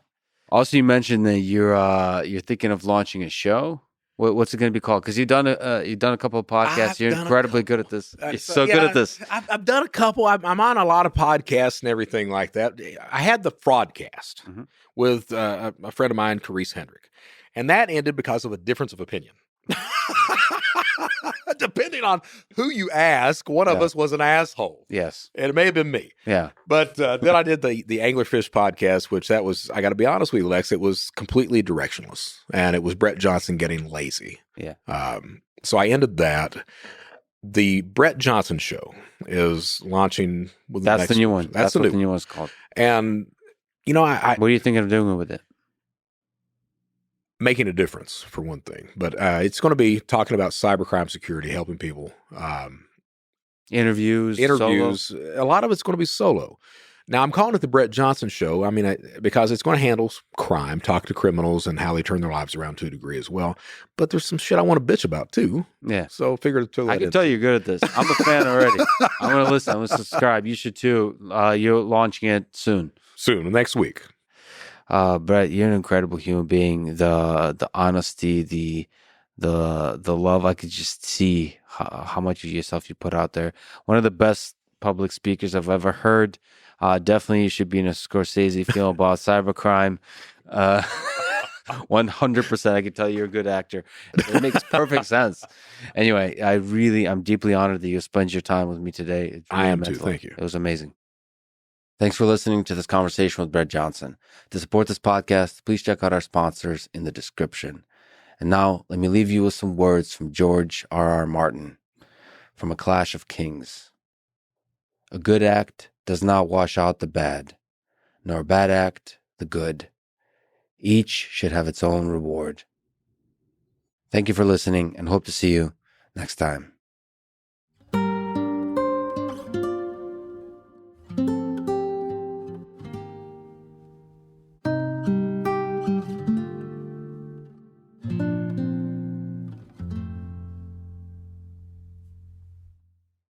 Also, you mentioned that you're thinking of launching a show. What's it going to be called? Because you've done a couple of podcasts. You're incredibly good at this. You're so good at this. I've done a couple. I'm on a lot of podcasts and everything like that. I had the Fraudcast with a friend of mine, Carice Hendrick, and that ended because of a difference of opinion. Depending on who you ask, one of us was an asshole. Yes. And it may have been me. Yeah. But then I did the Anglerfish podcast, which I got to be honest with you, Lex, it was completely directionless. And it was Brett Johnson getting lazy. Yeah. So I ended that. The Brett Johnson show is launching. That's the new one. That's what the new one's called. And, what are you thinking of doing with it? Making a difference, for one thing, but it's going to be talking about cybercrime security, helping people. Interviews. Solo. A lot of it's going to be solo. Now, I'm calling it the Brett Johnson Show. I mean, because it's going to handle crime, talk to criminals, and how they turn their lives around to a degree as well. But there's some shit I want to bitch about too. Yeah. So figure to. I can tell you're good at this. I'm a fan already. I'm going to listen. I'm going to subscribe. You should too. You're launching it soon. Next week. Brett, you're an incredible human being. The honesty, the love, I could just see how much of yourself you put out there. One of the best public speakers I've ever heard. Definitely you should be in a Scorsese film about cybercrime. 100%. I can tell you're a good actor. It makes perfect sense. Anyway, I'm deeply honored that you spent your time with me today. Really I am too. Thank you. It was amazing. Thanks for listening to this conversation with Brett Johnson. To support this podcast, please check out our sponsors in the description. And now, let me leave you with some words from George R.R. Martin from A Clash of Kings. A good act does not wash out the bad, nor a bad act the good. Each should have its own reward. Thank you for listening and hope to see you next time.